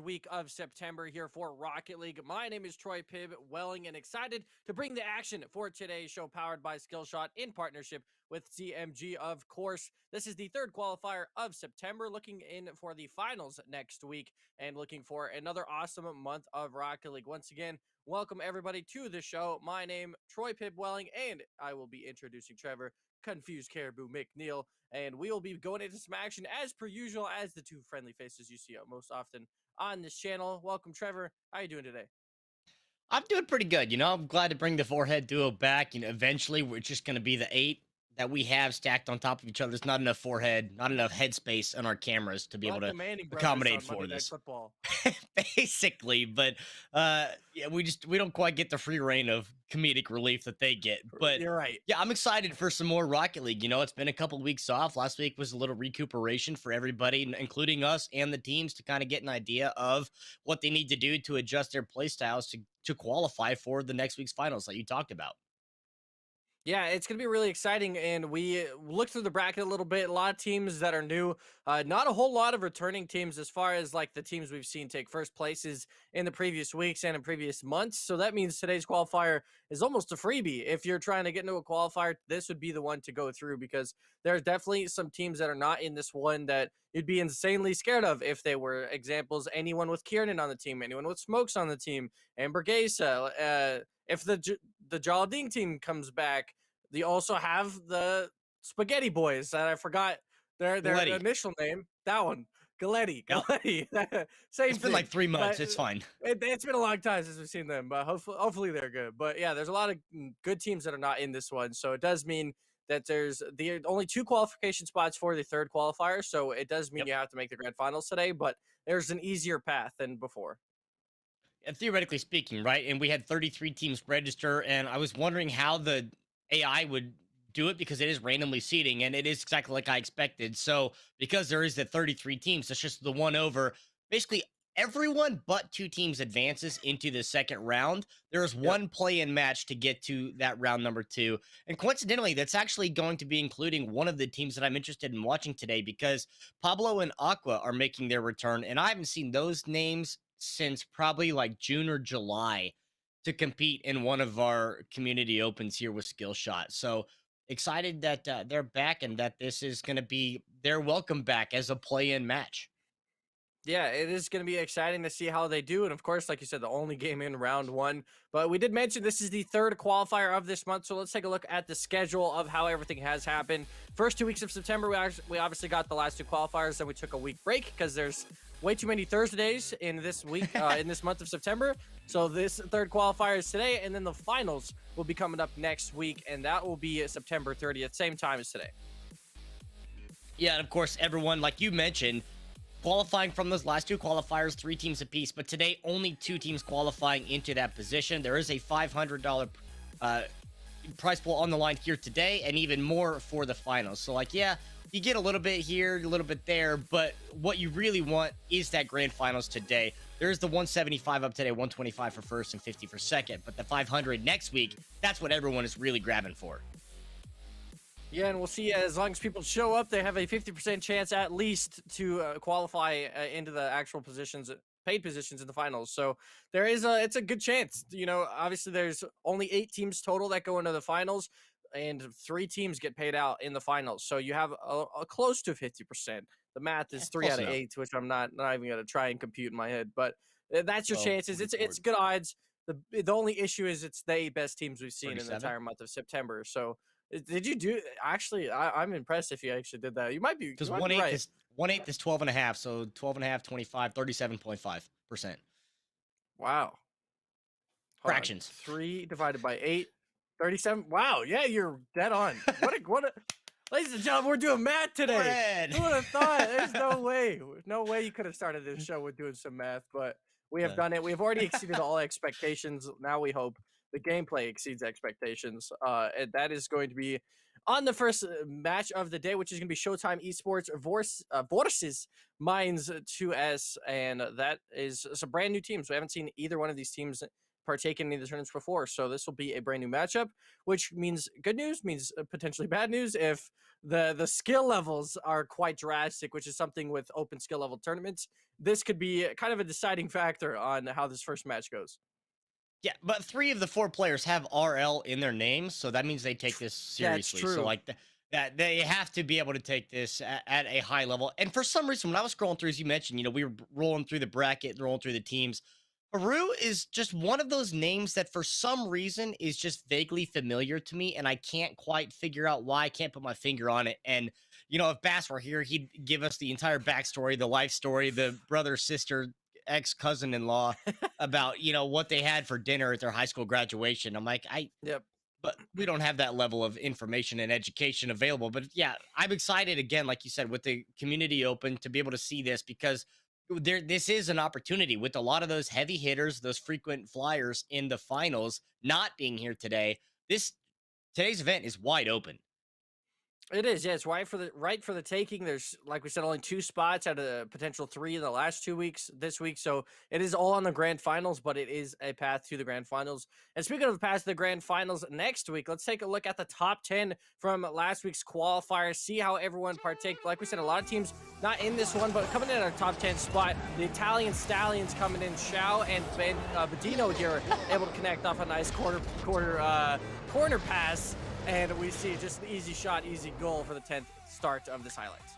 week of September here for Rocket League. My name is Troy Pibb Welling and excited to bring the action for today's show powered by Skillshot in partnership with CMG, of course. This is the third qualifier of September, looking in for the finals next week and looking for another awesome month of Rocket League. Once again, welcome everybody to the show. My name, Troy Pibb Welling, and I will be introducing Trevor Confused Caribou McNeil, and we will be going into some action as per usual as the two friendly faces you see most often on this channel. Welcome, Trevor. How are you doing today? I'm doing pretty good. I'm glad to bring the forehead duo back. Eventually we're just going to be the eight that we have stacked on top of each other. There's not enough forehead, not enough headspace on our cameras to be able Like the to Manning brothers accommodate on for Monday Night this. Football. Basically, but yeah, we don't quite get the free reign of comedic relief that they get. But You're right. yeah, I'm excited for some more Rocket League. It's been a couple of weeks off. Last week was a little recuperation for everybody, including us and the teams, to kind of get an idea of what they need to do to adjust their play styles to qualify for the next week's finals that you talked about. Yeah, it's going to be really exciting. And we looked through the bracket a little bit. A lot of teams that are new, not a whole lot of returning teams as far as like the teams we've seen take first places in the previous weeks and in previous months. So that means today's qualifier is almost a freebie. If you're trying to get into a qualifier, this would be the one to go through because there's definitely some teams that are not in this one that you'd be insanely scared of if they were. Examples: anyone with Kieran on the team, anyone with Smokes on the team, Amber Gesa. If the Jalding team comes back, they also have the Spaghetti Boys that I forgot their Letty. initial name. That one, Galetti. Yep. Same It's been thing. like 3 months. But It's fine. it's been a long time since we've seen them. But hopefully they're good. But yeah, there's a lot of good teams that are not in this one, so it does mean that there's the only two qualification spots for the third qualifier. So it does mean Yep. you have to make the grand finals today, but there's an easier path than before. And theoretically speaking, right? And we had 33 teams register, and I was wondering how the AI would do it because it is randomly seeding, and it is exactly like I expected. So because there is the 33 teams, that's just the one over. Basically, everyone but two teams advances into the second round. There is Yep. one play-in match to get to that round number two, and coincidentally, that's actually going to be including one of the teams that I'm interested in watching today because Pablo and Aqua are making their return, and I haven't seen those names since probably like June or July to compete in one of our community opens here with Skillshot. So excited that they're back and that this is going to be their welcome back as a play-in match. Yeah, it is going to be exciting to see how they do. And of course, like you said, the only game in round one. But we did mention this is the third qualifier of this month. So let's take a look at the schedule of how everything has happened. First 2 weeks of September, we obviously got the last two qualifiers. Then we took a week break because there's way too many Thursdays in this week, in this month of September. So this third qualifier is today. And then the finals will be coming up next week. And that will be September 30th, same time as today. Yeah, and of course, everyone, like you mentioned, qualifying from those last two qualifiers, 3 teams apiece. But today, only 2 teams qualifying into that position. There is a $500 prize pool on the line here today, and even more for the finals. So, like, yeah, you get a little bit here, a little bit there, but what you really want is that grand finals today. There's the 175 up today, 125 for first and 50 for second. But the 500 next week, that's what everyone is really grabbing for. Yeah, and we'll see. As long as people show up, they have a 50% chance at least to qualify into the actual positions, paid positions in the finals. So it's a good chance. Obviously there's only 8 teams total that go into the finals, and 3 teams get paid out in the finals. So you have a close to 50%. The math Yeah, is 3 close out of enough. 8, which I'm not even going to try and compute in my head. But that's your Well, chances. It's 44, good odds. The only issue is it's the 8 best teams we've seen in the 37. entire month of September. So did you do actually? I'm impressed if you actually did that. Because You might one be eighth right. is 1/8 is 12 and a half. So 12 and a half, 25, 37.5%. Wow. Hold on. Fractions. 3 divided by 8, 37. Wow. Yeah, you're dead on. What a ladies and gentlemen, we're doing math today. Red. Who would have thought? There's no way. No way you could have started this show with doing some math, but we have Yeah. done it. We have already exceeded all expectations. Now we hope the gameplay exceeds expectations. And that is going to be on the first match of the day, which is going to be Showtime Esports versus Minds 2S. And that is some brand new teams. We haven't seen either one of these teams partaken in any of the tournaments before. So this will be a brand new matchup, which means good news, means potentially bad news if the skill levels are quite drastic, which is something with open skill level tournaments. This could be kind of a deciding factor on how this first match goes. Yeah, but 3 of the 4 players have RL in their names, so that means they take this Yeah, it's seriously. So, true. like, that they have to be able to take this at a high level. And for some reason, when I was scrolling through, as you mentioned, we were rolling through the bracket, rolling through the teams. Haru is just one of those names that for some reason is just vaguely familiar to me, and I can't quite figure out why. I can't put my finger on it. And, if Bass were here, he'd give us the entire backstory, the life story, the brother, sister, ex cousin in law about what they had for dinner at their high school graduation. I'm like, Yep. but we don't have that level of information and education available. But yeah, I'm excited again, like you said, with the community open to be able to see this, because this is an opportunity with a lot of those heavy hitters, those frequent flyers in the finals not being here today. Today's event is wide open. It is, yeah. It's right for the taking. There's, like we said, only 2 spots out of the potential 3 in the last 2 weeks this week. So it is all on the grand finals, but it is a path to the grand finals. And speaking of the path to the grand finals next week, let's take a look at the top 10 from last week's qualifier. See how everyone partaked. Like we said, a lot of teams not in this one, but coming in at our top 10 spot. The Italian Stallions coming in. Xiao and Bedino here able to connect off a nice corner pass. And we see just an easy shot, easy goal for the 10th start of this highlights.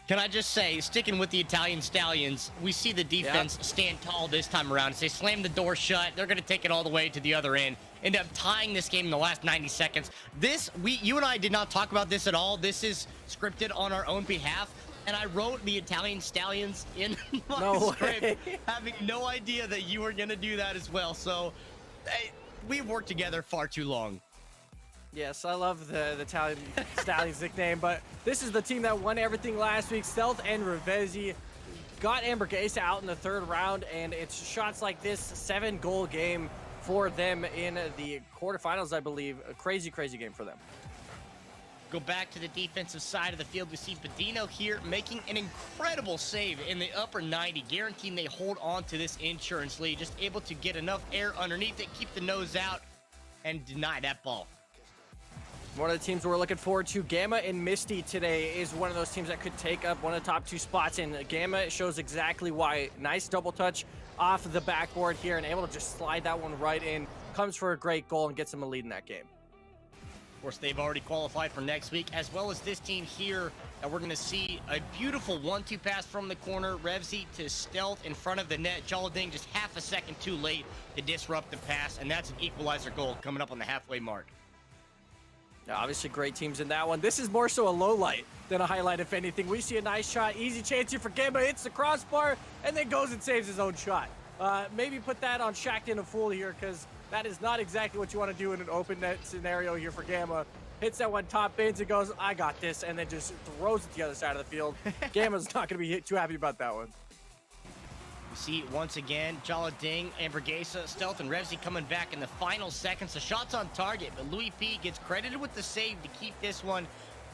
Can I just say, sticking with the Italian Stallions, we see the defense stand tall this time around. They slam the door shut. They're going to take it all the way to the other end. End up tying this game in the last 90 seconds. You and I did not talk about this at all. This is scripted on our own behalf. And I wrote the Italian Stallions in my script, having no idea that you were going to do that as well. So we've worked together far too long. Yes, I love the Italian Stallions nickname, but this is the team that won everything last week. Stealth and Revezzi got Ambergesa out in the 3rd round, and it's shots like this 7-goal game for them in the quarterfinals, I believe. A crazy, crazy game for them. Go back to the defensive side of the field. We see Bedino here making an incredible save in the upper 90, guaranteeing they hold on to this insurance lead. Just able to get enough air underneath it, keep the nose out, and deny that ball. One of the teams we're looking forward to, Gamma and Misty today, is one of those teams that could take up one of the top 2 spots. And Gamma shows exactly why. Nice double touch off the backboard here and able to just slide that one right in. Comes for a great goal and gets them a lead in that game. Of course, they've already qualified for next week, as well as this team here. And we're going to see a beautiful 1-2 pass from the corner. Revzi to Stealth in front of the net. Jalading just half a second too late to disrupt the pass. And that's an equalizer goal coming up on the halfway mark. Now, obviously, great teams in that one. This is more so a low light than a highlight, if anything. We see a nice shot, easy chance here for Gamma. Hits the crossbar and then goes and saves his own shot. Maybe put that on Shacked a Fool here, because that is not exactly what you want to do in an open net scenario here for Gamma. Hits that one top bins and goes, I got this, and then just throws it to the other side of the field. Gamma's not going to be too happy about that one. We see once again Jalading, Ambergesa, Stealth, and Revzi coming back in the final seconds. The shot's on target, but Louis P gets credited with the save to keep this one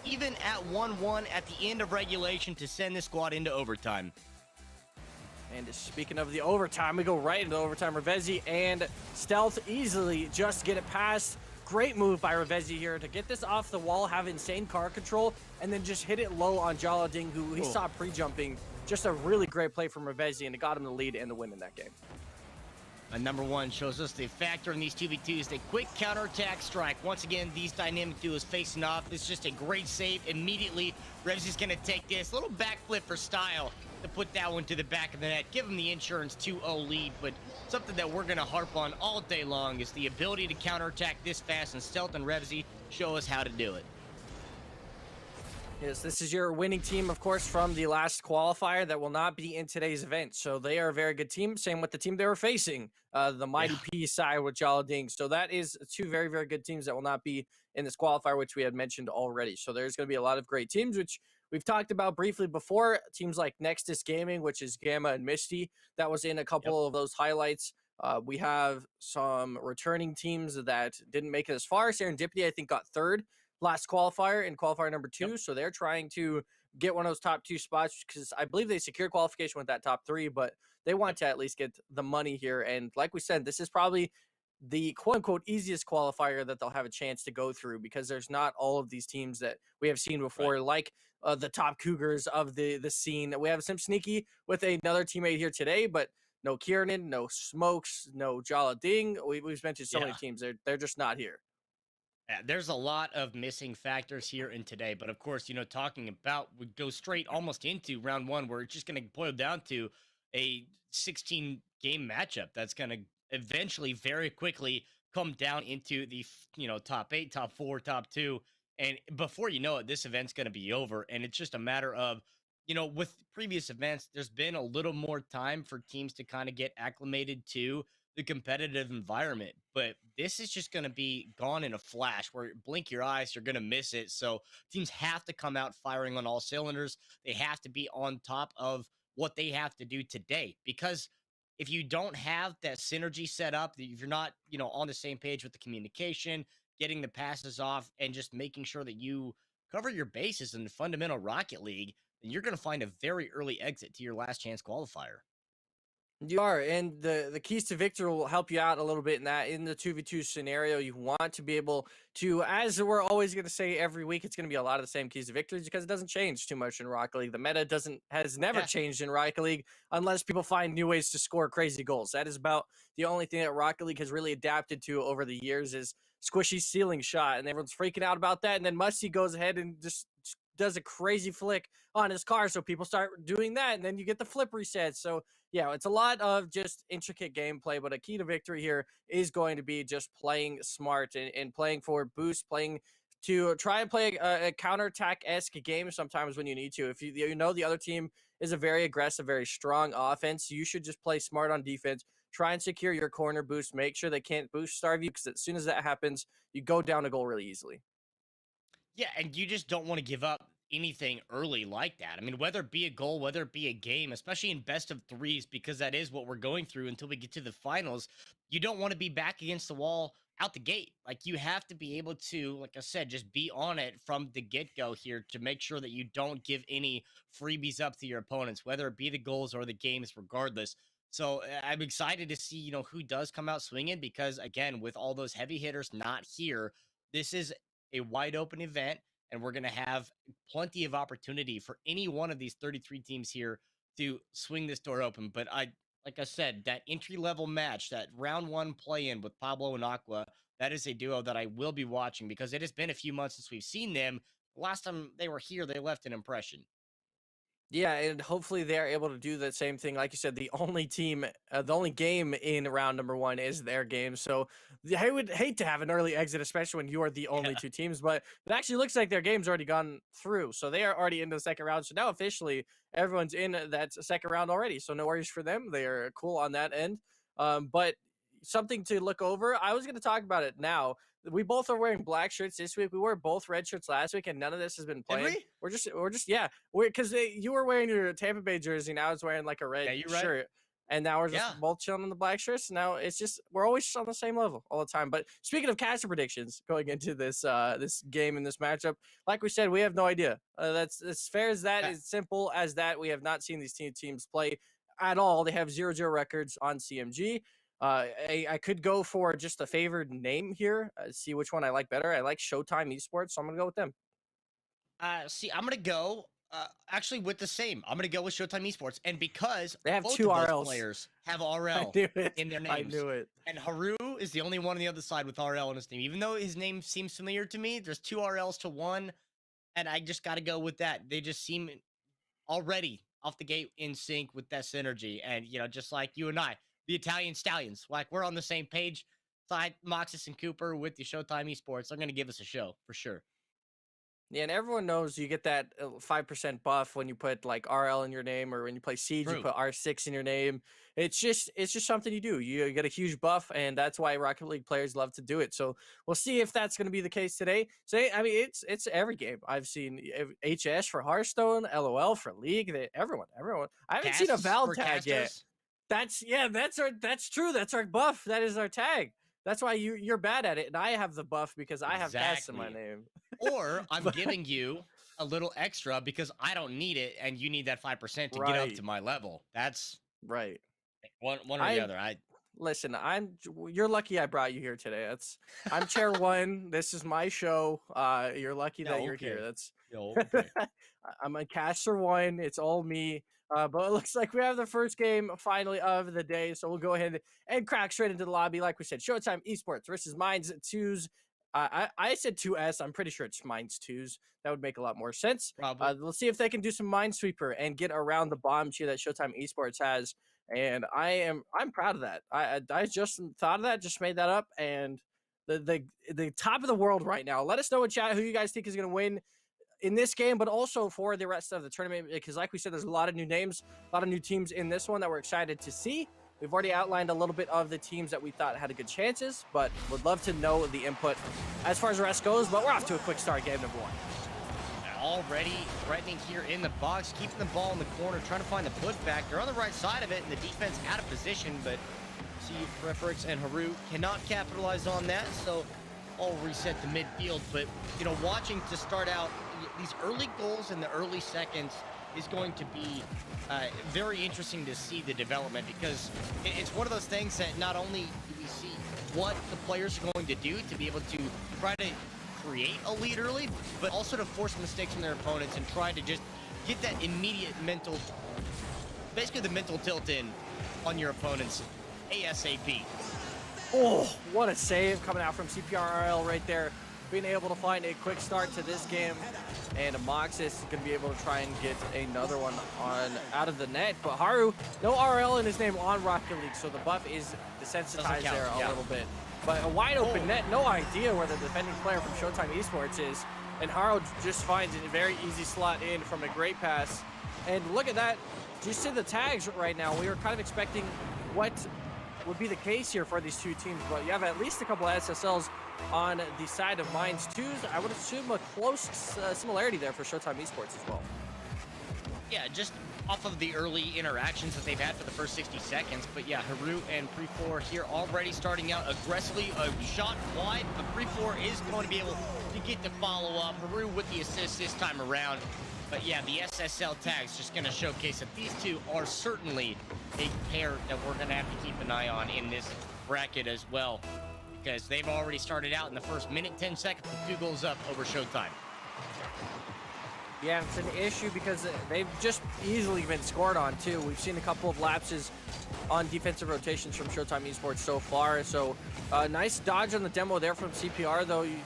even at 1-1 at the end of regulation to send the squad into overtime. And speaking of the overtime, we go right into overtime. Revezzi and Stealth easily just get it past. Great move by Revezzi here to get this off the wall, have insane car control, and then just hit it low on Jalading, who he saw pre-jumping. Just a really great play from Revezzi, and it got him the lead and the win in that game. And number 1 shows us the factor in these 2v2s, the quick counterattack strike. Once again, these dynamic duos facing off. It's just a great save. Immediately, Revzi's going to take this little backflip for style to put that one to the back of the net. Give him the insurance 2-0 lead, but something that we're going to harp on all day long is the ability to counterattack this fast, and Stealth and Revzi show us how to do it. Yes, this is your winning team, of course, from the last qualifier that will not be in today's event. So they are a very good team. Same with the team they were facing, the Mighty P side with Jalading. So that is 2 very, very good teams that will not be in this qualifier, which we had mentioned already. So there's going to be a lot of great teams, which we've talked about briefly before. Teams like Nexus Gaming, which is Gamma and Misty, that was in a couple of those highlights. We have some returning teams that didn't make it as far. Serendipity, I think, got 3rd last qualifier in qualifier number 2. So they're trying to get one of those top 2 spots, because I believe they secured qualification with that top 3, but they Yep. want to at least get the money here. And like we said, this is probably the quote unquote easiest qualifier that they'll have a chance to go through, because there's not all of these teams that we have seen Right. before, like the top Cougars of the scene. We have some sneaky with another teammate here today, but no Kieran, no Smokes, no Jala Ding. We've mentioned so many Yeah. teams. They're just not here. Yeah, there's a lot of missing factors here in today, but of course, talking about we go straight almost into round one, where it's just going to boil down to a 16 game matchup that's going to eventually very quickly come down into the top eight, top four, top two, and before you know it, this event's going to be over, and it's just a matter of with previous events, there's been a little more time for teams to kind of get acclimated to the competitive environment. But this is just going to be gone in a flash where blink your eyes, you're going to miss it. So teams have to come out firing on all cylinders. They have to be on top of what they have to do today, because if you don't have that synergy set up, if you're not, on the same page with the communication, getting the passes off, and just making sure that you cover your bases in the fundamental Rocket League, then you're going to find a very early exit to your last chance qualifier. You are, and the keys to victory will help you out a little bit in that. In the 2v2 scenario, you want to be able to, as we're always going to say every week, it's going to be a lot of the same keys to victories, because it doesn't change too much in Rocket League. The meta has never Yeah. changed in Rocket League unless people find new ways to score crazy goals. That is about the only thing that Rocket League has really adapted to over the years, is squishy ceiling shot, and everyone's freaking out about that. And then Musty goes ahead and just does a crazy flick on his car, so people start doing that, and then you get the flip reset. So yeah, it's a lot of just intricate gameplay, but a key to victory here is going to be just playing smart, and playing for boost, playing to try and play a counterattack-esque game sometimes when you need to. If you know the other team is a very aggressive, very strong offense, you should just play smart on defense. Try and secure your corner boost. Make sure they can't boost starve you, because as soon as that happens, you go down a goal really easily. Yeah, and you just don't want to give up anything early like that. I mean, whether it be a goal, whether it be a game, especially in best of threes, because that is what we're going through until we get to the finals. You don't want to be back against the wall out the gate. Like, you have to be able to, like I said, just be on it from the get go here to make sure that you don't give any freebies up to your opponents, whether it be the goals or the games, regardless. So I'm excited to see, who does come out swinging, because again, with all those heavy hitters not here, this is a wide open event, and we're going to have plenty of opportunity for any one of these 33 teams here to swing this door open. But like I said, that entry level match, that round one play in with Pablo and Aqua, that is a duo that I will be watching, because it has been a few months since we've seen them. Last time they were here, they left an impression. Yeah, and hopefully they're able to do the same thing. Like you said, the only game in round number one is their game. So I would hate to have an early exit, especially when you are the only Yeah. two teams. But it actually looks like their game's already gone through. So they are already in the second round. So now officially everyone's in that second round already. So no worries for them. They are cool on that end. But something to look over. I was going to talk about it now. We both are wearing black shirts this week. We wore both red shirts last week, and none of this has been Did playing. we? Yeah, we're because you were wearing your Tampa Bay jersey, and I was wearing like a Yeah, red you're right. shirt, and now we're Yeah. just both chilling in the black shirts. Now it's just we're always on the same level all the time. But speaking of caster predictions, going into this game and this matchup, like we said, we have no idea. That's as fair as that, Yeah. as simple as that. We have not seen these teams play at all. They have 0-0 records on CMG. I could go for just a favored name here, see which one I like better. I like Showtime Esports, so I'm gonna go with them. See, I'm gonna go actually with the same. I'm gonna go with Showtime Esports, and because They have both two of those RLs. players have I RL knew it. in their I names, knew it. and Haru is the only one on the other side with RL in his name. Even though his name seems familiar to me, there's two RLs to one, and I just got to go with that. They just seem already off the gate in sync with that synergy, and just like you and I, the Italian Stallions, like we're on the same page. Side Moxis and Cooper with the Showtime Esports, they're gonna give us a show for sure. Yeah, and everyone knows you get that 5% buff when you put like RL in your name, or when you play Siege, you True. put R6 in your name. It's just something you do. You get a huge buff, and that's why Rocket League players love to do it. So we'll see if that's going to be the case today. I mean, it's every game I've seen. HS for Hearthstone, LOL for League. Everyone. I haven't seen a Casts Val for tag yet. casters. That's true. That's our buff. That is our tag. That's why you're bad at it, and I have the buff because I have cast in my Exactly. name. Or I'm But giving you a little extra because I don't need it, and you need that 5% to get up Right, to my level. That's right. one or the I other. I Listen, you're lucky I brought you here today. I'm chair one. This is my show. You're lucky Yeah, that you're here. okay. That's Yeah, okay. I'm a caster one. It's all me. But it looks like we have the first game finally of the day. So we'll go ahead and crack straight into the lobby. Like we said, Showtime Esports versus Minds Twos. I said 2S. I'm pretty sure it's Minds Twos. That would make a lot more sense. Probably. Let's see if they can do some Minesweeper and get around the bomb tier that Showtime Esports has. And I'm proud of that. I just thought of that, just made that up, and the top of the world right now. Let us know in chat who you guys think is going to win in this game, but also for the rest of the tournament, because like we said, there's a lot of new names, a lot of new teams in this one that we're excited to see. We've already outlined a little bit of the teams that we thought had a good chances, but would love to know the input as far as the rest goes. But we're off to a quick start, game number one. Already threatening here in the box, keeping the ball in the corner, trying to find the putback. They're on the right side of it, and the defense out of position, but see Preferix and Haru cannot capitalize on that, so all reset to midfield. But, you know, watching to start out, these early goals in the early seconds is going to be very interesting to see the development, because it's one of those things that not only do we see what the players are going to do to be able to try to create a lead early, but also to force mistakes from their opponents and try to just get that immediate basically the mental tilt in on your opponents ASAP. Oh, what a save coming out from CPRRL right there. Being able to find a quick start to this game. And Moxis is going to be able to try and get another one out of the net. But Haru, no RL in his name on Rocket League, so the buff is desensitized there a little bit. But a wide open net, no idea where the defending player from Showtime Esports is. And Haru just finds a very easy slot in from a great pass. And look at that. Just see the tags right now. We were kind of expecting what would be the case here for these two teams, but you have at least a couple of SSLs on the side of Minds 2s. I would assume a close similarity there for Showtime Esports as well. Yeah, just off of the early interactions that they've had for the first 60 seconds. But yeah, Haru and Pre4 here already starting out aggressively. A shot wide, but Pre4 is going to be able to get the follow-up. Haru with the assist this time around. But yeah, the SSL tag's just going to showcase that these two are certainly a pair that we're going to have to keep an eye on in this bracket as well, because they've already started out in the first minute, 10 seconds, with 2 goals up over Showtime. Yeah, it's an issue because they've just easily been scored on, too. We've seen a couple of lapses on defensive rotations from Showtime Esports so far. So, nice dodge on the demo there from CPR, though. He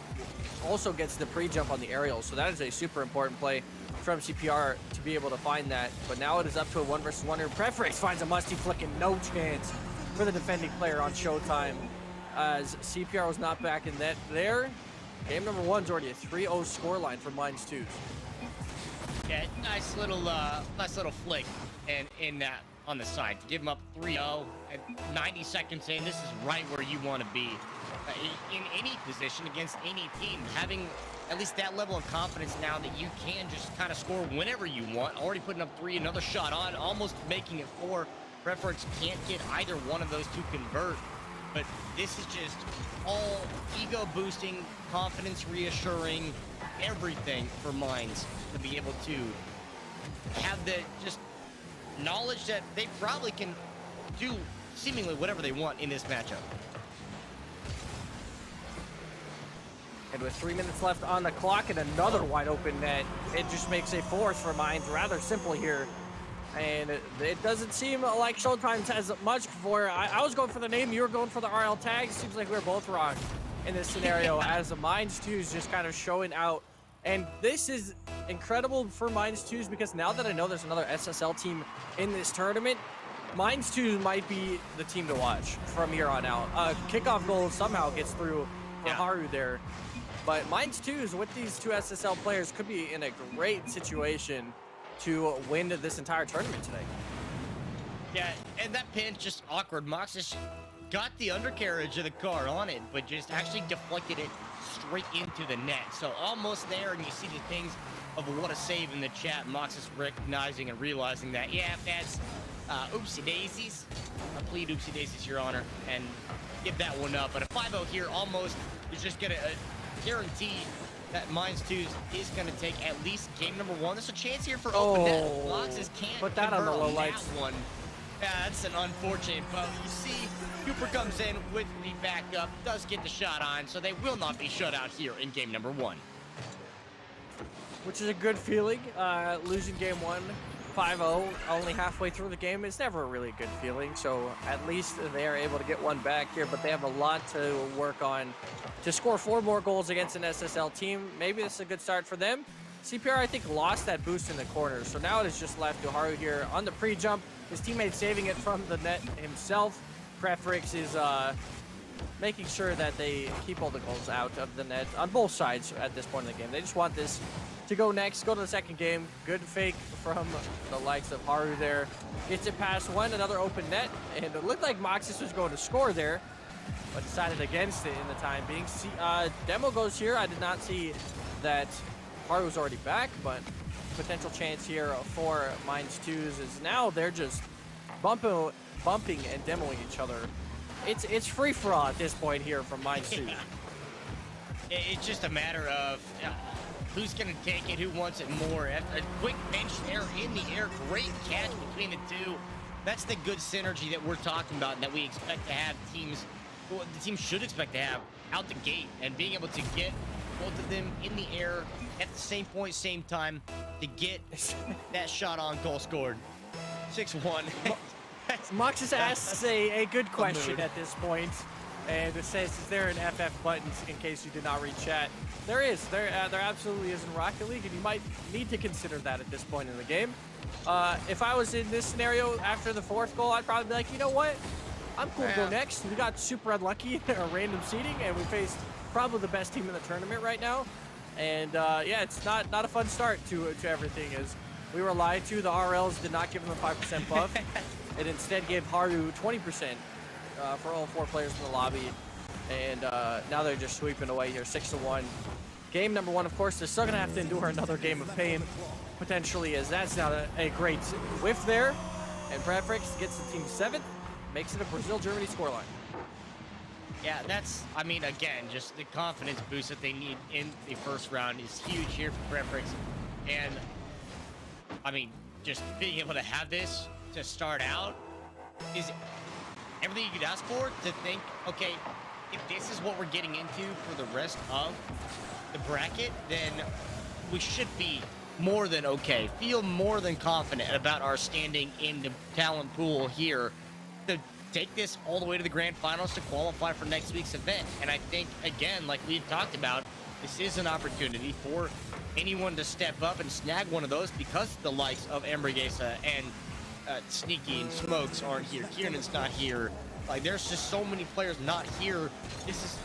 also gets the pre-jump on the aerial. So that is a super important play from CPR to be able to find that. But now it is up to a 1 versus 1 here. Preferix finds a musty flick and no chance for the defending player on Showtime, as CPR was not back in that there. Game number 1's already a 3-0 scoreline for Minds 2s. Yeah, nice little flick and in that on the side to give him up 3-0 at 90 seconds in. This is right where you want to be in any position against any team, having at least that level of confidence now that you can just kind of score whenever you want. Already putting up 3, another shot on, almost making it 4. Preference can't get either one of those to convert, but this is just all ego boosting, confidence reassuring, everything for Minds to be able to have the just knowledge that they probably can do seemingly whatever they want in this matchup. And with 3 minutes left on the clock and another wide open net, it just makes a 4th for Minds. Rather simple here. And it doesn't seem like Showtime has much for. I was going for the name, you were going for the RL tag. Seems like we were both wrong in this scenario, as the Minds 2 is just kind of showing out. And this is incredible for Minds 2s, because now that I know there's another SSL team in this tournament, Minds 2 might be the team to watch from here on out. Kickoff goal somehow gets through for Haru there. But Minds 2s with these 2 SSL players could be in a great situation to win this entire tournament today. Yeah, and that pinch just awkward. Moxis got the undercarriage of the car on it, but just actually deflected it straight into the net. So almost there, and you see the things of what a save in the chat. Moxis recognizing and realizing that, yeah, that's oopsie daisies. I plead oopsie daisies, Your Honor, and give that one up. But a 5-0 here almost is just gonna guarantee that Mines 2 is going to take at least game number 1. There's a chance here for open net. Boxes can't put that on the convert low lights. that one. Yeah, that's an unfortunate but you see, Cooper comes in with the backup, does get the shot on, so they will not be shut out here in game number 1. Which is a good feeling. Losing game 1, 5-0, only halfway through the game is never a really good feeling. So at least they are able to get one back here, but they have a lot to work on to score 4 more goals against an SSL team. Maybe this is a good start for them. CPR, I think, lost that boost in the corner, so now it is just left to Haru here on the pre-jump. His teammate saving it from the net himself. Prefrix is making sure that they keep all the goals out of the net on both sides at this point in the game. They just want this to go next, go to the second game. Good fake from the likes of Haru there. Gets it past one, another open net, and it looked like Moxis was going to score there, but decided against it in the time being. Demo goes here. I did not see that Haru was already back, but potential chance here for Mines 2s is now they're just bumping and demoing each other. It's free for all at this point here from Mines 2. It's just a matter of who's going to take it, who wants it more. A quick pinch there in the air, great catch between the two. That's the good synergy that we're talking about and that we expect to have teams, well, the team should expect to have out the gate, and being able to get both of them in the air at the same point, same time, to get that shot on goal scored. 6-1. Moxis asks a good question at this point, and it says, is there an FF buttons in case you did not read chat? There is. There absolutely is in Rocket League, and you might need to consider that at this point in the game. If I was in this scenario after the 4th goal, I'd probably be like, you know what? I'm cool to go next. We got super unlucky in our random seeding, and we faced probably the best team in the tournament right now. And yeah, it's not a fun start to everything, as we were lied to. The RLs did not give them a 5% buff. It instead gave Haru 20% for all 4 players in the lobby. And now they're just sweeping away here, 6-1. Game number 1, of course, they're still going to have to endure another game of pain, potentially, as that's not a great whiff there. And Prefrix gets the team 7th, makes it a Brazil-Germany scoreline. Yeah, that's, I mean, again, just the confidence boost that they need in the first round is huge here for Prefrix. And, I mean, just being able to have this to start out is everything you could ask for, to think, okay, if this is what we're getting into for the rest of the bracket, then we should be more than okay, feel more than confident about our standing in the talent pool here to take this all the way to the grand finals to qualify for next week's event. And I think, again, like we've talked about, this is an opportunity for anyone to step up and snag one of those, because the likes of Embrigesa and Sneaky and Smokes aren't here. Kiernan's not here. Like, there's just so many players not here. This is,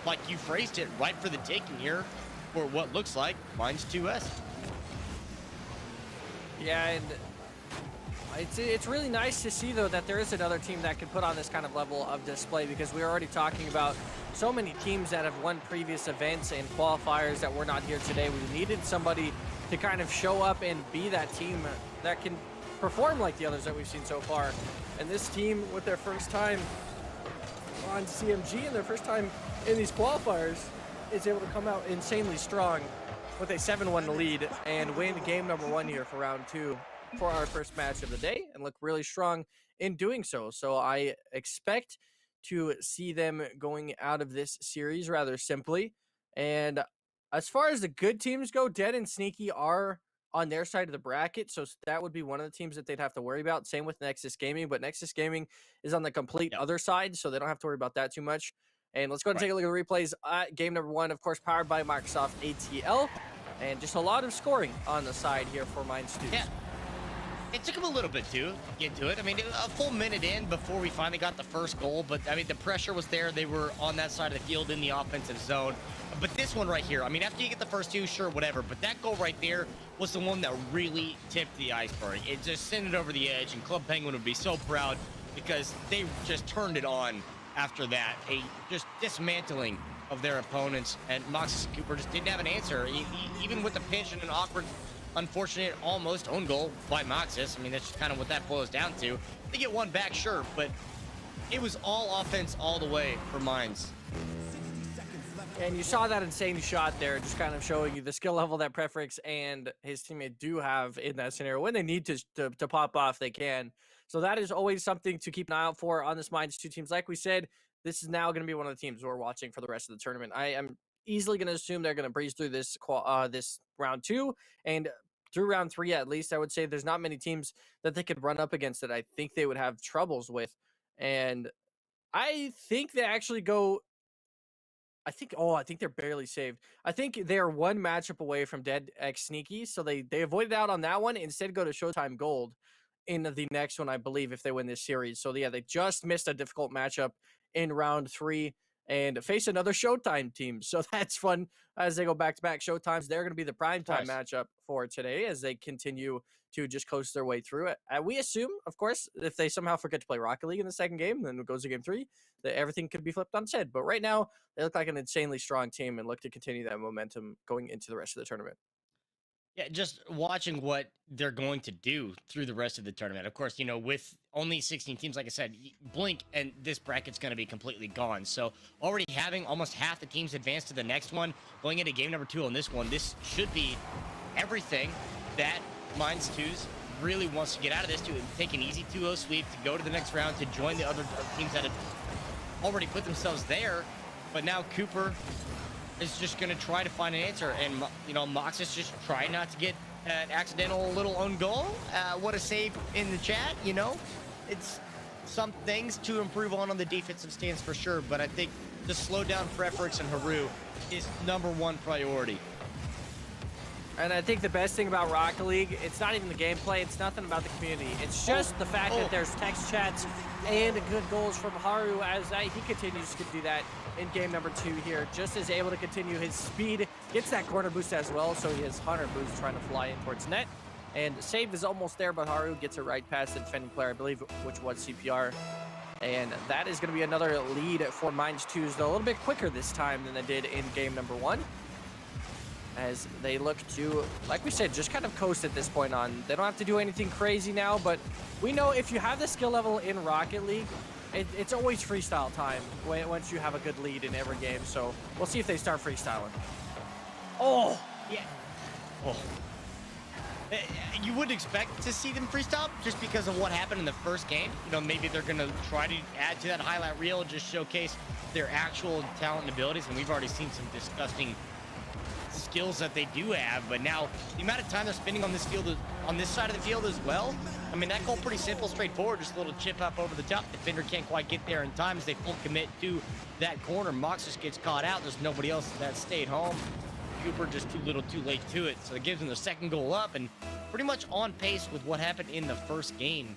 like you phrased it, right for the taking here for what looks like Mines 2S. Yeah, and it's really nice to see, though, that there is another team that can put on this kind of level of display, because we're already talking about so many teams that have won previous events and qualifiers that were not here today. We needed somebody to kind of show up and be that team that can perform like the others that we've seen so far. And this team, with their first time on CMG and their first time in these qualifiers, is able to come out insanely strong with a 7-1 lead and win game number 1 here for round 2 for our first match of the day, and look really strong in doing so. So I expect to see them going out of this series rather simply. And as far as the good teams go, Dead and Sneaky are on their side of the bracket, so that would be one of the teams that they'd have to worry about. Same with Nexus Gaming, but Nexus Gaming is on the complete other side, so they don't have to worry about that too much. And let's go ahead and take a look at the replays. Game number 1, of course, powered by Microsoft ATL, and just a lot of scoring on the side here for Mines 2. Yeah. It took him a little bit to get to it. I mean, a full minute in before we finally got the first goal, but I mean, the pressure was there. They were on that side of the field in the offensive zone. But this one right here, I mean, after you get the first 2, sure, whatever, but that goal right there was the one that really tipped the iceberg. It just sent it over the edge, and Club Penguin would be so proud, because they just turned it on after that. A just dismantling of their opponents, and Moxis and Cooper just didn't have an answer. Even with the pinch and an awkward, unfortunate, almost own goal by Moxis. I mean, that's just kind of what that boils down to. They get one back, sure, but it was all offense all the way for Mines. And you saw that insane shot there, just kind of showing you the skill level that Prefrix and his teammate do have in that scenario. When they need to pop off, they can. So that is always something to keep an eye out for on this Minds 2 teams. Like we said, this is now going to be one of the teams we're watching for the rest of the tournament. I am easily going to assume they're going to breeze through this this round 2 and through round 3 at least. I would say there's not many teams that they could run up against that I think they would have troubles with. And I think they actually go I think they're barely saved. I think they're one matchup away from Dead X Sneaky, so they avoided out on that one. Instead, go to Showtime Gold in the next one, I believe, if they win this series. So yeah, they just missed a difficult matchup in round 3 and face another Showtime team. So that's fun as they go back to back Showtimes. They're going to be the primetime matchup for today as they continue to just coast their way through it. We assume, of course, if they somehow forget to play Rocket League in the second game, then it goes to game 3, that everything could be flipped on its head. But right now, they look like an insanely strong team and look to continue that momentum going into the rest of the tournament. Yeah, just watching what they're going to do through the rest of the tournament. Of course, you know, with only 16 teams, like I said, blink and this bracket's going to be completely gone. So already having almost half the teams advance to the next one, going into game number 2 on this one, this should be everything that Minds 2s really wants to get out of this, to take an easy 2-0 sweep, to go to the next round, to join the other teams that have already put themselves there. But now Cooper is just going to try to find an answer, and you know, Mox is just trying not to get an accidental little own goal. What a save in the chat. You know, it's some things to improve on the defensive stance for sure, but I think to slow down Prefrix and Haru is #1 priority. And I think the best thing about Rocket League, it's not even the gameplay, it's nothing about the community. It's just the fact that there's text chats and good goals from Haru as he continues to do that in game number 2 here. Just is able to continue his speed, gets that corner boost as well, so he has Hunter boost trying to fly in towards net. And save is almost there, but Haru gets it right past the defending player, I believe, which was CPR. And that is going to be another lead for Minds 2s, though a little bit quicker this time than they did in game number 1. As they look to, like we said, just kind of coast at this point on. They don't have to do anything crazy now, but we know if you have the skill level in Rocket League, it's always freestyle time once you have a good lead in every game. So we'll see if they start freestyling. Oh, yeah. Oh. You wouldn't expect to see them freestyle just because of what happened in the first game. You know, maybe they're going to try to add to that highlight reel and just showcase their actual talent and abilities. And we've already seen some disgusting skills that they do have, but now the amount of time they're spending on this field, on this side of the field as well. I mean, that goal pretty simple, straightforward, just a little chip up over the top. Defender can't quite get there in time as they full commit to that corner. Mox just gets caught out. There's nobody else that stayed home. Cooper just too little too late to it, so it gives them the second goal up and pretty much on pace with what happened in the first game.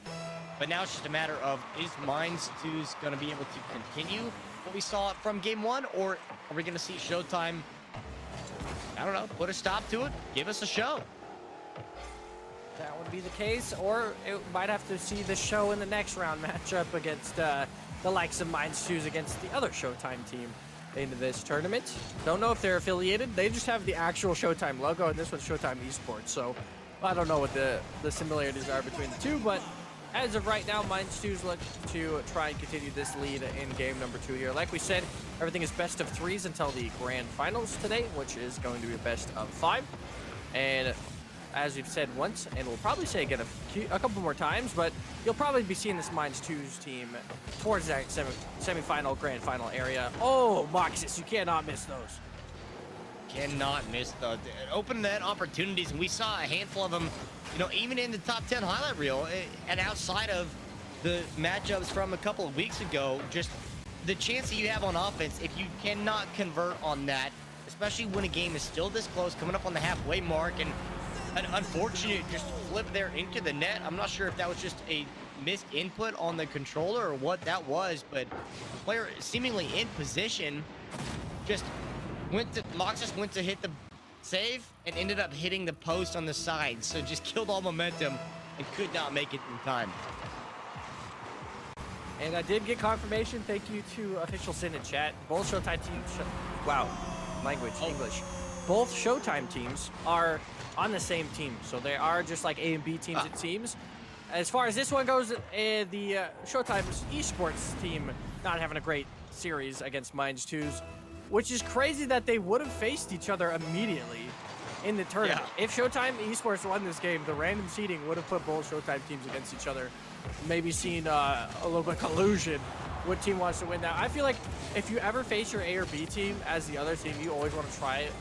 But now it's just a matter of, is Minds 2's going to be able to continue what we saw from game 1, or are we going to see Showtime, I don't know, put a stop to it, give us a show? That would be the case, or it might have to see the show in the next round matchup against the likes of Minds 2s against the other Showtime team in this tournament. Don't know if they're affiliated. They just have the actual Showtime logo, and this one's Showtime Esports, so I don't know what the similarities are between the two, but as of right now, Minds 2s look to try and continue this lead in game number 2 here. Like we said, everything is best of 3s until the grand finals today, which is going to be a best of 5. And as we've said once, and we'll probably say again a couple more times, but you'll probably be seeing this Minds 2s team towards that semifinal, grand final area. Oh, Moxus, you cannot miss those. Cannot miss the open net opportunities, and we saw a handful of them, you know, even in the top 10 highlight reel, and outside of the matchups from a couple of weeks ago. Just the chance that you have on offense, if you cannot convert on that, especially when a game is still this close, coming up on the halfway mark, and an unfortunate just flip there into the net. I'm not sure if that was just a missed input on the controller or what that was, but the player seemingly in position just Mox went to hit the save and ended up hitting the post on the side, so just killed all momentum and could not make it in time. And I did get confirmation, thank you to official Sin in chat. Both Showtime teams, English. Both Showtime teams are on the same team, so they are just like A and B teams, it seems. As far as this one goes, the Showtime's Esports team not having a great series against Minds 2's. which is crazy that they would have faced each other immediately in the tournament. Yeah. If Showtime Esports won this game, the random seeding would have put both Showtime teams against each other. Maybe seen a little bit of collusion. What team wants to win now? I feel like if you ever face your A or B team as the other team, you always want to try it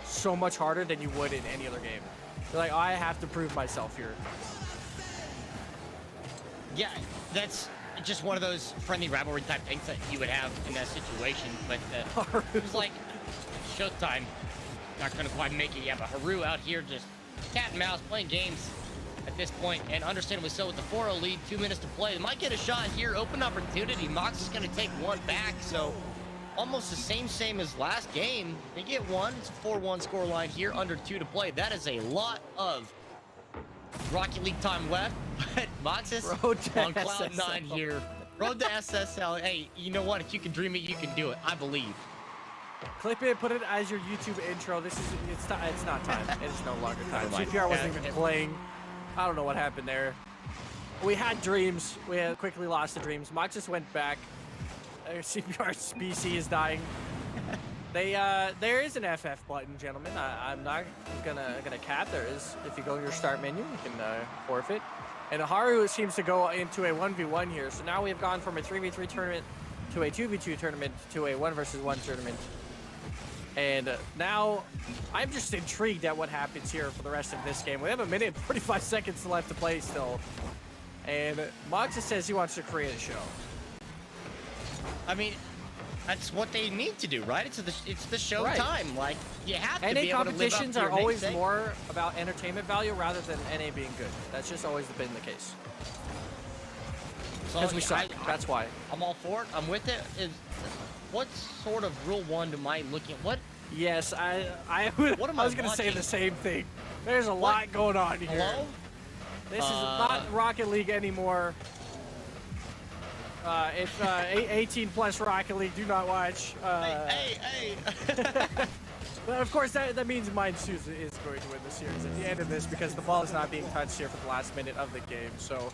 so much harder than you would in any other game. You're like, oh, I have to prove myself here. Yeah, that's just one of those friendly rivalry type things that you would have in that situation. But it was like, Showtime, not going to quite make it yet. But Haru out here just cat and mouse playing games at this point, and understandably so with the 4-0 lead, 2 minutes to play. They might get a shot here, open opportunity. Mox is going to take one back, so almost the same as last game. They get one. It's a 4-1 score line here, under 2 to play. That is a lot of Rocket League time left, but Moxis on cloud 9 here. Road to SSL. Hey, you know what? If you can dream it, you can do it. I believe. Clip it, put it as your YouTube intro. It's not time. It is no longer time. Never mind. CPR wasn't even playing. I don't know what happened there. We had dreams. We had quickly lost the dreams. Moxis went back. CPR's PC is dying. There is an FF button, gentlemen. I'm not gonna cap. There is. If you go to your start menu, you can forfeit. And Haru seems to go into a 1v1 here. So now we've gone from a 3v3 tournament to a 2v2 tournament to a 1 versus 1 tournament. And now I'm just intrigued at what happens here for the rest of this game. We have 1 minute and 45 seconds left to play still. And Moxis says he wants to create a show. I mean, that's what they need to do, right? It's the show Right. time. Like, you have to NA be able to live up competitions to are your always namesake. more about entertainment value rather than NA being good. That's just always been the case. So, Because we suck. That's why. I'm all for it. I'm with it. What sort of rule 1 am I looking at? What? Yes, What am I I was going to say watching? the same thing. There's a lot going on here. Hello? This is not Rocket League anymore. If 18 plus Rocket League, do not watch. Hey. But of course, that means Minds 2 is going to win the series at the end of this because the ball is not being touched here for the last minute of the game. So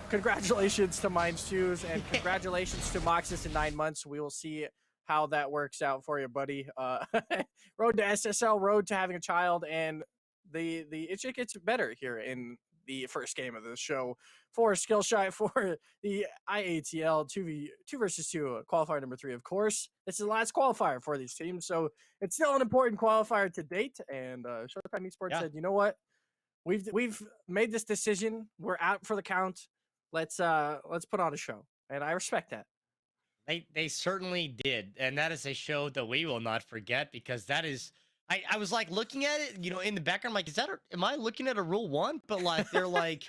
congratulations to Minds 2s and congratulations to Moxis in 9 months. We will see how that works out for you, buddy. Road to SSL, road to having a child, and it just gets better here in the first game of the show for Skillshot for the IATL 2 versus 2 qualifier number 3. Of course, this is the last qualifier for these teams, so it's still an important qualifier to date. And Showtime Esports said, you know what, we've made this decision. We're out for the count. Let's put on a show, and I respect that. They certainly did, and that is a show that we will not forget because that is. I was like looking at it, in the background, like, am I looking at a rule 1? But like they're like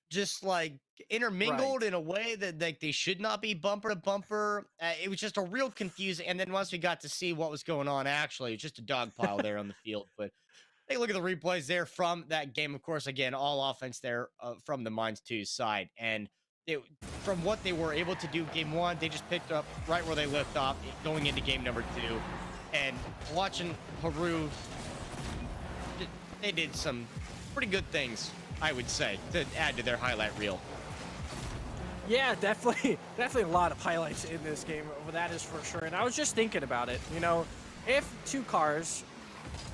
just like intermingled in a way that like they should not be bumper to bumper. It was just a real confusing. And then once we got to see what was going on, actually, it's just a dog pile there on the field. But take a look at the replays there from that game. Of course, again, all offense there from the Minds 2 side. And from what they were able to do game 1, they just picked up right where they left off going into game number 2. And watching Haru, they did some pretty good things, I would say, to add to their highlight reel. Yeah, definitely a lot of highlights in this game. That is for sure. And I was just thinking about it. If 2 cars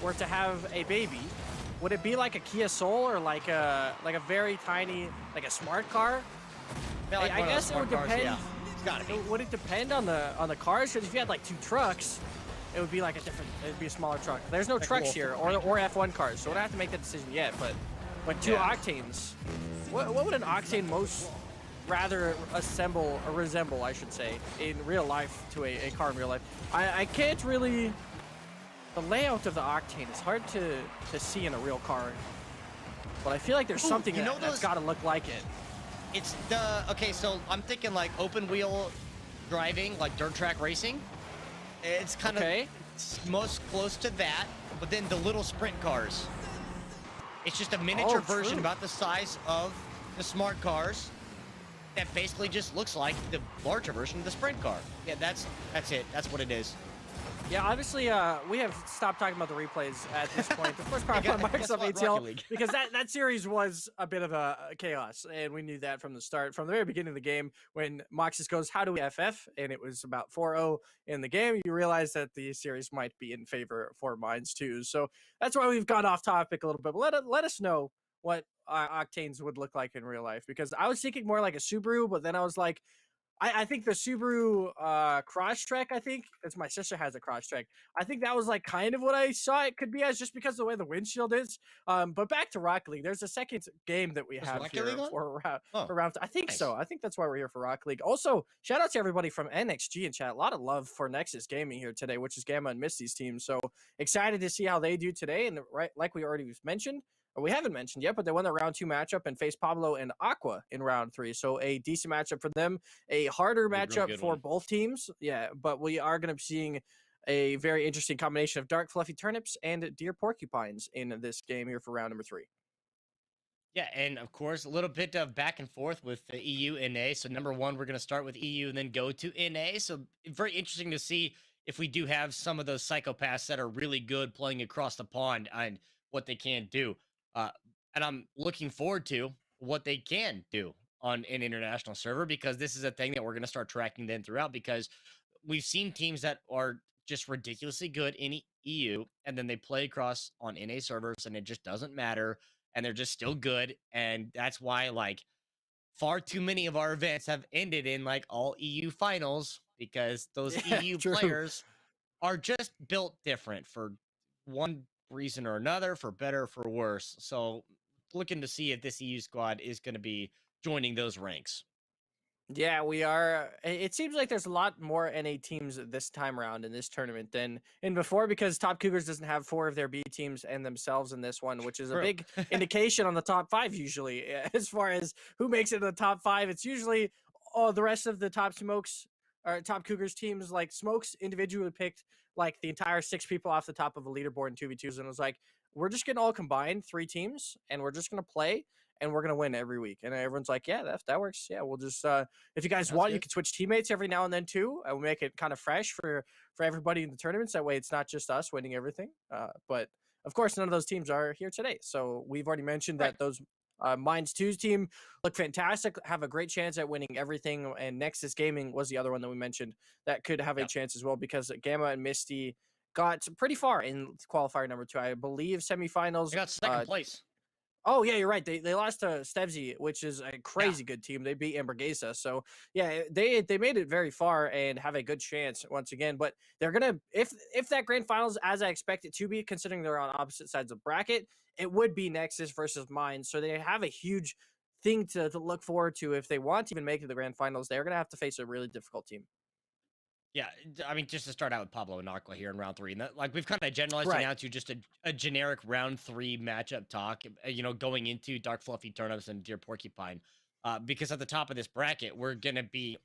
were to have a baby, would it be like a Kia Soul or like a very titiny, like a smart car? Yeah, like I guess it would depend. Yeah. It's gotta be. Would it depend on the cars? Because if you had like 2 trucks, it would be like it'd be a smaller truck. There's no trucks here, or F1 cars, so we don't have to make that decision yet. But 2 octanes, what would an octane most rather resemble, I should say, in real life to a car in real life? I can't really. The layout of the octane is hard to see in a real car, but I feel like there's something that's got to look like it. It's okay. So I'm thinking like open wheel driving, like dirt track racing. It's kind of most close to that, but then the little sprint cars. It's just a miniature version about the size of the smart cars that basically just looks like the larger version of the sprint car. Yeah, that's it. That's what it is. Yeah, obviously, we have stopped talking about the replays at this point. The first part on Guess Microsoft what? Rocket ATL, League. because that series was a bit of a chaos, and we knew that from the start, from the very beginning of the game. When Moxus goes, "How do we FF?" and it was about 4-0 in the game, you realize that the series might be in favor for Mines too. So that's why we've gone off topic a little bit. But let us know what Octanes would look like in real life, because I was thinking more like a Subaru, but then I was like, I think the Subaru Crosstrek, I think it's my sister has a Crosstrek. I think that was like kind of what I saw it could be as, just because of the way the windshield is. But back to Rocket League, there's a second game that we Was have Rocket League here on? Oh, for round. I think so. nice. I think that's why we're here for Rocket League. Also, shout out to everybody from NXG in chat. A lot of love for Nexus Gaming here today, which is Gamma and Misty's team. So excited to see how they do today. And right, like we already mentioned, or we haven't mentioned yet, but they won the round 2 matchup and faced Pablo and Aqua in round 3. So a decent matchup for them, a harder Be a real matchup good for one. both teams. Yeah, but we are going to be seeing a very interesting combination of dark fluffy turnips and deer porcupines in this game here for round number 3. Yeah, and of course, a little bit of back and forth with the EU NA. So number one, we're going to start with EU and then go to NA. So very interesting to see if we do have some of those psychopaths that are really good playing across the pond and what they can do. Uh, and I'm looking forward to what they can do on an international server, because this is a thing that we're going to start tracking then throughout, because we've seen teams that are just ridiculously good in EU and then they play across on NA servers and it just doesn't matter, and they're just still good. And that's why, like, far too many of our events have ended in like all EU finals, because those Yeah, EU true. players are just built different for one reason or another, for better or for worse. So looking to see if this EU squad is going to be joining those ranks. Yeah, we are. It seems like there's a lot more NA teams this time around in this tournament than in before, because Top Cougars doesn't have 4 of their B teams and themselves in this one, which is a True. big indication on the top 5 usually. As far as who makes it in the top 5, it's usually the rest of the top Smokes or top Cougars teams. Like Smokes individually picked like the entire 6 people off the top of a leaderboard in 2v2s, and was like, we're just gonna all combine 3 teams and we're just gonna play and we're gonna win every week. And everyone's like, yeah, that works. Yeah, we'll just if you guys That's want, you good. can switch teammates every now and then too. And we'll make it kind of fresh for everybody in the tournaments. That way, it's not just us winning everything. But of course, none of those teams are here today. So we've already mentioned Right. that those Minds 2's team look fantastic, have a great chance at winning everything. And Nexus Gaming was the other one that we mentioned that could have a Yep. chance as well, because Gamma and Misty got pretty far in qualifier number 2. I believe I semifinals. got second place. Oh yeah, you're right. They lost to Stevzy, which is a Yeah. crazy good team. They beat Ambergesa, so yeah, they made it very far and have a good chance once again. But they're gonna, if that grand finals as I expect it to be, considering they're on opposite sides of bracket, it would be Nexus versus Mine. So they have a huge thing to look forward to if they want to even make it to the grand finals. They're gonna have to face a really difficult team. Yeah, I mean, just to start out with Pablo and Aqua here in round three, and that, like, we've kind of generalized it Right. now to just a generic round three matchup talk, going into Dark Fluffy Turnips and Deer Porcupine, because at the top of this bracket, we're gonna be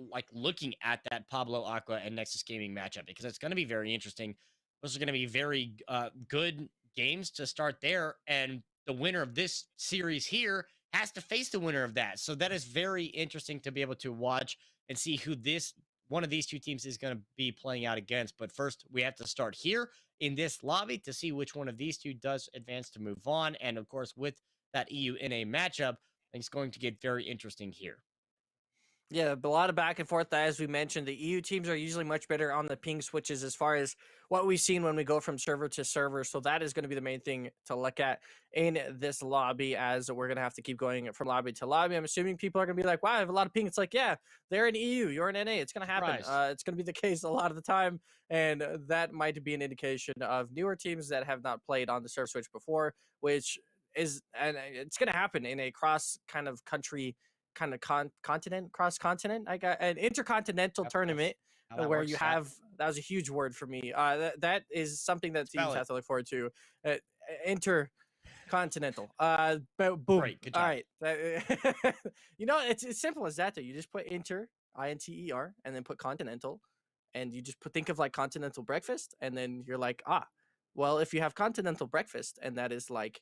like looking at that Pablo Aqua and Nexus Gaming matchup, because it's gonna be very interesting. Those are gonna be very good games to start there, and the winner of this series here has to face the winner of that. So that is very interesting to be able to watch and see who this one of these two teams is going to be playing out against. But first, we have to start here in this lobby to see which one of these two does advance to move on. And of course, with that EU in a matchup, it's going to get very interesting here. Yeah, a lot of back and forth. As we mentioned, the EU teams are usually much better on the ping switches as far as what we've seen when we go from server to server. So that is going to be the main thing to look at in this lobby, as we're going to have to keep going from lobby to lobby. I'm assuming people are going to be like, wow, I have a lot of ping. It's like, yeah, they're in EU, you're in NA. It's going to happen. Surprise. It's going to be the case a lot of the time. And that might be an indication of newer teams that have not played on the server switch before, which is, and it's going to happen in a cross kind of country kind of continent, cross continent. I got an intercontinental Yep, that's tournament how that where you works. Yeah, have, that was a huge word for me. That is something that teams spell it. have to look forward to. Uh, Intercontinental. Boom. Great. Good All job. right. It's as simple as that. Though you just put inter, and then put continental, and you just think of like continental breakfast, and then you're like, well, if you have continental breakfast, and that is like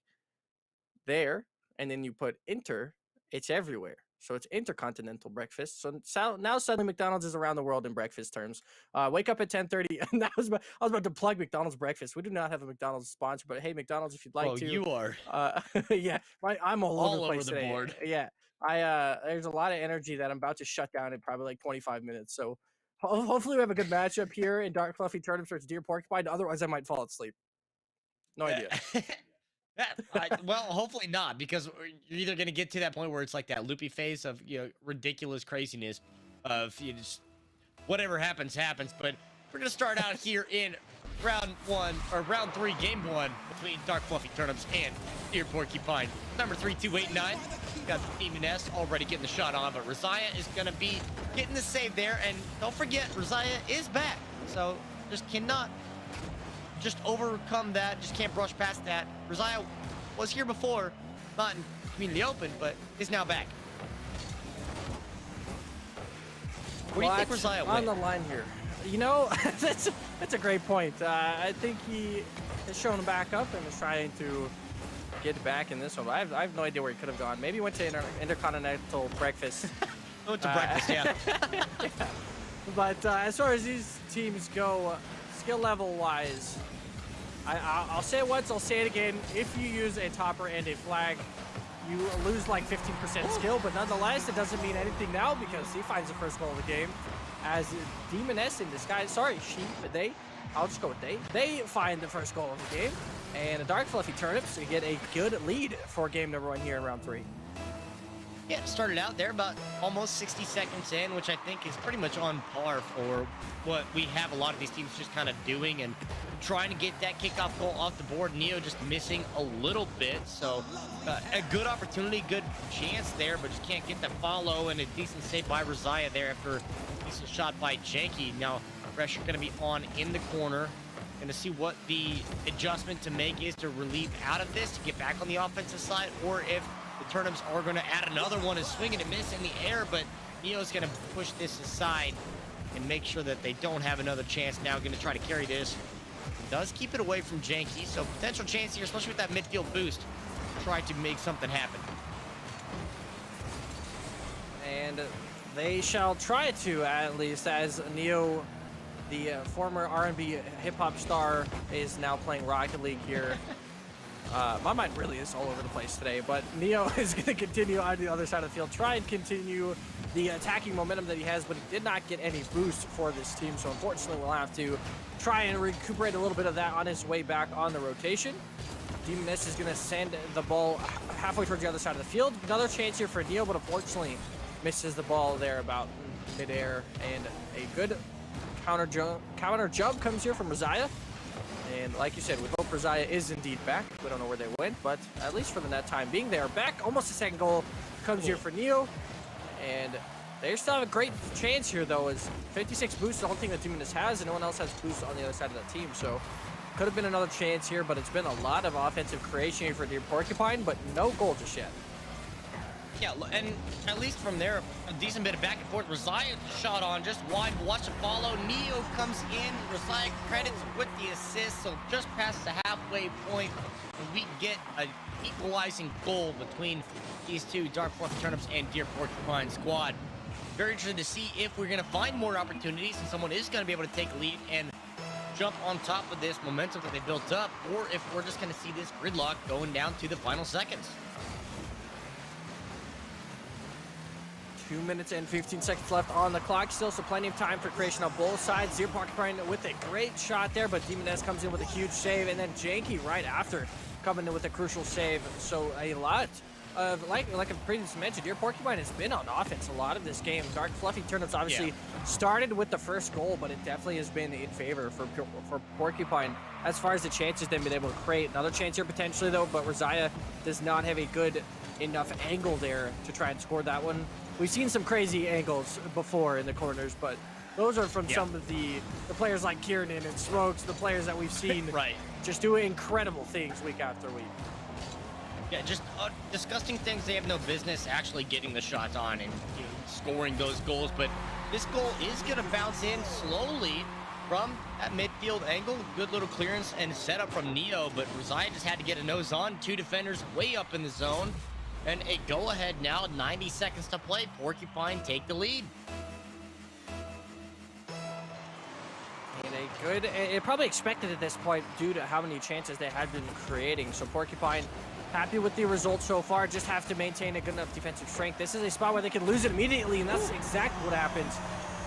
there, and then you put inter, it's everywhere. So it's intercontinental breakfast. So now suddenly McDonald's is around the world in breakfast terms. Wake up at 10:30, and I was about to plug McDonald's breakfast. We do not have a McDonald's sponsor, but hey, McDonald's, if you'd like Oh, to, you are uh, yeah, I'm all over the all over place the today. board. Yeah, there's a lot of energy that I'm about to shut down in probably like 25 minutes. So hopefully we have a good matchup here in Dark Fluffy Turnip versus Deer Porcupine. Otherwise, I might fall asleep. No idea. Well, hopefully not, because you're either going to get to that point where it's like that loopy phase of ridiculous craziness of just whatever happens happens. But we're going to start out here in round 1 or round 3, game 1 between Dark Fluffy Turnips and Deer Porcupine. Number 3289 got the Demon S already getting the shot on, but Rosiah is going to be getting the save there. And don't forget, Rosiah is back, so just cannot just overcome that, just can't brush past that. Rosiah was here before, not in Community Open, but is now back. Where do you think Rosiah went? On the line here? That's a great point. I think he has shown back up and is trying to get back in this one. But I have no idea where he could have gone. Maybe he went to intercontinental breakfast. Went to breakfast, yeah. Yeah. But as far as these teams go, skill level wise, I'll say it once, I'll say it again. If you use a topper and a flag, you lose like 15% skill, but nonetheless, it doesn't mean anything now because he finds the first goal of the game. As Demon S in disguise, sorry, I'll just go with they find the first goal of the game. And a Dark Fluffy Turnips to get a good lead for game number 1 here in round 3. Yeah, it started out there about almost 60 seconds in, which I think is pretty much on par for what we have a lot of these teams just kind of doing and trying to get that kickoff goal off the board. Neo just missing a little bit, so a good opportunity, good chance there, but just can't get the follow, and a decent save by Rosiah there after a decent shot by Janky. Now, pressure going to be on in the corner. Going to see what the adjustment to make is to relieve out of this, to get back on the offensive side, or if the Turnips are going to add another one and swing and a miss in the air, but Neo's going to push this aside and make sure that they don't have another chance. Now going to try to carry this. Does keep it away from Janky, so potential chance here, especially with that midfield boost. Try to make something happen. And they shall try to, at least, as Neo, the former R&B hip-hop star, is now playing Rocket League here. My mind really is all over the place today, but Neo is going to continue on the other side of the field, try and continue the attacking momentum that he has, but he did not get any boost for this team, so unfortunately we'll have to try and recuperate a little bit of that on his way back on the rotation. Demon S is going to send the ball halfway towards the other side of the field. Another chance here for Neo, but unfortunately misses the ball there about midair, and a good counter jump comes here from Rosiah. And like you said, we hope Rosiah is indeed back. We don't know where they went, but at least for the that time being, they are back. Almost a second goal comes here for Neo. And they still have a great chance here, though, as 56 boosts is the only thing that Demon has, and no one else has boosts on the other side of the team. So could have been another chance here, but it's been a lot of offensive creation here for Deer Porcupine, but no goal just yet. Yeah, and at least from there, a decent bit of back and forth. Rosiah shot on just wide. Watch it follow. Neo comes in. Rosiah credits with the assist, so just past the halfway point, and we get an equalizing goal between these two Dark Fluffy Turnips and Deer Porcupine squad. Very interested to see if we're going to find more opportunities and someone is going to be able to take a lead and jump on top of this momentum that they built up, or if we're just going to see this gridlock going down to the final seconds. 2 minutes and 15 seconds left on the clock still, so plenty of time for creation on both sides. Deer Porcupine with a great shot there, but Demon S comes in with a huge save, and then Janky right after coming in with a crucial save. So a lot of, like I previously mentioned, Deer Porcupine has been on offense a lot of this game. Dark Fluffy Turnips obviously started with the first goal, but it definitely has been in favor for Porcupine as far as the chances they've been able to create. Another chance here potentially, though, but Rosiah does not have a good enough angle there to try and score that one. We've seen some crazy angles before in the corners, but those are from some of the players like Kiernan and Smokes, the players that we've seen just doing incredible things week after week. Yeah, just disgusting things they have no business actually getting the shots on and scoring those goals. But this goal is going to bounce in slowly from that midfield angle. Good little clearance and setup from Neo, but Rosiah just had to get a nose on. Two defenders way up in the zone. And a go-ahead now, 90 seconds to play. Porcupine take the lead. And a good, it probably expected at this point due to how many chances they had been creating. So Porcupine happy with the result so far, just have to maintain a good enough defensive strength. This is a spot where they could lose it immediately, and that's exactly what happens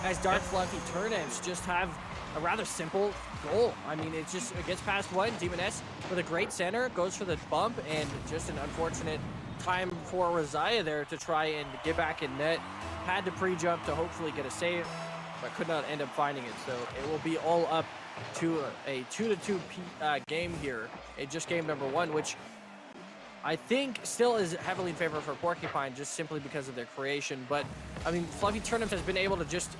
as Dark Fluffy Turnips just have a rather simple goal. I mean, it gets past one. Demon S with a great center, goes for the bump, and just an unfortunate time for Razaya there to try and get back in net. Had to pre-jump to hopefully get a save, but could not end up finding it. So it will be all up to a 2-2 game here. It just game number one, which I think still is heavily in favor for Porcupine just simply because of their creation. But I mean, Fluffy Turnips has been able to just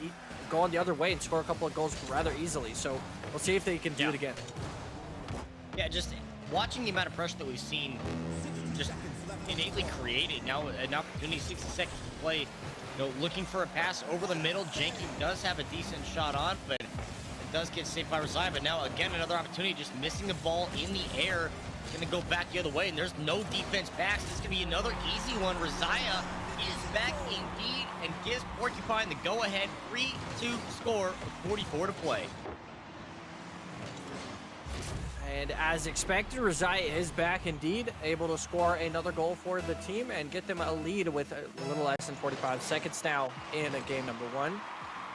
go on the other way and score a couple of goals rather easily. So we'll see if they can do it again. Yeah, just watching the amount of pressure that we've seen just innately created. Now an opportunity, 60 seconds to play. You know, looking for a pass over the middle. Janky does have a decent shot on, but it does get saved by Razaya. But now again, another opportunity, just missing the ball in the air. Going to go back the other way, and there's no defense back. So this is going to be another easy one. Razaya is back indeed and gives Porcupine the go-ahead 3-2 score with 44 to play. And as expected, Razaya is back indeed, able to score another goal for the team and get them a lead with a little less than 45 seconds now in game number one.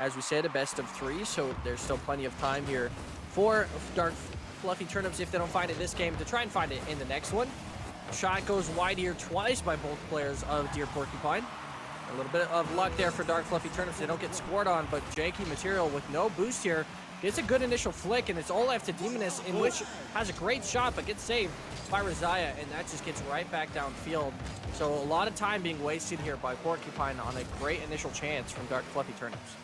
As we said, a best of three, so there's still plenty of time here for Dark Fluffy Turnips if they don't find it this game to try and find it in the next one. Shot goes wide here twice by both players of Dear Porcupine. A little bit of luck there for Dark Fluffy Turnips. They don't get scored on, but janky material with no boost here. Gets a good initial flick, and it's all left to Demoness, in which has a great shot, but gets saved by Razaya, and that just gets right back downfield. So a lot of time being wasted here by Porcupine on a great initial chance from Dark Fluffy Turnips.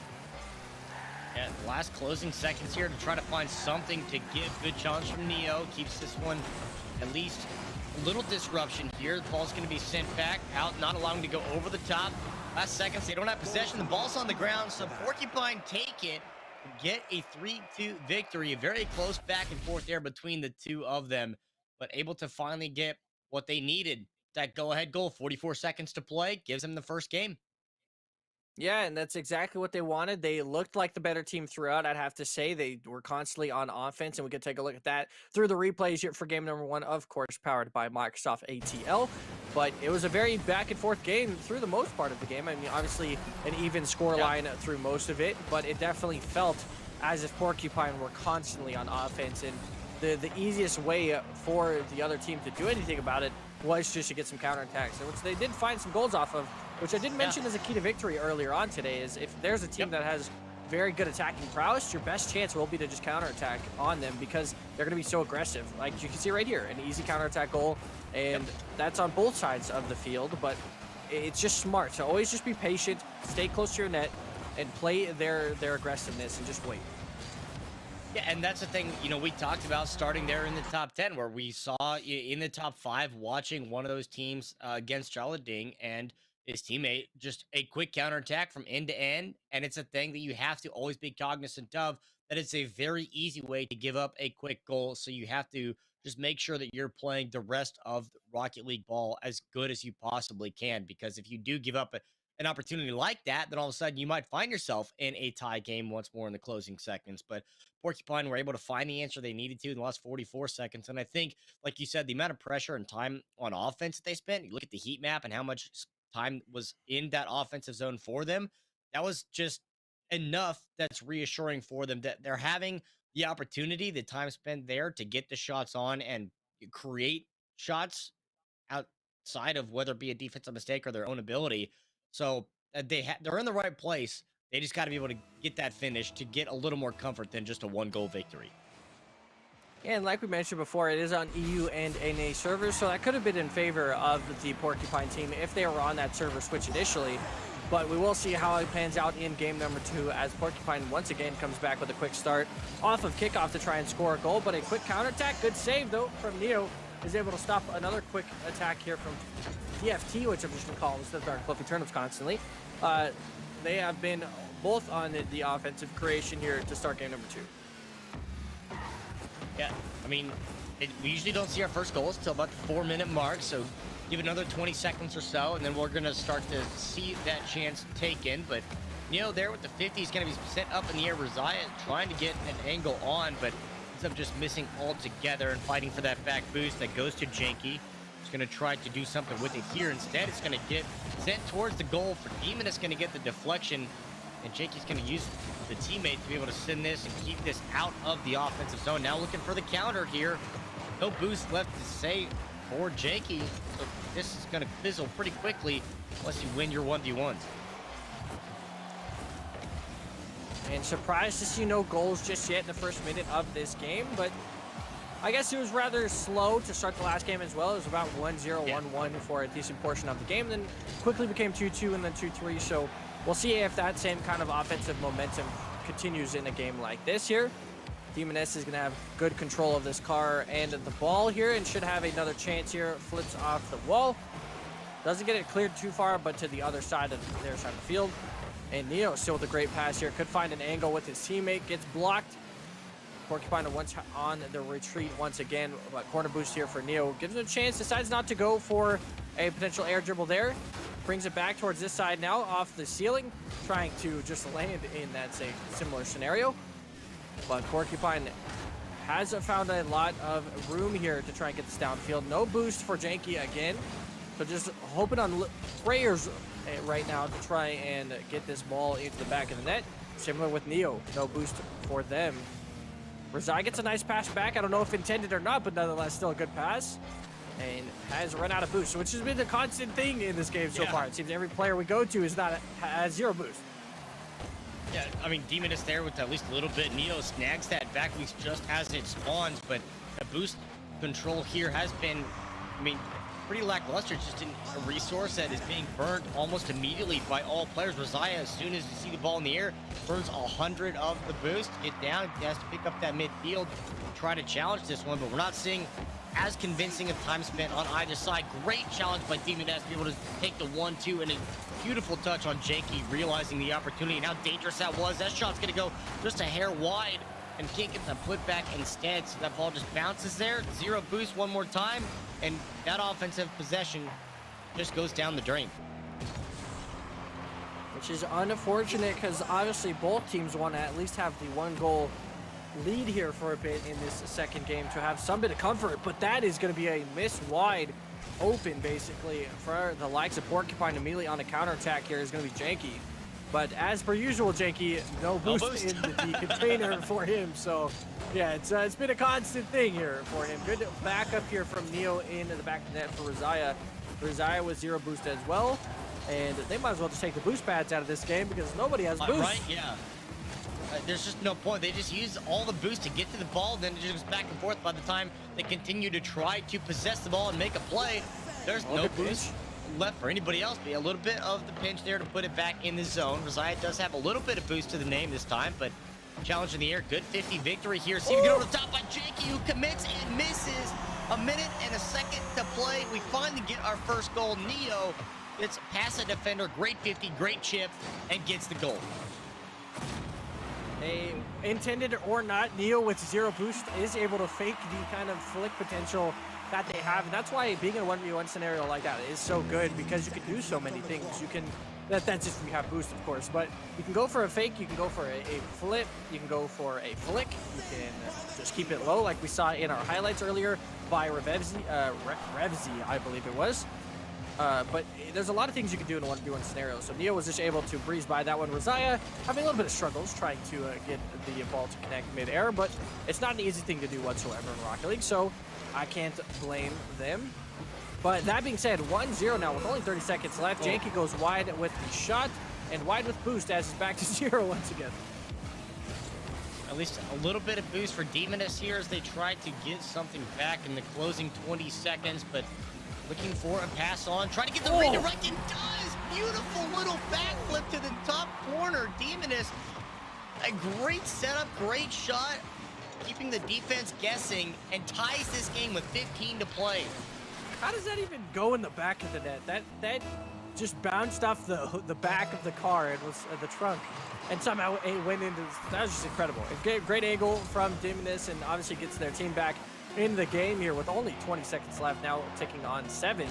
Yeah, last closing seconds here to try to find something to give. Good challenge from Neo. Keeps this one at least a little disruption here. The ball's going to be sent back out, not allowing to go over the top. Last seconds, they don't have possession. The ball's on the ground, so Porcupine take it. Get a 3-2 victory. Very close back and forth there between the two of them, but able to finally get what they needed. That go-ahead goal, 44 seconds to play, gives them the first game. Yeah, and that's exactly what they wanted. They looked like the better team throughout, I'd have to say. They were constantly on offense, and we could take a look at that through the replays here for game number one, of course, powered by Microsoft ATL. But it was a very back-and-forth game through the most part of the game. I mean, obviously, an even score line through most of it, but it definitely felt as if Porcupine were constantly on offense, and the easiest way for the other team to do anything about it was just to get some counterattacks, which they did find some goals off of, which I did mention as a key to victory earlier on today, is if there's a team that has very good attacking prowess, your best chance will be to just counterattack on them because they're going to be so aggressive. Like you can see right here, an easy counterattack goal, and that's on both sides of the field, but it's just smart. So always just be patient, stay close to your net, and play their aggressiveness and just wait. Yeah, and that's the thing, you know, we talked about starting there in the top 10, where we saw in the top 5 watching one of those teams against Jalading and his teammate, just a quick counterattack from end to end. And it's a thing that you have to always be cognizant of, that it's a very easy way to give up a quick goal. So you have to just make sure that you're playing the rest of Rocket League ball as good as you possibly can. Because if you do give up an opportunity like that, then all of a sudden you might find yourself in a tie game once more in the closing seconds. But Porcupine were able to find the answer they needed to in the last 44 seconds. And I think, like you said, the amount of pressure and time on offense that they spent, you look at the heat map and how much time was in that offensive zone for them, that was just enough that's reassuring for them that they're having the opportunity, the time spent there to get the shots on and create shots outside of whether it be a defensive mistake or their own ability. So they're in the right place. They just got to be able to get that finish to get a little more comfort than just a one-goal victory. And like we mentioned before, it is on EU and NA servers, so that could have been in favor of the Porcupine team if they were on that server switch initially. But we will see how it pans out in game number 2 as Porcupine once again comes back with a quick start off of kickoff to try and score a goal. But a quick counterattack, good save though from Neo, is able to stop another quick attack here from DFT, which I'm just going to call instead of Dark Fluffy Turnips constantly. They have been both on the offensive creation here to start game number 2. Yeah, I mean, we usually don't see our first goals until about the 4-minute mark, so Give it another 20 seconds or so, and then we're going to start to see that chance taken. But Neo there with the 50 is going to be set up in the air. Rosiah trying to get an angle on, but ends up just missing altogether and fighting for that back boost that goes to Janky. He's going to try to do something with it here. Instead, it's going to get sent towards the goal. For Demon, it's going to get the deflection, and Janky's going to use the teammate to be able to send this and keep this out of the offensive zone. Now looking for the counter here. No boost left to say for Janky, so this is going to fizzle pretty quickly unless you win your 1v1s. And surprised to see no goals just yet in the first minute of this game, but I guess it was rather slow to start the last game as well. It was about 1-0, 1-1 for a decent portion of the game, then quickly became 2-2 and then 2-3, so we'll see if that same kind of offensive momentum continues in a game like this here. Demoness is going to have good control of this car and the ball here and should have another chance here. Flips off the wall. Doesn't get it cleared too far, but to the other side of their side of the field. And Neo still with a great pass here. Could find an angle with his teammate. Gets blocked. Porcupine once on the retreat once again. But corner boost here for Neo. Gives him a chance. Decides not to go for a potential air dribble there. Brings it back towards this side now off the ceiling. Trying to just land in that similar scenario. But Porcupine has found a lot of room here to try and get this downfield. No boost for Janky again. So just hoping on prayers right now to try and get this ball into the back of the net. Similar with Neo. No boost for them. Razai gets a nice pass back. I don't know if intended or not, but nonetheless still a good pass. And has run out of boost, which has been the constant thing in this game so far. It seems every player we go to has zero boost. Yeah, I mean, Demon is there with at least a little bit. Neo snags that back boost just as it spawns, but the boost control here has been, I mean, pretty lackluster. It's just a resource that is being burned almost immediately by all players. Rosiah, as soon as you see the ball in the air, burns 100 of the boost. Get down, he has to pick up that midfield, try to challenge this one, but we're not seeing as convincing of time spent on either side. Great challenge by Demon to be able to take the 1-2 and a beautiful touch on Janky, realizing the opportunity and how dangerous that was. That shot's gonna go just a hair wide and can't get the put back instead, so that ball just bounces there. Zero boost one more time, and that offensive possession just goes down the drain. Which is unfortunate because obviously both teams want to at least have the 1-goal lead here for a bit in this second game to have some bit of comfort, but that is going to be a miss wide open basically for the likes of Porcupine. Immediately on a counterattack here is going to be Janky, but as per usual, Janky no boost in the container for him. So yeah, it's been a constant thing here for him. Good backup here from Neo into the back of the net for Rosiah. Rosiah with zero boost as well, and they might as well just take the boost pads out of this game because nobody has boost. Right, yeah. There's just no point. They just use all the boost to get to the ball, then it just goes back and forth. By the time they continue to try to possess the ball and make a play, there's no boost left for anybody else. But a little bit of the pinch there to put it back in the zone. Rosiah does have a little bit of boost to the name this time, but challenge in the air. Good 50 victory here. See if we get over the top by Janky, who commits and misses. A minute and a second to play. We finally get our first goal. Neo gets past a defender. Great 50, great chip, and gets the goal. Intended or not, Neo with zero boost is able to fake the kind of flick potential that they have, and that's why being in a 1v1 scenario like that is so good, because you can do so many things. You can, that's if you have boost, of course, but you can go for a fake, you can go for a flip, you can go for a flick, you can just keep it low like we saw in our highlights earlier by Revzi, I believe it was. But there's a lot of things you can do in a 1v1 scenario. So Neo was just able to breeze by that one. Rosiah having a little bit of struggles trying to get the ball to connect mid-air, but it's not an easy thing to do whatsoever in Rocket League, so I can't blame them. But that being said, 1-0 now with only 30 seconds left. Janky goes wide with the shot and wide with boost as he's back to 0 once again. At least a little bit of boost for Demoness here as they try to get something back in the closing 20 seconds, but looking for a pass on, trying to get the redirect, and does! Beautiful little backflip to the top corner. Demoness, a great setup, great shot, keeping the defense guessing, and ties this game with 15 to play. How does that even go in the back of the net? That just bounced off the back of the car and was the trunk, and somehow it went into. That was just incredible. A great angle from Demoness, and obviously gets their team back in the game here with only 20 seconds left. Now ticking on 7.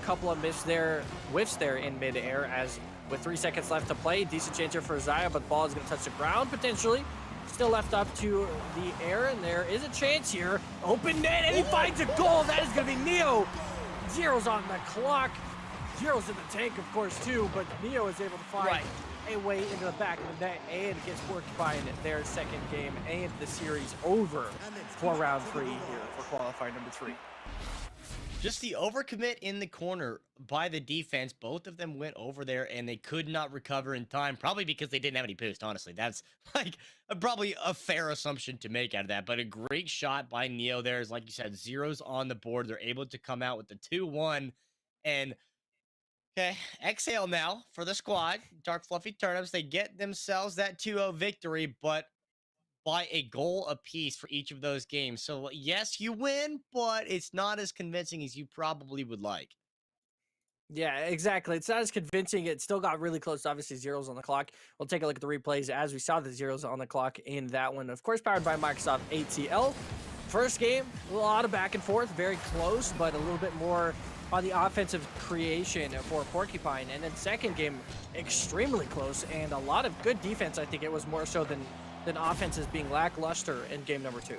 Couple of whiffs there in midair as with 3 seconds left to play. Decent chance here for Zaya, but the ball is going to touch the ground potentially. Still left up to the air, and there is a chance here. Open net, and he finds a goal. That is going to be Neo. Zero's on the clock. Zero's in the tank, of course, too, but Neo is able to find a way into the back of the net and gets Porcupine their second game and the series over for round 3 here for qualifier number 3. Just the overcommit in the corner by the defense. Both of them went over there and they could not recover in time, probably because they didn't have any boost. Honestly, that's like probably a fair assumption to make out of that. But a great shot by Neo there is, like you said, zeros on the board. They're able to come out with the 2-1. And okay, exhale now for the squad. Dark Fluffy Turnips. They get themselves that 2-0 victory, but by a goal apiece for each of those games. So yes, you win, but it's not as convincing as you probably would like. Yeah, exactly. It's not as convincing. It still got really close. Obviously, zeros on the clock. We'll take a look at the replays as we saw the zeros on the clock in that one. Of course, powered by Microsoft ATL. First game, a lot of back and forth, very close, but a little bit more on the offensive creation for Porcupine. And then second game, extremely close and a lot of good defense. I think it was more so than offenses being lackluster in game number 2.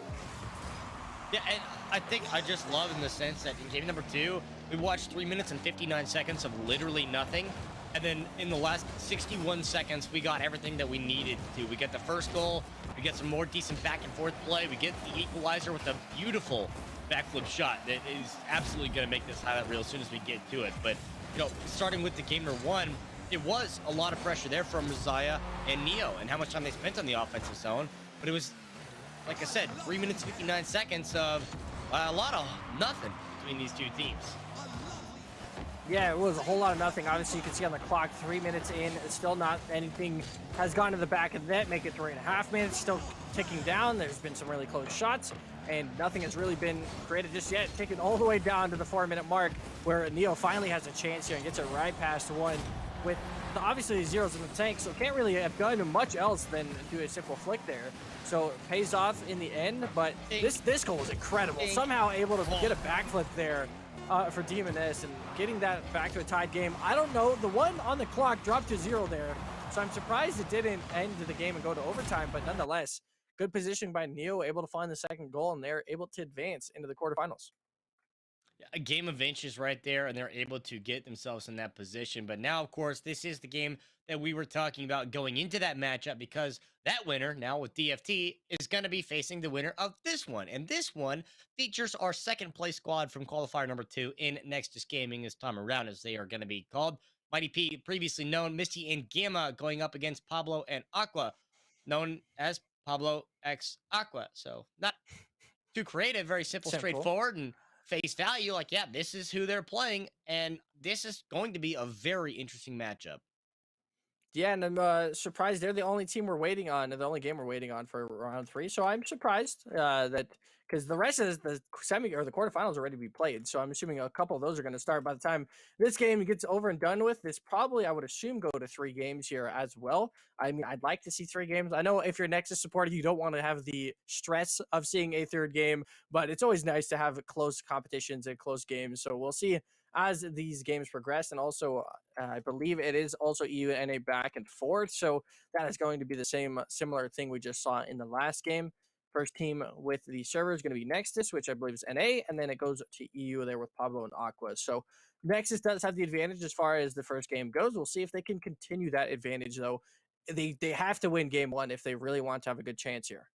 Yeah, and I think I just love in the sense that in game number 2, we watched 3 minutes and 59 seconds of literally nothing. And then in the last 61 seconds, we got everything that we needed to. We get the first goal. We get some more decent back and forth play. We get the equalizer with a beautiful backflip shot that is absolutely going to make this highlight reel as soon as we get to it. But, you know, starting with the game number 1, it was a lot of pressure there from Zaya and Neo and how much time they spent on the offensive zone. But it was, like I said, 3 minutes, 59 seconds of a lot of nothing between these two teams. Yeah, it was a whole lot of nothing. Obviously, you can see on the clock, 3 minutes in, still not anything has gone to the back of the net, make it 3.5 minutes, still ticking down. There's been some really close shots, and nothing has really been created just yet, ticking all the way down to the 4-minute mark, where Neo finally has a chance here and gets it right past 1 with obviously the zeros in the tank, so can't really have done much else than do a simple flick there. So it pays off in the end, but this goal was incredible. Somehow able to get a backflip there for Demoness and getting that back to a tied game. I don't know, the one on the clock dropped to 0 there, so I'm surprised it didn't end the game and go to overtime, but nonetheless, good position by Neo, able to find the second goal, and they're able to advance into the quarterfinals. A game of inches right there, and they're able to get themselves in that position. But now, of course, this is the game that we were talking about going into that matchup, because that winner, now with DFT, is going to be facing the winner of this one. And this one features our second place squad from qualifier number 2 in Nexus Gaming this time around, as they are going to be called. Mighty P, previously known, Misty and Gamma, going up against Pablo and Aqua, known as Pablo X Aqua. So not too creative, very simple, straightforward, and face value. Like, yeah, this is who they're playing, and this is going to be a very interesting matchup. Yeah, and I'm surprised they're the only team we're waiting on, the only game we're waiting on for round 3. So I'm surprised that because the rest of the semi or the quarterfinals are ready to be played. So I'm assuming a couple of those are going to start by the time this game gets over and done with. This probably, I would assume, go to 3 games here as well. I mean, I'd like to see 3 games. I know if you're Nexus supporter, you don't want to have the stress of seeing a 3rd game, but it's always nice to have close competitions and close games. So we'll see as these games progress. And also, I believe it is also EU and NA back and forth. So that is going to be the same similar thing we just saw in the last game. First team with the server is going to be Nexus, which I believe is NA, and then it goes to EU there with Pablo and Aqua. So Nexus does have the advantage as far as the first game goes. We'll see if they can continue that advantage, though. They have to win game 1 if they really want to have a good chance here.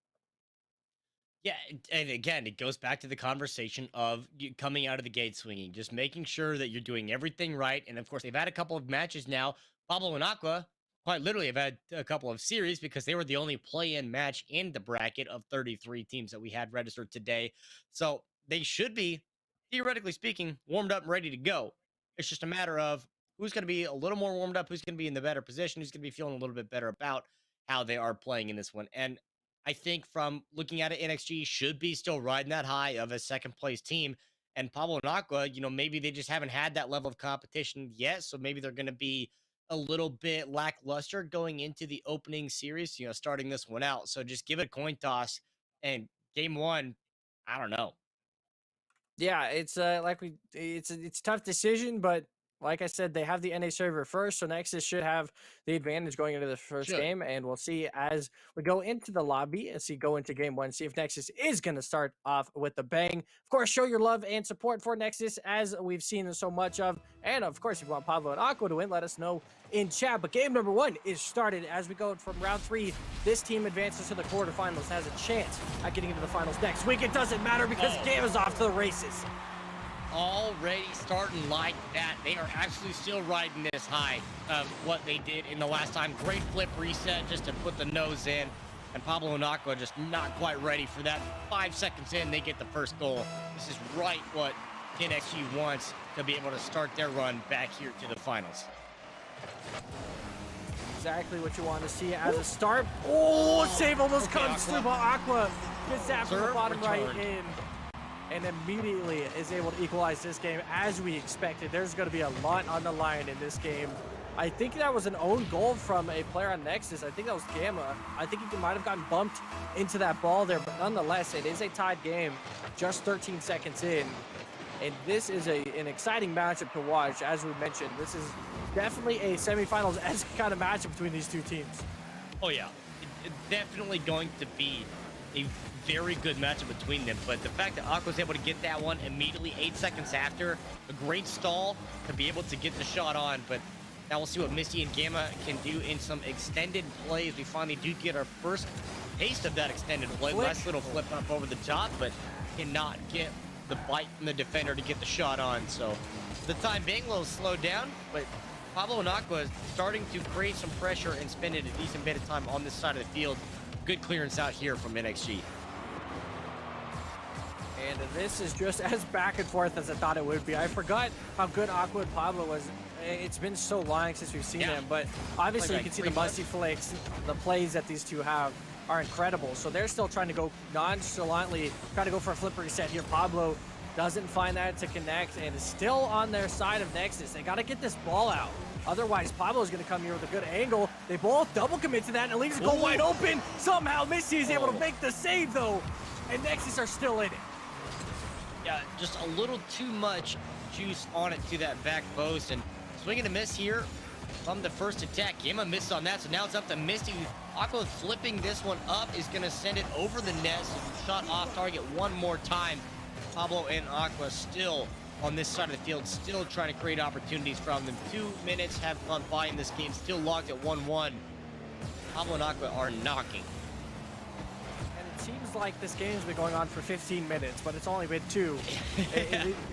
Yeah, and again, it goes back to the conversation of you coming out of the gate swinging, just making sure that you're doing everything right. And of course, they've had a couple of matches now. Pablo and Aqua quite literally have had a couple of series because they were the only play-in match in the bracket of 33 teams that we had registered today. So they should be, theoretically speaking, warmed up and ready to go. It's just a matter of who's going to be a little more warmed up, who's going to be in the better position, who's going to be feeling a little bit better about how they are playing in this one. And I think from looking at it, NXG should be still riding that high of a second place team. And Pablo and Aqua, you know, maybe they just haven't had that level of competition yet. So maybe they're going to be a little bit lackluster going into the opening series, you know, starting this one out. So just give it a coin toss, and game 1, I don't know. Yeah, it's it's a tough decision, but like I said, they have the NA server first, so Nexus should have the advantage going into the first Should. game, and we'll see as we go into the lobby and see go into game one, see if Nexus is going to start off with the bang. Of course, show your love and support for Nexus as we've seen so much of, and of course, if you want Pablo and Aqua to win, let us know in chat. But game number one is started as we go from round three. This team advances to the quarterfinals, has a chance at getting into the finals next week. It doesn't matter because game is off to the races. Already starting like that. They are actually still riding this high of what they did in the last time. Great flip reset just to put the nose in. And Pablo and Aqua just not quite ready for that. 5 seconds in, they get the first goal. This is right what NXG wants to be able to start their run back here to the finals. Exactly what you want to see as a start. Oh, save almost comes through, but Aqua gets that from the bottom right in. And immediately is able to equalize this game as we expected. There's going to be a lot on the line in this game. I think that was an own goal from a player on Nexus. I think that was Gamma. I think he might have gotten bumped into that ball there, but nonetheless, it is a tied game, just 13 seconds in. And this is an exciting matchup to watch. As we mentioned, this is definitely a semifinals-esque kind of matchup between these two teams. Oh, yeah. It's definitely going to be a very good matchup between them, but the fact that Aqua was able to get that one immediately 8 seconds after, a great stall to be able to get the shot on, but now we'll see what Misty and Gamma can do in some extended plays. We finally do get our first taste of that extended play. Nice little flip up over the top, but cannot get the bite from the defender to get the shot on, so the time being a little slowed down, but Pablo and Aqua is starting to create some pressure and spending a decent bit of time on this side of the field. Good clearance out here from NXG. And this is just as back and forth as I thought it would be. I forgot how good Aqua and Pablo was. It's been so long since we've seen them, but obviously you can see the musty flicks, the plays that these two have are incredible. So they're still trying to go nonchalantly, trying to go for a flip reset here. Pablo doesn't find that to connect and is still on their side of Nexus. They got to get this ball out. Otherwise, Pablo's going to come here with a good angle. They both double commit to that, and it leaves it go wide open. Somehow, Misty is able to make the save, though, and Nexus are still in it. Yeah, just a little too much juice on it to that back post, and swinging a miss here from the first attack. Gamma missed on that, so now it's up to Misty. Aqua flipping this one up is going to send it over the net, so shot off target one more time. Pablo and Aqua still on this side of the field, still trying to create opportunities from them. 2 minutes have gone by in this game, still locked at 1-1. Pablo and Aqua are knocking. And it seems like this game's been going on for 15 minutes, but it's only been 2.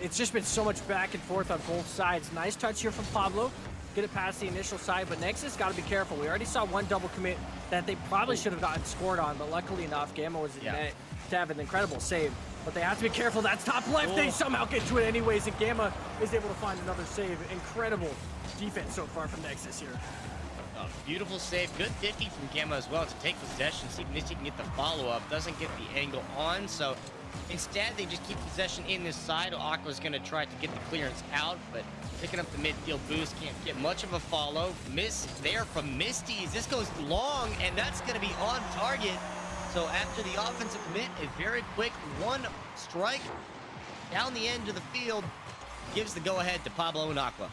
It's just been so much back and forth on both sides. Nice touch here from Pablo. Get it past the initial side, but Nexus got to be careful. We already saw one double commit that they probably should have gotten scored on, but luckily enough, Gamma was in net to have an incredible save. But they have to be careful. That's top left. They somehow get to it anyways, and Gamma is able to find another save. Incredible defense so far from Nexus here. Beautiful save. Good 50 from Gamma as well to take possession. See if Misty can get the follow-up. Doesn't get the angle on, so instead they just keep possession in this side. Aqua's going to try to get the clearance out, but picking up the midfield boost, can't get much of a follow. Miss there from Misty. This goes long, and that's going to be on target. So after the offensive commit, a very quick one strike down the end of the field gives the go-ahead to Pablo and Aqua.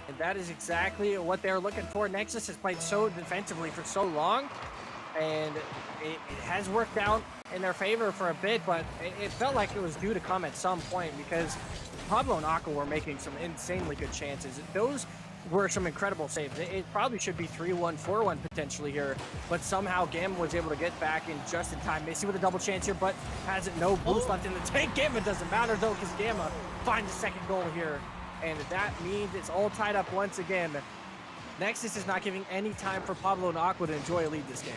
And that is exactly what they're looking for. Nexus has played so defensively for so long, and it has worked out in their favor for a bit, but it felt like it was due to come at some point because Pablo and Aqua were making some insanely good chances. Those were some incredible saves. It probably should be 3-1, 4-1 potentially here, but somehow Gamma was able to get back in just in time. Misty with a double chance here, but has no boost left in the tank. Gamma doesn't matter though, because Gamma finds the second goal here, and that means it's all tied up once again. Nexus is not giving any time for Pablo and Aqua to enjoy a lead this game.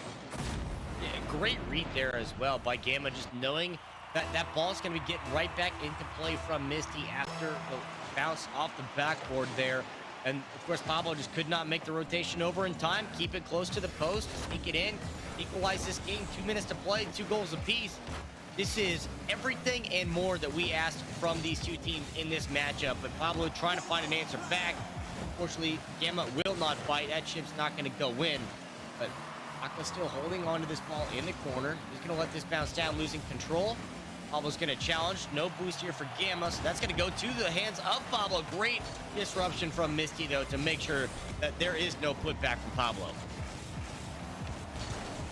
Yeah, great read there as well by Gamma, just knowing that that ball's going to be getting right back into play from Misty after the bounce off the backboard there. And of course, Pablo just could not make the rotation over in time. Keep it close to the post, sneak it in, equalize this game. 2 minutes to play, 2 goals apiece. This is everything and more that we asked from these two teams in this matchup. But Pablo trying to find an answer back. Unfortunately, Gamma will not fight. That chip's not going to go in. But Aqua still holding on to this ball in the corner. He's going to let this bounce down, losing control. Pablo's going to challenge. No boost here for Gamma, so that's going to go to the hands of Pablo. Great disruption from Misty, though, to make sure that there is no putback from Pablo.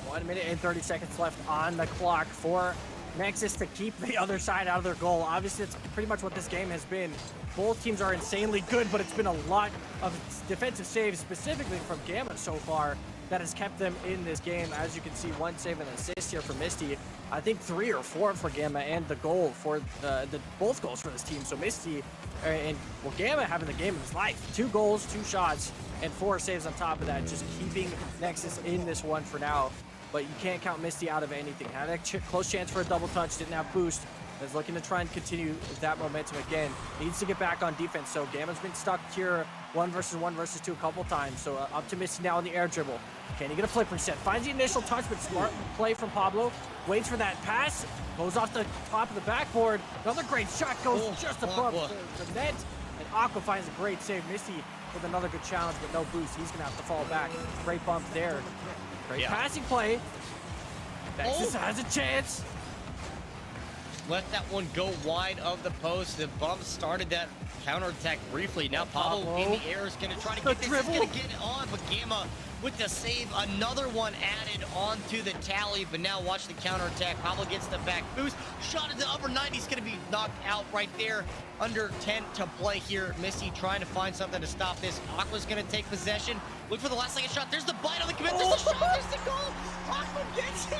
1 minute and 30 seconds left on the clock for Nexus to keep the other side out of their goal. Obviously, it's pretty much what this game has been. Both teams are insanely good, but it's been a lot of defensive saves, specifically from Gamma so far, that has kept them in this game. As you can see, 1 save and assist here for Misty. I think 3 or 4 for Gamma, and the goal for both goals for this team. So Misty and Gamma having the game of his life. 2 goals, 2 shots, and 4 saves on top of that, just keeping Nexus in this one for now. But you can't count Misty out of anything. Had a close chance for a double touch, didn't have boost. Is looking to try and continue that momentum again. Needs to get back on defense. So Gamma's been stuck here 1 versus 1 versus 2 a couple times. So up to Misty now in the air dribble. Can he get a flip reset? Finds the initial touch, but smart play from Pablo. Waits for that pass. Goes off the top of the backboard. Another great shot goes just above the net. And Aqua finds a great save. Misty with another good challenge, but no boost. He's going to have to fall back. Great bump there. Great passing play. Nexus has a chance. Let that one go wide of the post. The bump started that counterattack briefly. Now Pablo in the air is going to try to get this. He's going to get it on, but Gamma with the save. Another one added onto the tally, but now watch the counterattack. Pablo gets the back boost. Shot in the upper 90. He's going to be knocked out right there. Under 10 to play here. Misty trying to find something to stop this. Aqua's going to take possession. Look for the last second shot. There's the bite on the commit. There's the shot. There's the goal. Aqua gets it.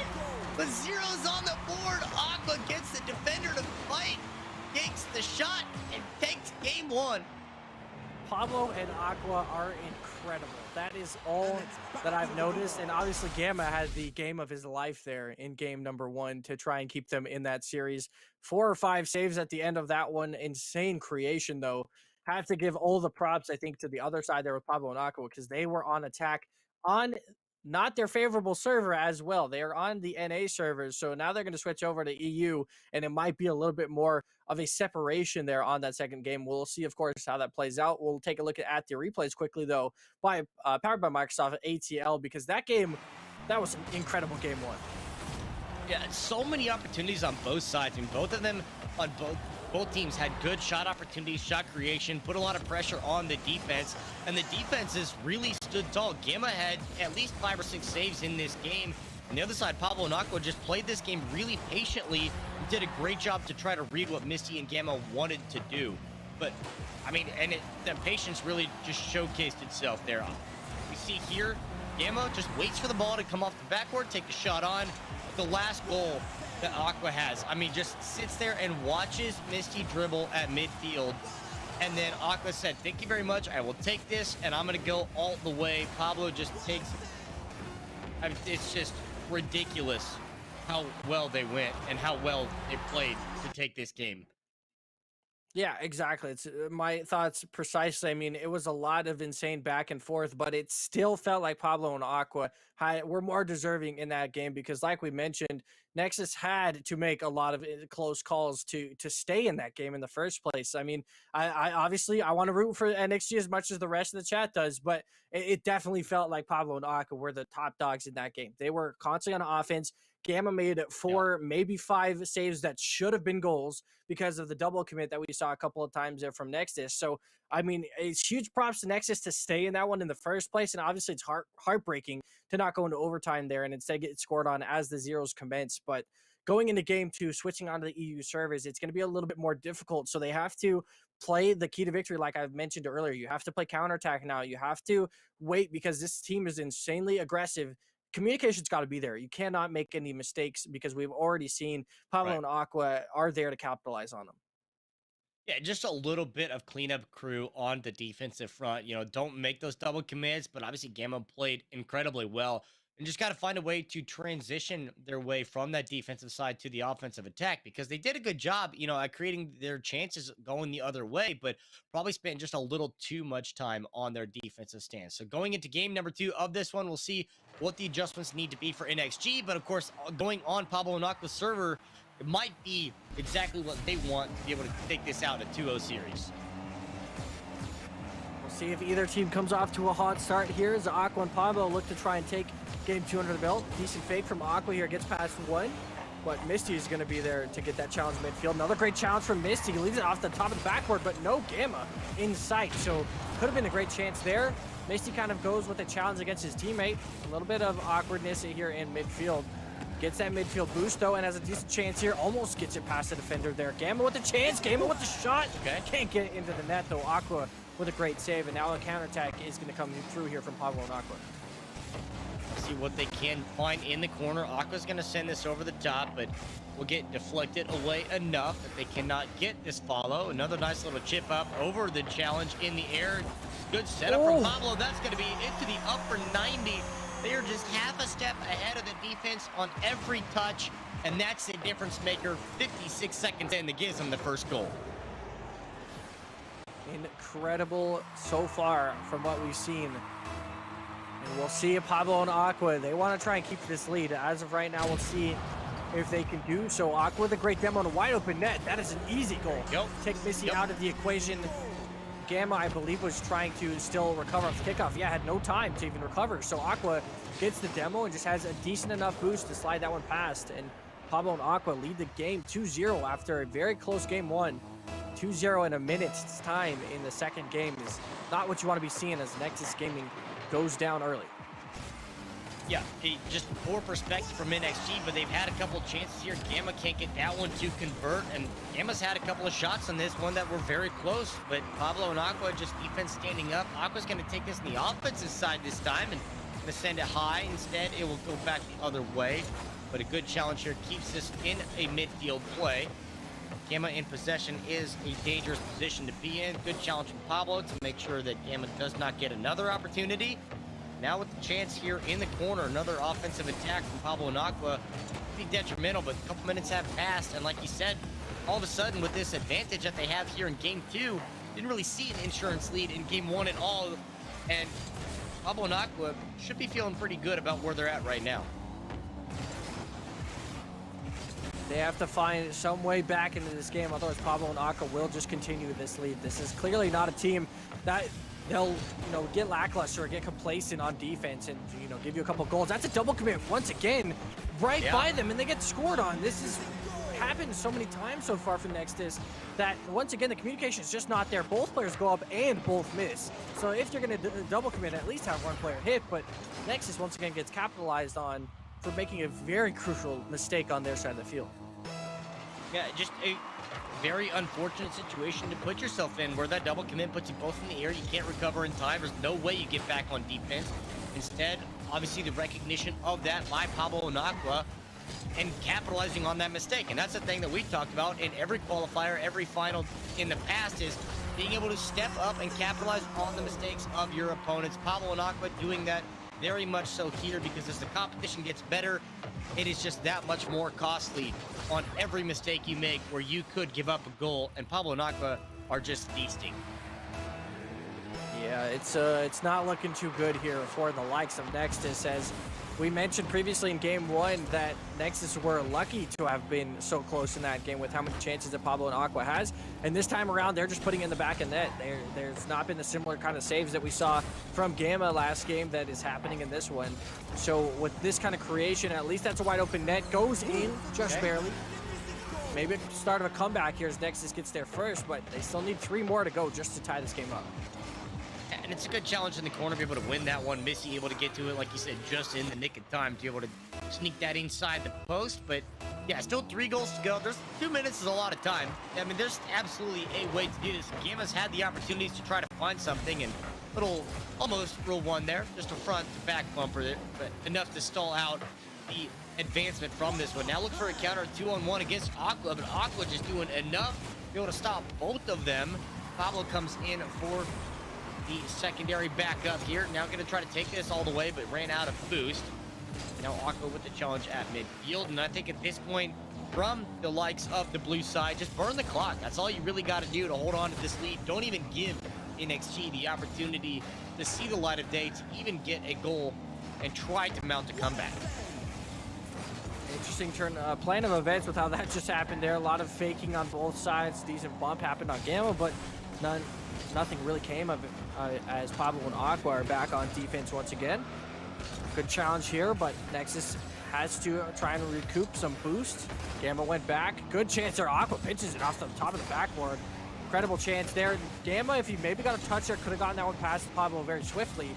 The zero's on the board. Aqua gets the defender to fight, takes the shot, and takes game 1. Pablo and Aqua are incredible. That is all that I've noticed. And obviously Gamma had the game of his life there in game number 1 to try and keep them in that series. 4 or 5 saves at the end of that one. Insane creation, though. Have to give all the props, I think, to the other side there with Pablo and Aqua, because they were on attack on not their favorable server as well. They are on the NA servers, so now they're going to switch over to EU, and it might be a little bit more of a separation there on that second game. We'll see, of course, how that plays out. We'll take a look at the replays quickly, though, powered by Microsoft ATL, because that was an incredible game 1. Yeah, so many opportunities on both sides. I mean, both of them on both teams had good shot opportunities, shot creation, put a lot of pressure on the defense, and the defenses really stood tall. Gamma had at least 5 or 6 saves in this game. On the other side, Pablo and Aqua just played this game really patiently and did a great job to try to read what Misty and Gamma wanted to do. But, I mean, the patience really just showcased itself there. We see here, Gamma just waits for the ball to come off the backboard, take the shot on. The last goal that Aqua has, I mean, just sits there and watches Misty dribble at midfield. And then Aqua said, thank you very much. I will take this, and I'm going to go all the way. Pablo just takes... I mean, it's just ridiculous how well they went and how well they played to take this game. Yeah, exactly. It's my thoughts precisely. I mean, it was a lot of insane back and forth, but it still felt like Pablo and Aqua were more deserving in that game because, like we mentioned, Nexus had to make a lot of close calls to stay in that game in the first place. I mean, I obviously I want to root for NXG as much as the rest of the chat does, but it definitely felt like Pablo and Aqua were the top dogs in that game. They were constantly on offense. Gamma made 4, maybe 5 saves that should have been goals because of the double commit that we saw a couple of times there from Nexus. So, I mean, it's huge props to Nexus to stay in that one in the first place. And obviously it's heartbreaking to not go into overtime there and instead get scored on as the zeros commence. But going into game 2, switching onto the EU servers, it's going to be a little bit more difficult. So they have to play the key to victory, like I've mentioned earlier. You have to play counterattack now. You have to wait because this team is insanely aggressive. Communication's got to be there. You cannot make any mistakes because we've already seen Pablo and Aqua are there to capitalize on them. Yeah, just a little bit of cleanup crew on the defensive front. You know, don't make those double commits, but obviously Gamma played incredibly well and just got to find a way to transition their way from that defensive side to the offensive attack because they did a good job, you know, at creating their chances going the other way, but probably spent just a little too much time on their defensive stance. So going into game number 2 of this one, we'll see what the adjustments need to be for NXG, but of course, going on Pablo and Aqua's server, it might be exactly what they want to be able to take this out in a 2-0 series. We'll see if either team comes off to a hot start here as Aqua and Pablo look to try and take Game 2 under the belt. Decent fake from Aqua here. Gets past one. But Misty is going to be there to get that challenge midfield. Another great challenge from Misty. He leaves it off the top of the backboard, but no Gamma in sight. So could have been a great chance there. Misty kind of goes with a challenge against his teammate. A little bit of awkwardness here in midfield. Gets that midfield boost, though, and has a decent chance here. Almost gets it past the defender there. Gamma with the chance. Gamma with the shot. Okay. Can't get it into the net, though. Aqua with a great save, and now a counterattack is going to come through here from Pablo and Aqua. See what they can find in the corner. Aqua's going to send this over the top, but will get deflected away enough that they cannot get this follow. Another nice little chip up over the challenge in the air. Good setup from Pablo. That's going to be into the upper 90. They are just half a step ahead of the defense on every touch, and that's the difference maker. 56 seconds in that gives them the first goal. Incredible so far from what we've seen. And we'll see if Pablo and Aqua, they want to try and keep this lead. As of right now, we'll see if they can do so. Aqua with a great demo on a wide open net. That is an easy goal. Take Missy out of the equation. Gamma, I believe, was trying to still recover off the kickoff. Yeah, had no time to even recover. So Aqua gets the demo and just has a decent enough boost to slide that one past. And Pablo and Aqua lead the game 2-0 after a very close game one. 2-0 in a minute's time in the second game is not what you want to be seeing as Nexus Gaming goes down early. Yeah, just poor perspective from NXG, but they've had a couple chances here. Gamma can't get that one to convert, and Gamma's had a couple of shots on this one that were very close, but Pablo and Aqua just defense standing up. Aqua's going to take this in the offensive side this time and going to send it high. Instead, it will go back the other way, but a good challenge here keeps this in a midfield play. Gamma in possession is a dangerous position to be in. Good challenge from Pablo to make sure that Gamma does not get another opportunity. Now with the chance here in the corner, another offensive attack from Pablo and Aqua. Be detrimental, but a couple minutes have passed, and like you said, all of a sudden with this advantage that they have here in game 2, didn't really see an insurance lead in game 1 at all, and Pablo and Aqua should be feeling pretty good about where they're at right now. They have to find some way back into this game, otherwise Pablo and Aqua will just continue this lead. This is clearly not a team that they'll, get lackluster or get complacent on defense and, give you a couple goals. That's a double commit once again, right by them, and they get scored on. This has happened so many times so far for Nexus that, once again, the communication is just not there. Both players go up and both miss. So if you're going to double commit, at least have one player hit, but Nexus, once again, gets capitalized on for making a very crucial mistake on their side of the field. Yeah, just a very unfortunate situation to put yourself in, where that double commit puts you both in the air. You can't recover in time. There's no way you get back on defense. Instead, obviously, the recognition of that by Pablo and Aqua and capitalizing on that mistake. And that's the thing that we talked about in every qualifier, every final in the past, is being able to step up and capitalize on the mistakes of your opponents. Pablo and Aqua doing that very much so here, because as the competition gets better, it is just that much more costly on every mistake you make where you could give up a goal, and Pablo and Aqua are just feasting. Yeah, it's not looking too good here for the likes of Nexus. As we mentioned previously in game 1 that Nexus were lucky to have been so close in that game with how many chances that Pablo and Aqua has. And this time around, they're just putting in the back of net. There's not been the similar kind of saves that we saw from Gamma last game that is happening in this one. So with this kind of creation, at least that's a wide open net. Goes in just barely. Maybe a start of a comeback here as Nexus gets there first, but they still need 3 more to go just to tie this game up. And it's a good challenge in the corner, be able to win that one. Missy able to get to it, like you said, just in the nick of time to be able to sneak that inside the post. But yeah, still 3 goals to go. There's 2 minutes is a lot of time. I mean, there's absolutely a way to do this. Gamma's had the opportunities to try to find something, and little almost rule 1 there, just a front to back bumper there, but enough to stall out the advancement from this one. Now look for a counter 2-on-1 against Aqua, but Aqua just doing enough to be able to stop both of them. Pablo comes in for the secondary backup here. Now going to try to take this all the way, but ran out of boost. Now Aqua with the challenge at midfield, and I think at this point, from the likes of the blue side, just burn the clock. That's all you really got to do to hold on to this lead. Don't even give NXG the opportunity to see the light of day, to even get a goal and try to mount a comeback. Interesting plan of events with how that just happened there. A lot of faking on both sides. Decent bump happened on Gamma, but nothing really came of it as Pablo and Aqua are back on defense once again. Good challenge here, but Nexus has to try and recoup some boost. Gamma went back. Good chance there. Aqua pinches it off the top of the backboard. Incredible chance there. Gamma, if he maybe got a touch there, could have gotten that one past Pablo very swiftly.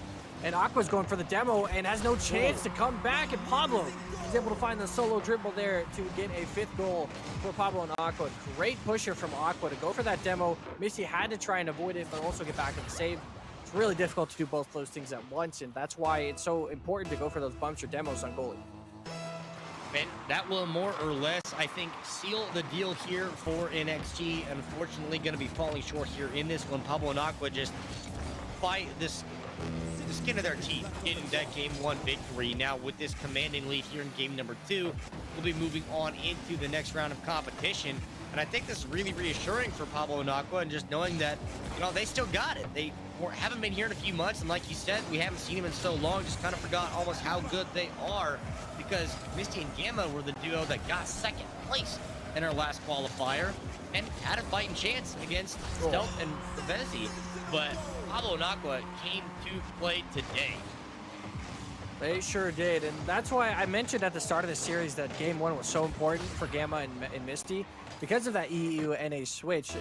And Aqua's going for the demo and has no chance to come back. And Pablo is able to find the solo dribble there to get a 5th goal for Pablo and Aqua. Great pusher from Aqua to go for that demo. Misty had to try and avoid it, but also get back in the save. It's really difficult to do both those things at once, and that's why it's so important to go for those bumps or demos on goalie. And that will more or less, I think, seal the deal here for NXG. Unfortunately, going to be falling short here in this one. Pablo and Aqua just by the skin of their teeth getting that game 1 victory. Now with this commanding lead here in game number 2, we'll be moving on into the next round of competition. And I think this is really reassuring for Pablo and Aqua, and just knowing that, you know, they still got it. They haven't been here in a few months, and like you said, we haven't seen them in so long, just kind of forgot almost how good they are, because Misty and Gamma were the duo that got 2nd place in our last qualifier and had a fighting chance against Sept and Vezzi. But Pablo and Aqua came to play today. They sure did, and that's why I mentioned at the start of the series that game 1 was so important for Gamma and Misty. Because of that EU NA switch,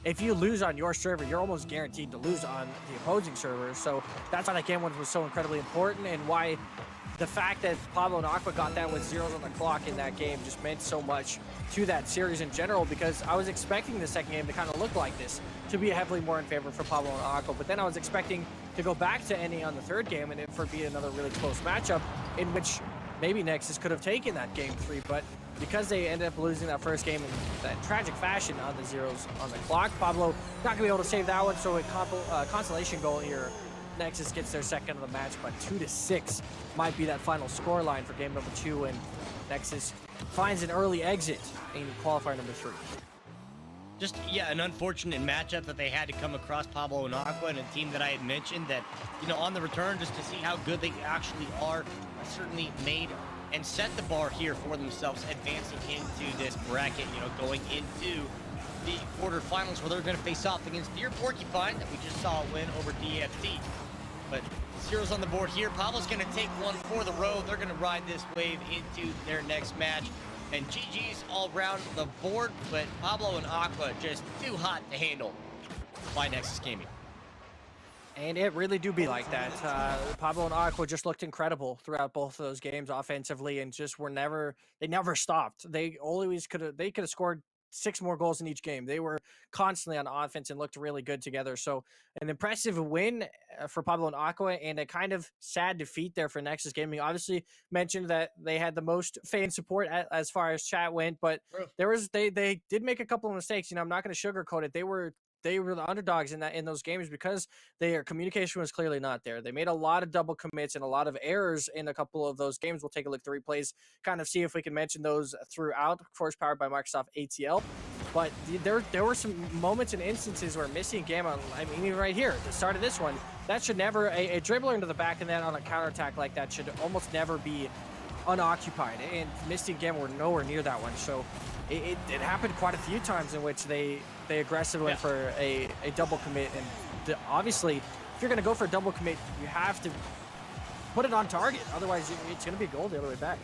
if you lose on your server, you're almost guaranteed to lose on the opposing server. So that's why that game 1 was so incredibly important, and why the fact that Pablo and Aqua got that with zeros on the clock in that game just meant so much to that series in general, because I was expecting the second game to kind of look like this, to be heavily more in favor for Pablo and Aqua, but then I was expecting to go back to NA on the 3rd game and it for be another really close matchup in which maybe Nexus could have taken that game 3, but because they ended up losing that first game in that tragic fashion on the zeros on the clock, Pablo not gonna be able to save that one, so a consolation goal here. Nexus gets their 2nd of the match, but 2-6 might be that final score line for game number 2, and Nexus finds an early exit in qualifier number 3. Just, yeah, an unfortunate matchup that they had to come across Pablo and Aqua, and a team that I had mentioned that, you know, on the return, just to see how good they actually are, certainly made and set the bar here for themselves, advancing into this bracket, you know, going into the quarterfinals where they're going to face off against Deer Porcupine that we just saw win over DFT. But zeros on the board here. Pablo's going to take one for the road. They're going to ride this wave into their next match. And GG's all around the board, but Pablo and Aqua just too hot to handle by Nexus Gaming. And it really do be like that. Pablo and Aqua just looked incredible throughout both of those games offensively, and just they never stopped. They could have scored 6 more goals in each game. They were constantly on offense and looked really good together. So an impressive win for Pablo and Aqua, and a kind of sad defeat there for Nexus Gaming. Obviously mentioned that they had the most fan support as far as chat went, but they did make a couple of mistakes. You know, I'm not going to sugarcoat it. They were the underdogs in those games because their communication was clearly not there. They made a lot of double commits and a lot of errors in a couple of those games. We'll take a look at the replays, kind of see if we can mention those throughout. Of course, powered by Microsoft ATL. But there were some moments and instances where Misty and Gamma, I mean, even right here, at the start of this one, that should never, a dribbler into the back and then on a counterattack like that should almost never be unoccupied. And Misty and Gamma were nowhere near that one. So it happened quite a few times in which they aggressively went for a double commit, and obviously if you're going to go for a double commit, you have to put it on target, otherwise it's going to be a goal the other way back.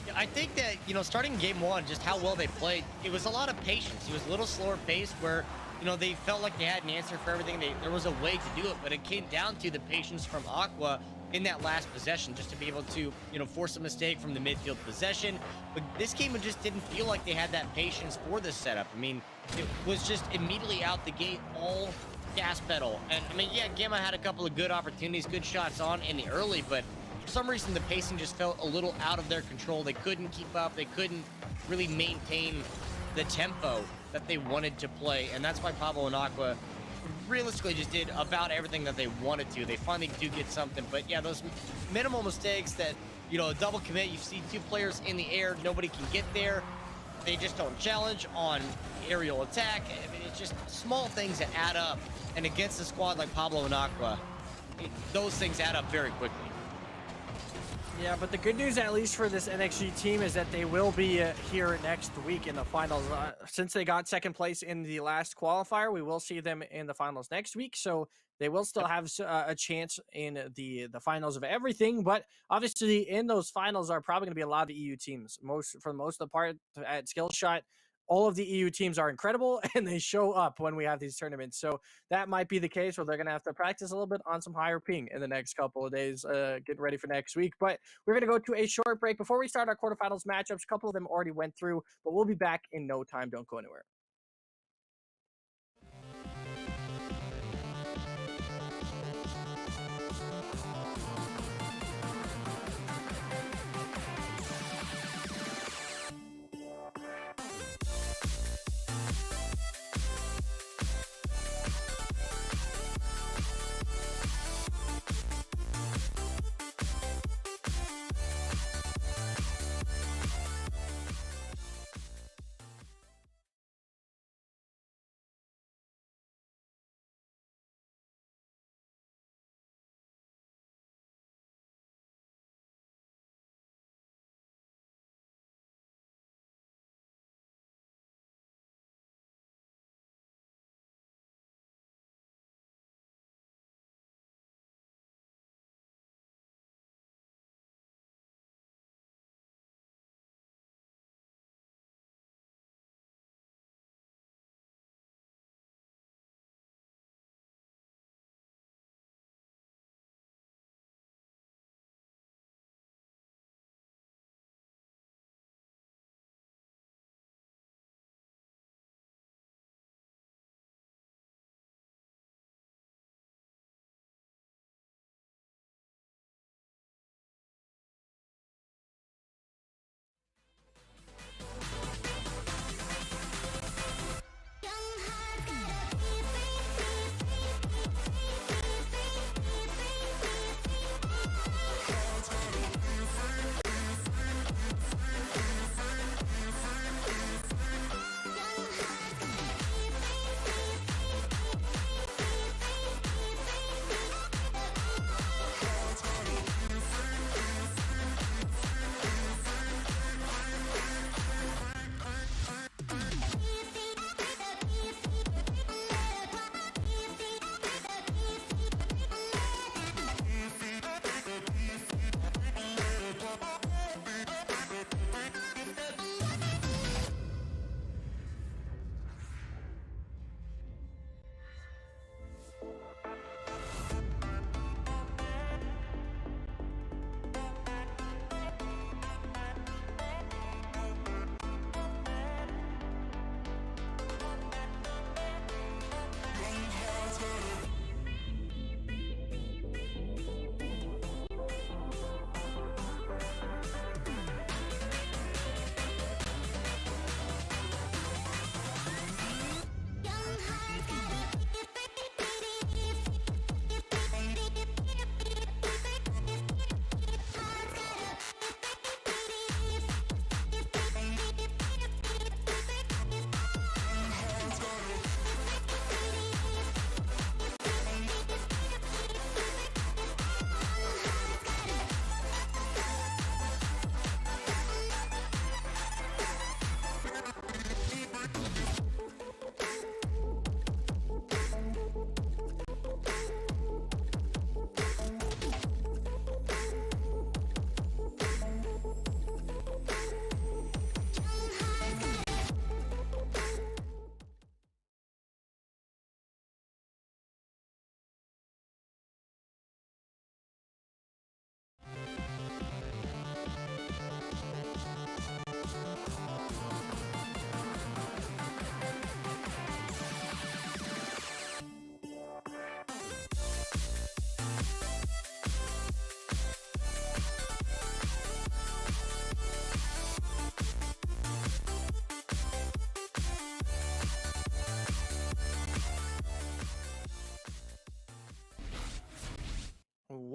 Yeah, I think that, you know, starting game 1, just how well they played, it was a lot of patience. It was a little slower pace where, you know, they felt like they had an answer for everything. There was a way to do it, but it came down to the patience from Aqua in that last possession, just to be able to, you know, force a mistake from the midfield possession. But this game, it just didn't feel like they had that patience for this setup. I mean, it was just immediately out the gate, all gas pedal. And I mean, yeah, Gamma had a couple of good opportunities, good shots on in the early, but for some reason the pacing just felt a little out of their control. They couldn't keep up. They couldn't really maintain the tempo that they wanted to play. And that's why Pablo and Aqua realistically just did about everything that they wanted to. They finally do get something, but yeah, those minimal mistakes that, you know, a double commit, you see 2 players in the air, nobody can get there, they just don't challenge on aerial attack. I mean, it's just small things that add up, and against a squad like Pablo and Aqua, those things add up very quickly. Yeah, but the good news, at least for this NXG team, is that they will be here next week in the finals. Since they got second place in the last qualifier, we will see them in the finals next week. So they will still Yep. have a chance in the finals of everything. But obviously, in those finals are probably going to be a lot of the EU teams. Most for the most of the part at Skillshot, all of the EU teams are incredible, and they show up when we have these tournaments. So that might be the case where they're going to have to practice a little bit on some higher ping in the next couple of days, getting ready for next week. But we're going to go to a short break before we start our quarterfinals matchups. A couple of them already went through, but we'll be back in no time. Don't go anywhere.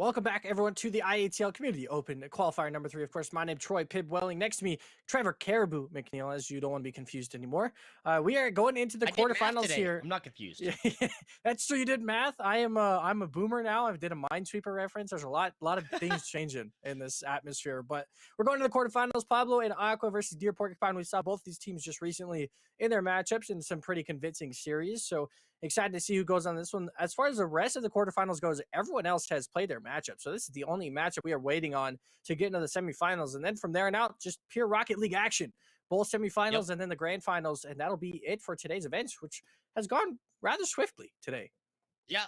Welcome back, everyone, to the IATL Community Open Qualifier number 3. Of course, my name Troy Pibb Welling. Next to me, Trevor Caribou McNeil, as you don't want to be confused anymore. We are going into the I did math quarterfinals today. here. I'm not confused. Yeah, that's true. You did math. I'm a boomer now. I did a Minesweeper reference. There's a lot of things changing in this atmosphere. But we're going to the quarterfinals. Pablo and Aqua versus Deer Porcupine. We saw both these teams just recently in their matchups in some pretty convincing series. So excited to see who goes on this one. As far as the rest of the quarterfinals goes, everyone else has played their matchup. So this is the only matchup we are waiting on to get into the semifinals. And then from there on out, just pure Rocket League action. Both semifinals Yep. and then the grand finals. And that'll be it for today's events, which has gone rather swiftly today. Yeah.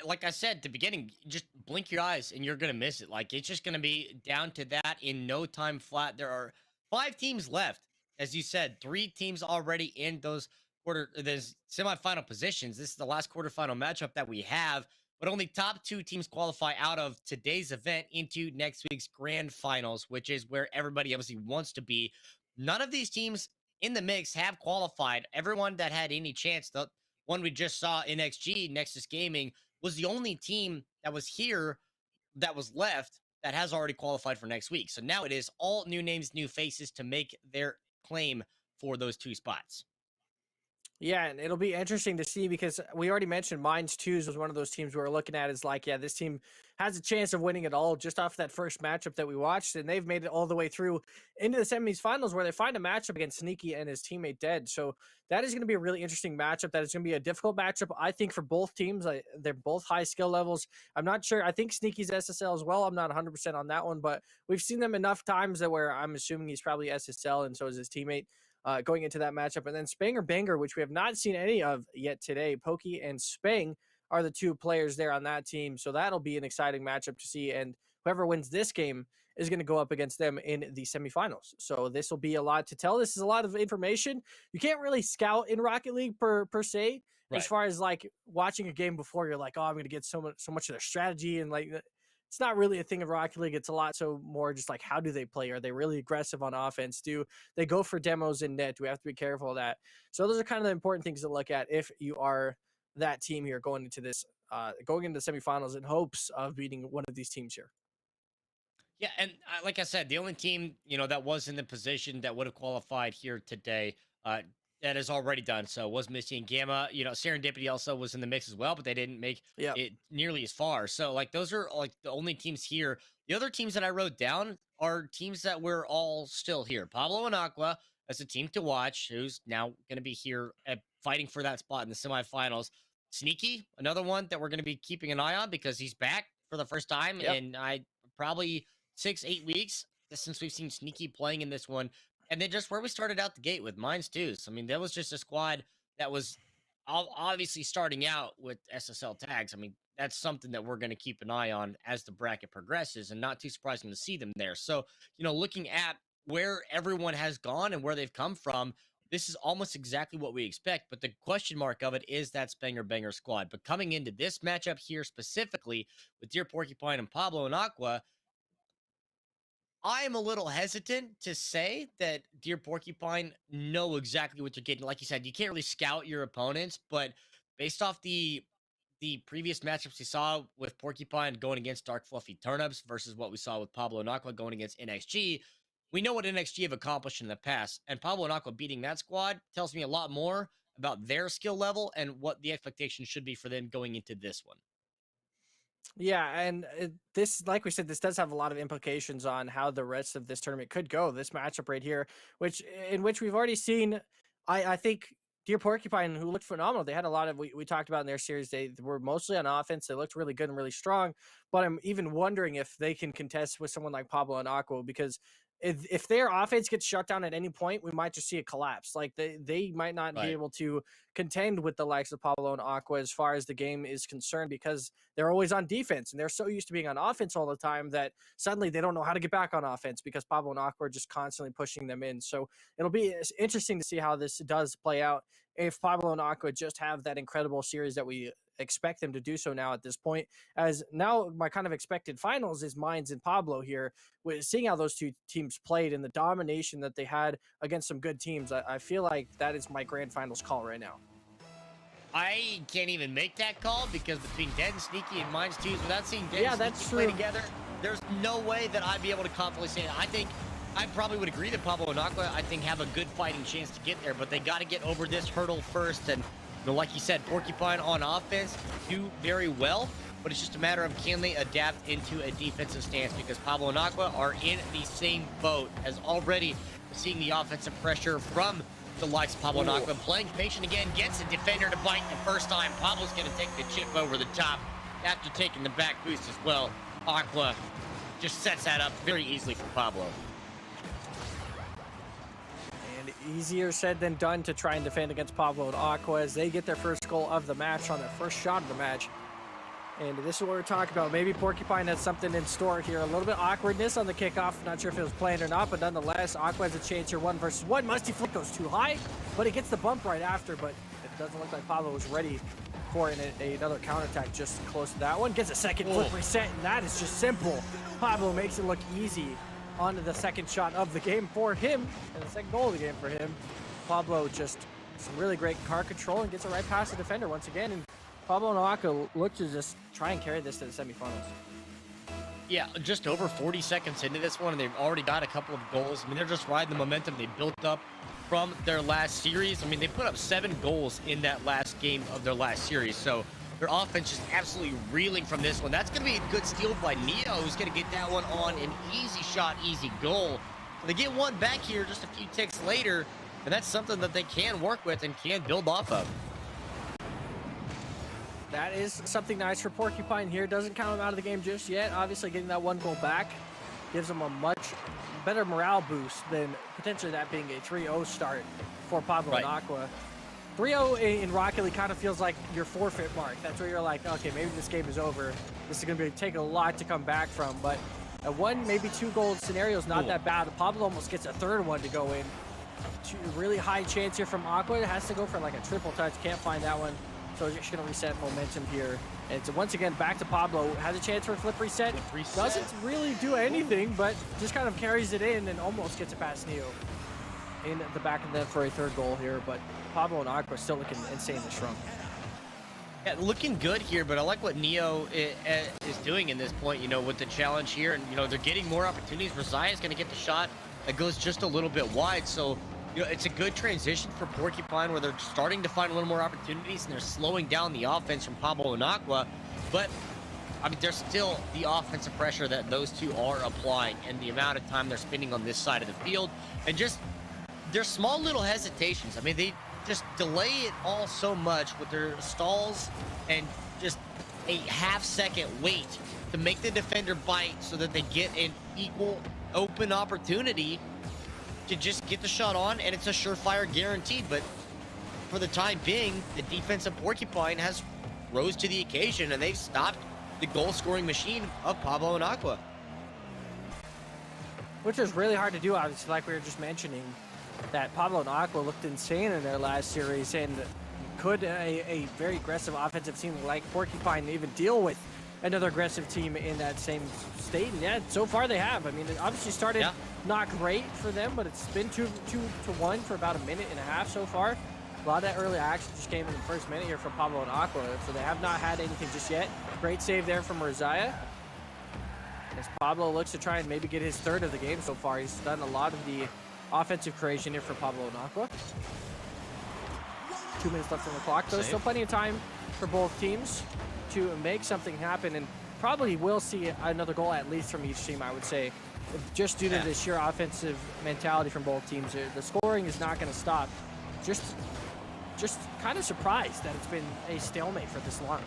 Like I said at the beginning, just blink your eyes and you're going to miss it. Like it's just going to be down to that in no time flat. There are 5 teams left. As you said, 3 teams already in those semifinal positions. This is the last quarterfinal matchup that we have, but only top 2 teams qualify out of today's event into next week's grand finals, which is where everybody obviously wants to be. None of these teams in the mix have qualified. Everyone that had any chance, the one we just saw in XG, Nexus Gaming, was the only team that was here that was left that has already qualified for next week. So now it is all new names, new faces to make their claim for those 2 spots. Yeah, and it'll be interesting to see because we already mentioned Mines Twos was one of those teams we were looking at as like, yeah, this team has a chance of winning it all just off that first matchup that we watched, and they've made it all the way through into the semifinals where they find a matchup against Sneaky and his teammate Dead. So that is going to be a really interesting matchup. That is going to be a difficult matchup, I think, for both teams. They're both high skill levels. I'm not sure. I think Sneaky's SSL as well. I'm not 100% on that one, but we've seen them enough times that where I'm assuming he's probably SSL, and so is his teammate going into that matchup. And then Spanger Banger, which we have not seen any of yet today. Pokey and Spang are the 2 players there on that team. So that'll be an exciting matchup to see. And whoever wins this game is going to go up against them in the semifinals. So this will be a lot to tell. This is a lot of information. You can't really scout in Rocket League per se. Right. As far as like watching a game before, you're like, oh, I'm going to get so much of their strategy, and like it's not really a thing of Rocket League. It's a lot so more just like, how do they play? Are they really aggressive on offense? Do they go for demos in net? Do we have to be careful of that? So those are kind of the important things to look at if you are that team here going into this, going into the semifinals in hopes of beating one of these teams here. Yeah, and like I said, the only team that was in the position that would have qualified here today, that is already done. So was Misty and Gamma. Serendipity also was in the mix as well, but they didn't make Yeah. it nearly as far. So like those are like the only teams here. The other teams that I wrote down are teams that we're all still here. Pablo and Aqua as a team to watch, who's now going to be here fighting for that spot in the semifinals. Sneaky, another one that we're going to be keeping an eye on because he's back for the first time Yep. in probably 6-8 weeks since we've seen Sneaky playing in this one. And then just where we started out the gate with Mines Twos. I mean, that was just a squad that was obviously starting out with SSL tags. I mean, that's something that we're going to keep an eye on as the bracket progresses, and not too surprising to see them there. So, looking at where everyone has gone and where they've come from, this is almost exactly what we expect. But the question mark of it is that Spanger Banger squad. But coming into this matchup here specifically with Deer Porcupine and Pablo and Aqua, I am a little hesitant to say that Deer Porcupine know exactly what they're getting. Like you said, you can't really scout your opponents, but based off the previous matchups we saw with Porcupine going against Dark Fluffy Turnips versus what we saw with Pablo and Aqua going against NXG, we know what NXG have accomplished in the past. And Pablo and Aqua beating that squad tells me a lot more about their skill level and what the expectation should be for them going into this one. Yeah, and this, like we said, this does have a lot of implications on how the rest of this tournament could go. This matchup right here, which we've already seen, I think Deer Porcupine, who looked phenomenal. They had a lot of we talked about in their series. They were mostly on offense. They looked really good and really strong. But I'm even wondering if they can contest with someone like Pablo and Aqua, because if their offense gets shut down at any point, we might just see a collapse. Like they might not be Right. able to contend with the likes of Pablo and Aqua as far as the game is concerned, because they're always on defense and they're so used to being on offense all the time that suddenly they don't know how to get back on offense because Pablo and Aqua are just constantly pushing them in. So it'll be interesting to see how this does play out if Pablo and Aqua just have that incredible series that we expect them to do so now at this point. As now my kind of expected finals is Mines and Pablo here, with seeing how those 2 teams played and the domination that they had against some good teams. I feel like that is my grand finals call right now. I can't even make that call because between Dead and Sneaky and Mines Twos, without seeing Dead Yeah, and that's Sneaky play true. together, there's no way that I'd be able to confidently say that. I think I probably would agree that Pablo and Aqua, I think, have a good fighting chance to get there, but they got to get over this hurdle first. And like you said, Porcupine on offense do very well, but it's just a matter of can they adapt into a defensive stance, because Pablo and Aqua are in the same boat as already seeing the offensive pressure from the likes of Pablo and Aqua. Playing patient again, gets a defender to bite the first time. Pablo's going to take the chip over the top after taking the back boost as well. Aqua just sets that up very easily for Pablo. And easier said than done to try and defend against Pablo and Aqua as they get their first goal of the match on their first shot of the match. And this is what we're talking about. Maybe Porcupine has something in store here. A little bit awkwardness on the kickoff. Not sure if it was planned or not, but nonetheless, Aqua has a chance here. 1 versus 1. Musty Flip goes too high, but it gets the bump right after. But it doesn't look like Pablo was ready for another counterattack just close to that one. Gets a second flip reset, and that is just simple. Pablo makes it look easy onto the second shot of the game for him, and the second goal of the game for him. Pablo just some really great car control and gets it right past the defender once again. And Pablo and Aqua look to just try and carry this to the semifinals. Yeah, just over 40 seconds into this one, and they've already got a couple of goals. I mean, they're just riding the momentum they built up from their last series. I mean, they put up 7 goals in that last game of their last series. So their offense is absolutely reeling from this one. That's going to be a good steal by Neo, who's going to get that one on an easy shot, easy goal. So they get one back here just a few ticks later, and that's something that they can work with and can build off of. That is something nice for Porcupine here. Doesn't count him out of the game just yet. Obviously, getting that 1 goal back gives them a much better morale boost than potentially that being a 3-0 start for Pablo and Aqua. 3-0 in Rocket League kind of feels like your forfeit mark. That's where you're like, okay, maybe this game is over. This is going to take a lot to come back from. But a 1, maybe 2 goal scenario is not that bad. Pablo almost gets a third one to go in. Really high chance here from Aqua. It has to go for like a triple touch. Can't find that one. So just going to reset momentum here. And so once again, back to Pablo. Has a chance for a flip reset. Doesn't really do anything, but just kind of carries it in and almost gets it past Neo in the back of them for a third goal here. But Pablo and Aqua still looking insanely strong. Yeah, looking good here, but I like what Neo is doing in this point, you know, with the challenge here. And, you know, they're getting more opportunities. Rosia's going to get the shot that goes just a little bit wide. So, you know, it's a good transition for Porcupine where they're starting to find a little more opportunities and they're slowing down the offense from Pablo and Aqua. But, I mean, there's still the offensive pressure that those two are applying and the amount of time they're spending on this side of the field. And just their small little hesitations. I mean, they just delay it all so much with their stalls and just a half-second wait to make the defender bite so that they get an equal open opportunity to just get the shot on, and it's a surefire guaranteed. But for the time being, the defense of Porcupine has rose to the occasion, and they've stopped the goal-scoring machine of Pablo and Aqua. Which is really hard to do, obviously, like we were just mentioning, that Pablo and Aqua looked insane in their last series, and could a very aggressive offensive team like Porcupine even deal with another aggressive team in that same state? And yeah, so far they have. I mean, it obviously started not great for them, but it's been 2-1 for about a minute and a half so far. A lot of that early action just came in the first minute here from Pablo and Aqua, so they have not had anything just yet. Great save there from Rosia. As Pablo looks to try and maybe get his third of the game so far. He's done a lot of the offensive creation here for Pablo and Aqua. 2 minutes left on the clock, though. Still plenty of time for both teams to make something happen, and probably will see another goal at least from each team, I would say. Just due to the sheer offensive mentality from both teams. The scoring is not going to stop. Just kind of surprised that it's been a stalemate for this long.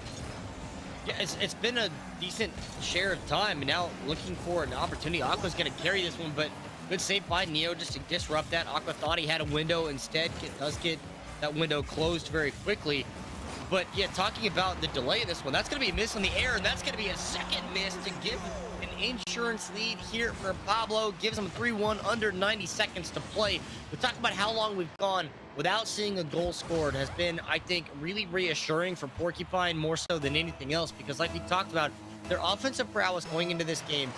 Yeah, it's been a decent share of time, and now looking for an opportunity. Aqua's going to carry this one, but good save by Neo just to disrupt that. Aqua thought he had a window. Instead, does get that window closed very quickly. But yeah, talking about the delay of this one, that's going to be a miss on the air, and that's going to be a second miss to give an insurance lead here for Pablo. Gives him 3-1 under 90 seconds to play. We talked about how long we've gone without seeing a goal scored has been, I think, really reassuring for Porcupine more so than anything else, because like we talked about, their offensive prowess going into this game,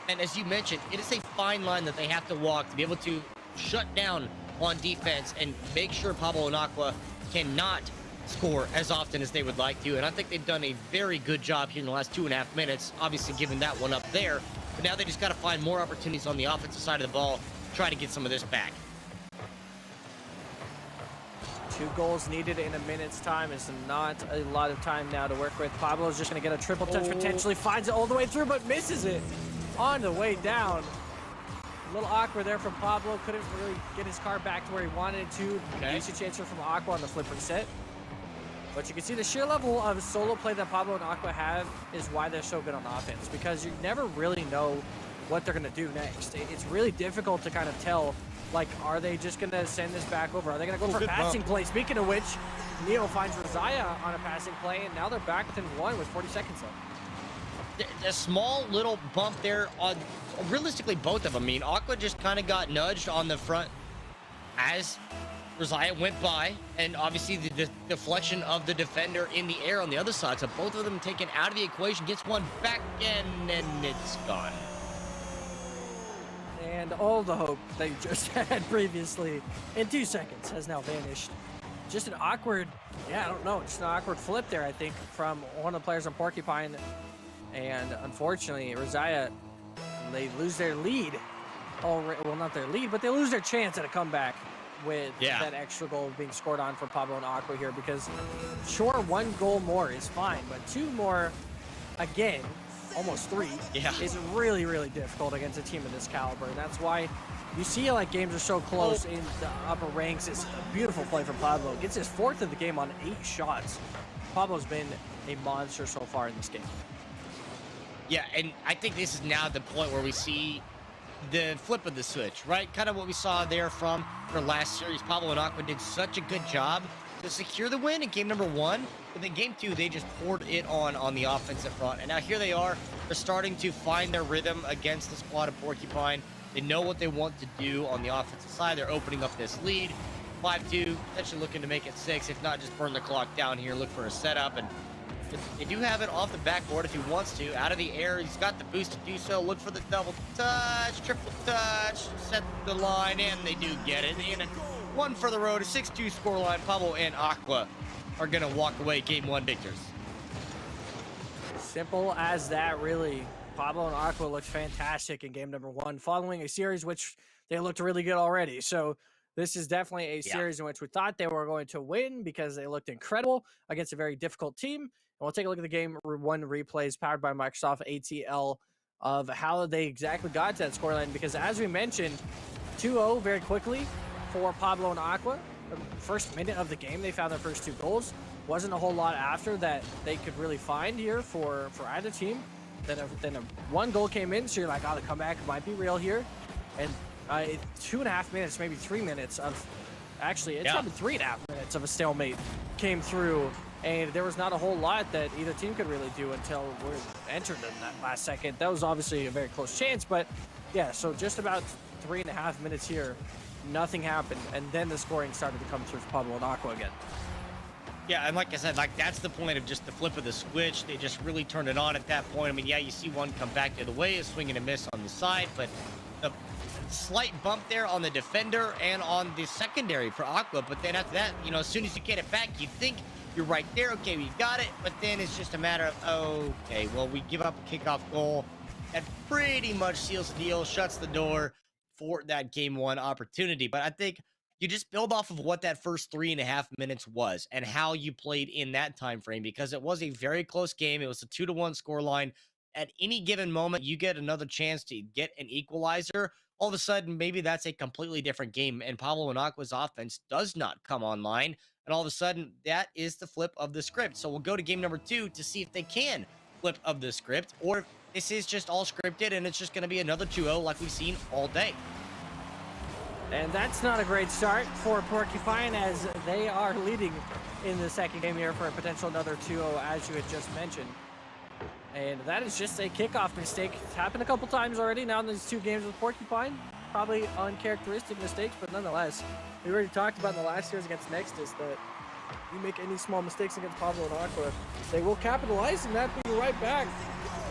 and as you mentioned, it is a fine line that they have to walk to be able to shut down on defense and make sure Pablo and Aqua cannot score as often as they would like to. And I think they've done a very good job here in the last 2.5 minutes, obviously giving that one up there. But now they just got to find more opportunities on the offensive side of the ball, try to get some of this back. 2 goals needed in a minute's time is not a lot of time now to work with. Pablo's just going to get a triple touch, potentially finds it all the way through, but misses it on the way down. A little awkward there from Pablo. Couldn't really get his car back to where he wanted it to. Okay. Decent chaser from Aqua on the flip reset. But you can see the sheer level of solo play that Pablo and Aqua have is why they're so good on offense, because you never really know what they're going to do next. It's really difficult to kind of tell, like, are they just going to send this back over? Are they going to go for a passing play? Speaking of which, Neo finds Rosiah on a passing play, and now they're back within 1 with 40 seconds left. A small little bump there on, realistically, both of them. I mean, Aqua just kind of got nudged on the front as Rosiah went by, and obviously the deflection of the defender in the air on the other side. So both of them taken out of the equation, gets one back, and then it's gone. And all the hope that you just had previously in 2 seconds has now vanished. Just an awkward, I don't know, just an awkward flip there, I think, from one of the players on Porcupine. And unfortunately, Rosiah, they lose their lead. Well, not their lead, but they lose their chance at a comeback with that extra goal being scored on for Pablo and Aqua here, because sure, 1 goal more is fine, but 2 more, again, almost 3, is really, really difficult against a team of this caliber. And that's why you see, like, games are so close in the upper ranks. It's a beautiful play from Pablo. Gets his 4th of the game on 8 shots. Pablo's been a monster so far in this game. Yeah, and I think this is now the point where we see the flip of the switch, right? Kind of what we saw there from our last series. Pablo and Aqua did such a good job to secure the win in game number 1. But then game 2, they just poured it on the offensive front. And now here they are. They're starting to find their rhythm against the squad of Porcupine. They know what they want to do on the offensive side. They're opening up this lead. 5-2, potentially looking to make it 6. If not, just burn the clock down here, look for a setup. And they do have it off the backboard if he wants to. Out of the air, he's got the boost to do so. Look for the double touch, triple touch, set the line, and they do get it. And 1 for the road, a 6-2 scoreline. Pablo and Aqua are going to walk away game 1 victors. Simple as that, really. Pablo and Aqua looked fantastic in game number 1, following a series which they looked really good already. So this is definitely a series in which we thought they were going to win because they looked incredible against a very difficult team. And we'll take a look at the game 1 replays powered by Microsoft ATL of how they exactly got to that scoreline, because as we mentioned, 2-0 very quickly for Pablo and Aqua. The first minute of the game, they found their first 2 goals. Wasn't a whole lot after that they could really find here for either team. Then a 1 goal came in, so you're like, oh, the comeback might be real here. And 2.5 minutes, maybe 3 minutes of, actually, it's probably 3.5 minutes of a stalemate came through. And there was not a whole lot that either team could really do until we entered in that last second. That was obviously a very close chance, but yeah, so just about 3.5 minutes here, nothing happened. And then the scoring started to come through for Pablo and Aqua again. Yeah, and like I said, like, that's the point of just the flip of the switch. They just really turned it on at that point. I mean, yeah, you see one come back the other way, a swing and a miss on the side, but the slight bump there on the defender and on the secondary for Aqua. But then after that, you know, as soon as you get it back, you think you're right there. Okay, we got it. But then it's just a matter of, okay, well, we give up a kickoff goal. That pretty much seals the deal, shuts the door for that game 1 opportunity. But I think you just build off of what that first 3.5 minutes was and how you played in that time frame, because it was a very close game. It was a 2-1 scoreline. At any given moment, you get another chance to get an equalizer. All of a sudden, maybe that's a completely different game, and Pablo and Aqua's offense does not come online. And all of a sudden, that is the flip of the script. So we'll go to game number 2 to see if they can flip of the script, or if this is just all scripted and it's just going to be another 2-0 like we've seen all day. And that's not a great start for Porcupine, as they are leading in the second game here for a potential another 2-0, as you had just mentioned. And that is just a kickoff mistake. It's happened a couple times already now in these 2 games with Porcupine. Probably uncharacteristic mistakes, but nonetheless, we already talked about in the last series against Nexus that you make any small mistakes against Pablo and Aqua, they will capitalize and that be right back.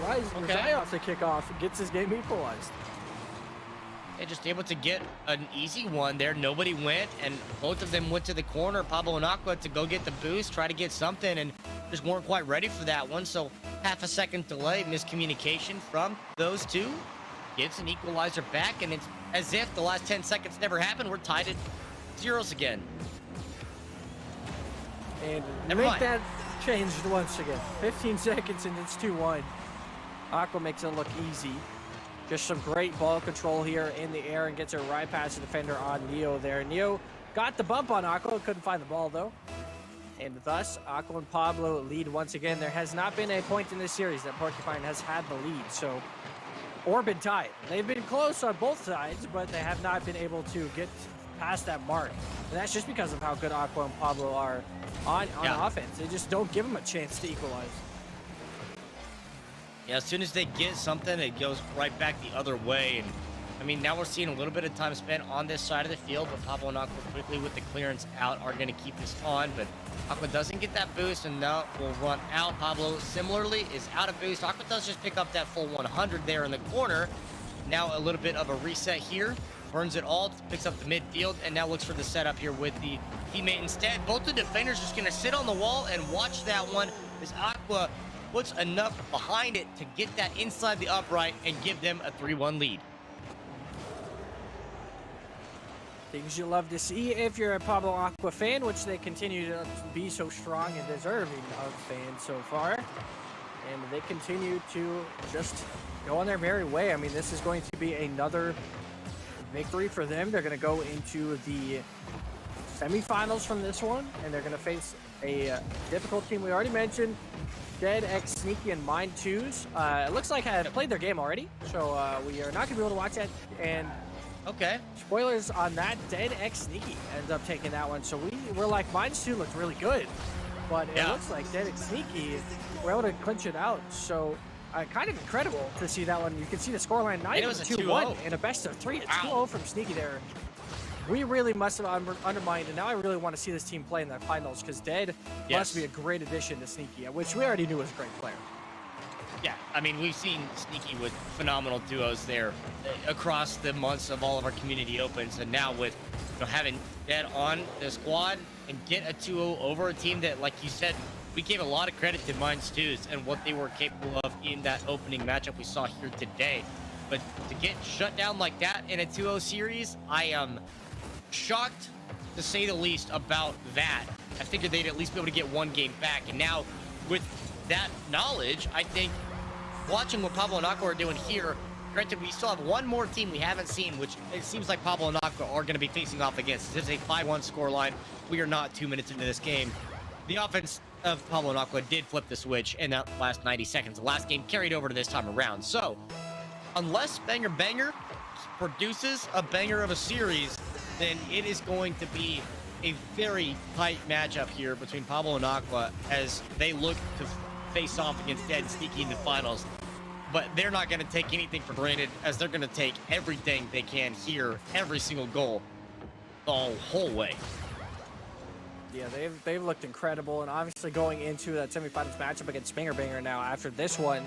Rosiah off the kickoff, gets his game equalized. Yeah, just able to get an easy one there. Nobody went, and both of them went to the corner. Pablo and Aqua to go get the boost, try to get something, and just weren't quite ready for that one. So half a second delay, miscommunication from those two. Gets an equalizer back, and it's as if the last 10 seconds never happened. We're tied at zeros again. And Never make mind. that changed once again. 15 seconds and it's 2-1. Aqua makes it look easy. Just some great ball control here in the air and gets a right past the defender on Neo there. Neo got the bump on Aqua, couldn't find the ball though. And thus, Aqua and Pablo lead once again. There has not been a point in this series that Porcupine has had the lead, so or been tied. They've been close on both sides, but they have not been able to get past that mark. And that's just because of how good Aqua and Pablo are on offense. They just don't give them a chance to equalize. Yeah, as soon as they get something, it goes right back the other way. And I mean, now we're seeing a little bit of time spent on this side of the field, but Pablo and Aqua quickly with the clearance out are going to keep this on. But Aqua doesn't get that boost, and now will run out. Pablo similarly is out of boost. Aqua does just pick up that full 100 there in the corner. Now a little bit of a reset here. Burns it all, picks up the midfield, and now looks for the setup here with the teammate instead. Both the defenders just going to sit on the wall and watch that one as Aqua puts enough behind it to get that inside the upright and give them a 3-1 lead. Things you love to see if you're a Pablo Aqua fan, which they continue to be so strong and deserving of fans so far. And they continue to just go on their merry way. I mean, this is going to be another victory for them. They're going to go into the semifinals from this one, and they're going to face a difficult team. We already mentioned Dead, X, Sneaky, and Mind 2s. It looks like I played their game already, so we are not going to be able to watch that. And okay, spoilers on that, Dead, X, Sneaky ends up taking that one. So we're like, Mind 2 looked really good, but it looks like Dead, X, Sneaky were able to clinch it out. So kind of incredible to see that one. You can see the scoreline, not even 2-1 in a best of 3. It's 2-0 from Sneaky there. We really must have undermined, and now I really want to see this team play in the finals, because Dead must be a great addition to Sneaky, which we already knew was a great player. Yeah, I mean, we've seen Sneaky with phenomenal duos there across the months of all of our community opens, and now with having Dead on the squad and get a 2-0 over a team that, like you said, we gave a lot of credit to Minds 2s and what they were capable of in that opening matchup we saw here today. But to get shut down like that in a 2-0 series, I am shocked to say the least about that. I figured they'd at least be able to get one game back. And now with that knowledge, I think watching what Pablo and Aqua are doing here, granted, we still have one more team we haven't seen, which it seems like Pablo and Aqua are going to be facing off against. This is a 5-1 scoreline. We are not 2 minutes into this game. The offense of Pablo and Aqua did flip the switch in that last 90 seconds. The last game carried over to this time around. So, unless Banger Banger produces a banger of a series, then it is going to be a very tight matchup here between Pablo and Aqua as they look to face off against Dead and Sneaky in the finals. But they're not going to take anything for granted, as they're going to take everything they can here, every single goal, the whole way. Yeah, they've looked incredible, and obviously going into that semifinals matchup against Banger Banger now after this one,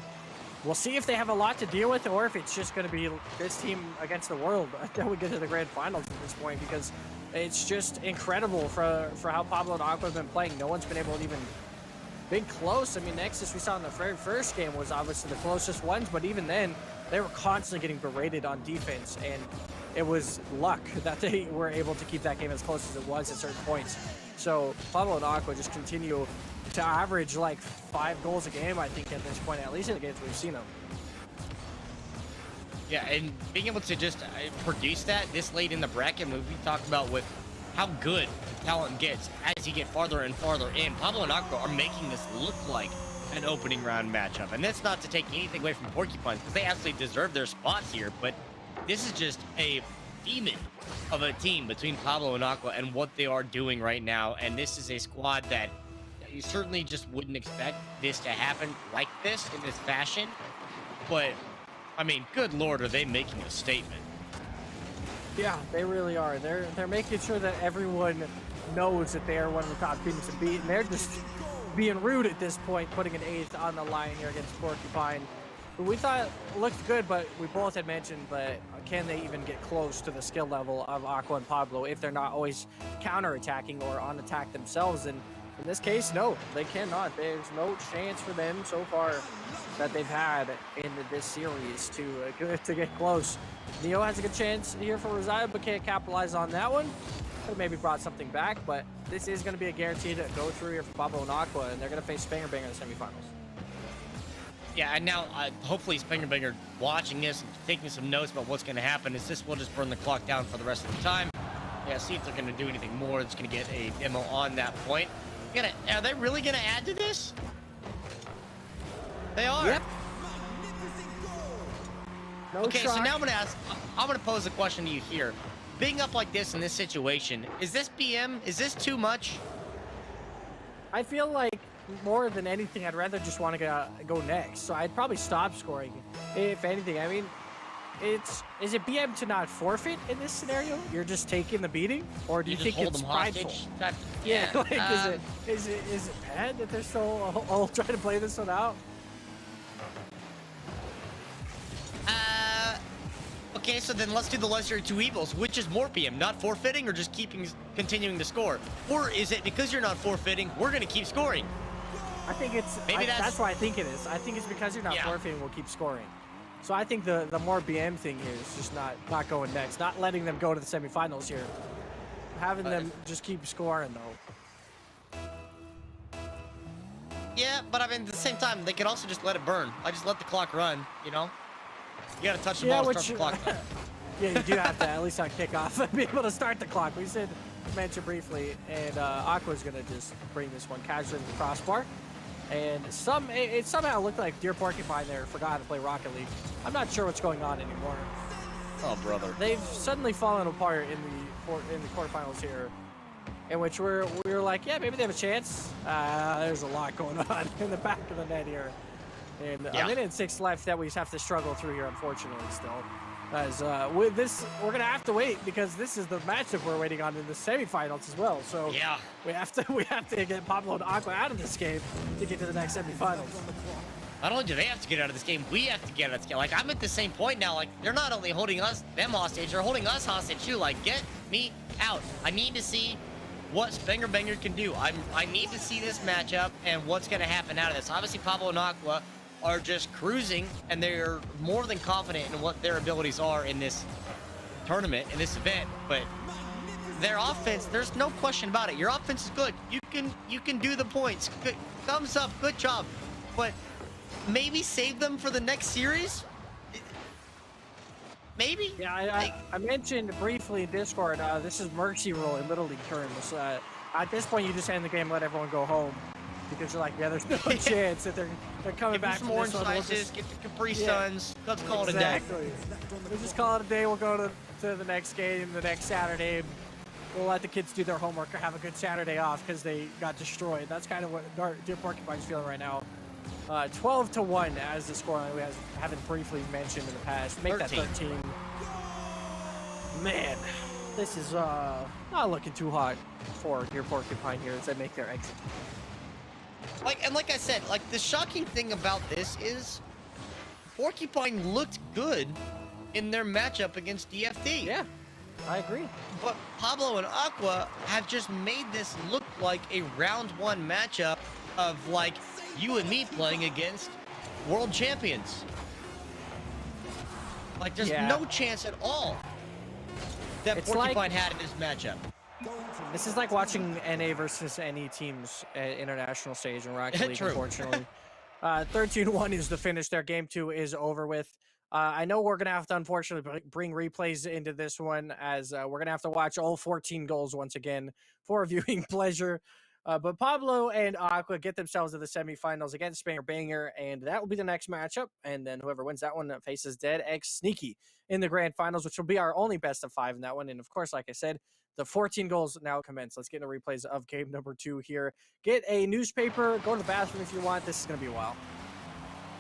we'll see if they have a lot to deal with, or if it's just going to be this team against the world until we get to the grand finals at this point, because it's just incredible for how Pablo and Aqua have been playing. No one's been able to even been close. I mean, Nexus we saw in the very first game was obviously the closest ones, but even then, they were constantly getting berated on defense, and it was luck that they were able to keep that game as close as it was at certain points. So Pablo and Aqua just continue to average like 5 goals a game, I think, at this point, at least in the games we've seen them. Yeah, and being able to just produce that this late in the bracket, we talked about with how good talent gets as you get farther and farther in. Pablo and Aqua are making this look like an opening round matchup, and that's not to take anything away from Porcupines, because they absolutely deserve their spots here, but this is just a demon of a team between Pablo and Aqua and what they are doing right now. And this is a squad that you certainly just wouldn't expect this to happen like this in this fashion. But I mean, good Lord, are they making a statement? Yeah, they really are. They're making sure that everyone knows that they are one of the top teams to beat, and they're just being rude at this point, putting an 8th on the line here against Porcupine. who we thought looked good, but we both had mentioned, but can they even get close to the skill level of Aqua and Pablo if they're not always counter-attacking or on attack themselves? And in this case, no, they cannot. There's no chance for them so far that they've had in this series to get close. Neo has a good chance here for Rosaya, but can't capitalize on that one. Could maybe brought something back, but this is going to be a guaranteed go through here for Pablo and Aqua, and they're going to face Banger Banger in the semifinals. Yeah, and now hopefully Banger Banger watching this and taking some notes about what's going to happen. Is this will just burn the clock down for the rest of the time. Yeah, see if they're going to do anything more. That's going to get a demo on that point. Are they really going to add to this? They are. Yep. No okay, shock. so now I'm going to pose a question to you here. Being up like this in this situation, is this BM? Is this too much? I feel like more than anything, I'd rather just want to go next. So I'd probably stop scoring, if anything. I mean, is it BM to not forfeit in this scenario? You're just taking the beating, or do you think it's prideful? Yeah, like is it bad that they're still all trying to play this one out? Okay, so then let's do the lesser of two evils. Which is more PM, not forfeiting or just continuing to score? Or is it because you're not forfeiting, we're going to keep scoring? I think it's that's why I think it is. I think it's because you're not forfeiting, we'll keep scoring. So I think the more BM thing here is just not going next, not letting them go to the semifinals here, having them just keep scoring though. Yeah, but I mean at the same time they could also just let it burn. I just let the clock run, you know. You gotta touch the ball to start the clock. Yeah, you do have to at least on kickoff be able to start the clock. We mentioned briefly, and Aqua's gonna just bring this one casually to the crossbar. And it somehow looked like Dear Porcupine there forgot to play Rocket League. I'm not sure what's going on anymore. Oh, brother. They've suddenly fallen apart in the quarterfinals here, in which we were like, yeah, maybe they have a chance. There's a lot going on in the back of the net here. And a minute and 6 left that we have to struggle through here, unfortunately, still. As with this, we're gonna have to wait because this is the matchup we're waiting on in the semifinals as well. So yeah, we have to get Pablo and Aqua out of this game to get to the next semifinals. Not only do they have to get out of this game, we have to get out of this game. Like, I'm at the same point now. Like, they're not only holding them hostage, they're holding us hostage too. Like, get me out. I need to see what Banger Banger can do. I need to see this matchup and what's gonna happen out of this. Obviously, Pablo and Aqua are just cruising, and they're more than confident in what their abilities are in this tournament, in this event. But their offense, there's no question about it. Your offense is good. You can do the points. Good, thumbs up. Good job. But maybe save them for the next series. Maybe. Yeah, I mentioned briefly in Discord. This is mercy rule in Little League terms. At this point, you just end the game, let everyone go home. Because you're like, yeah, there's no chance that they're coming back some from orange this one. slices, get the Capri Suns. Let's call it a day. We'll just call it a day. We'll go to the next game, the next Saturday. We'll let the kids do their homework or have a good Saturday off because they got destroyed. That's kind of what Dear Porcupine's feeling right now. 12-1 as the scoreline we haven't briefly mentioned in the past. Make 13. That 13. Man, this is not looking too hot for Dear Porcupine here as they make their exit. Like I said, like the shocking thing about this is Porcupine looked good in their matchup against DFT. Yeah, I agree. But Pablo and Aqua have just made this look like a round 1 matchup of like you and me playing against world champions. Like there's no chance at all that Porcupine had in this matchup. This is like watching NA versus NE teams at international stage in Rocket League, unfortunately. 13-1 is the finish there. Game 2 is over with. I know we're going to have to, unfortunately, bring replays into this one as we're going to have to watch all 14 goals once again for viewing pleasure. But Pablo and Aqua get themselves to the semifinals against Banger Banger, and that will be the next matchup. And then whoever wins that one faces Dead X Sneaky in the grand finals, which will be our only best of 5 in that one. And of course, like I said, the 14 goals now commence. Let's get into replays of game number 2 here. Get a newspaper, go to the bathroom if you want. This is going to be a while.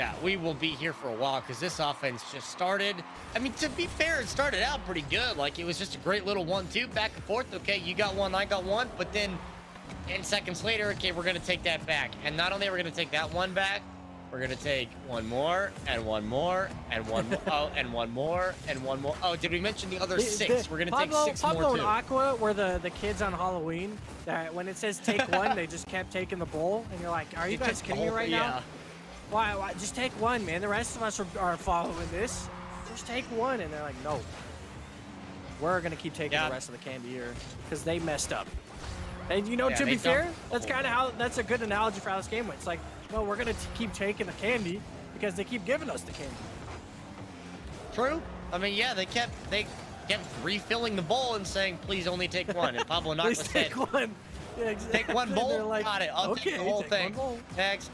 Yeah, we will be here for a while because this offense just started. I mean, to be fair, it started out pretty good. Like, it was just a great little 1-2 back and forth. Okay, you got one, I got one. But then 10 seconds later, okay, we're going to take that back. And not only are we going to take that one back, We're gonna take one more, and one more, and one more. Oh, and one more, and one more. Oh, did we mention the other six? We're gonna take six Pablo more and too. Aqua were the kids on Halloween that when it says take one, they just kept taking the bowl, and you're like, are you guys kidding me right now? Why? Just take one, man. The rest of us are following this. Just take one, and they're like, no. We're gonna keep taking the rest of the candy here because they messed up. And you know, to be fair, that's kind of how that's a good analogy for how this game went. It's like, well, we're gonna keep taking the candy because they keep giving us the candy. True. I mean, yeah, they kept refilling the bowl and saying, please only take one. And Pablo Aqua said, take one. Yeah, exactly. Take one bowl. Like, got it. I'll take the whole thing. Next.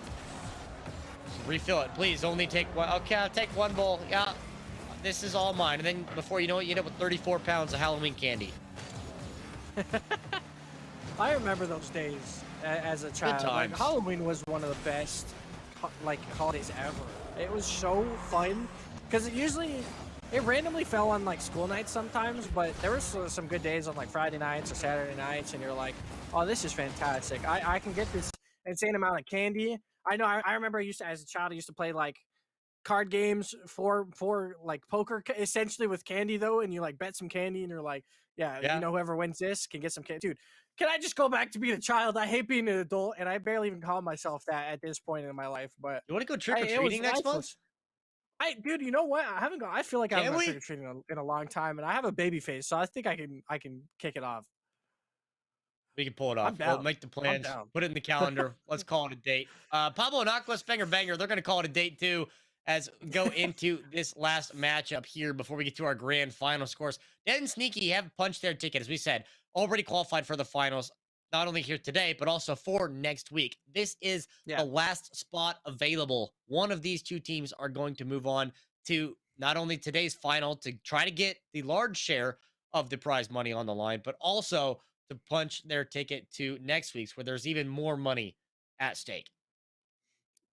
Refill it, please. Only take one. Okay, I'll take one bowl. Yeah, this is all mine. And then before you know it, you end up with 34 pounds of Halloween candy. I remember those days as a child. Like, Halloween was one of the best holidays ever. It was so fun because it randomly fell on like school nights sometimes, but there was some good days on like Friday nights or Saturday nights, and you're like, oh, this is fantastic. I can get this insane amount of candy. I know. I remember as a child, I used to play like card games for like poker, essentially with candy though, and you like bet some candy, and you're like, yeah, you know, whoever wins this can get some candy. Dude, can I just go back to being a child? I hate being an adult, and I barely even call myself that at this point in my life. But you want to go trick or treating next month? Dude, you know what? I haven't gone. I feel like I haven't gone trick or treating in a long time, and I have a baby face, so I think I can kick it off. We can pull it off. We'll make the plans. Put it in the calendar. Let's call it a date. Pablo and Aqua, Spanger Banger, they're going to call it a date too, as go into this last matchup here before we get to our grand final scores. Dead and Sneaky have punched their ticket, as we said, already qualified for the finals, not only here today, but also for next week. This is the last spot available. One of these two teams are going to move on to not only today's final to try to get the large share of the prize money on the line, but also to punch their ticket to next week's, where there's even more money at stake.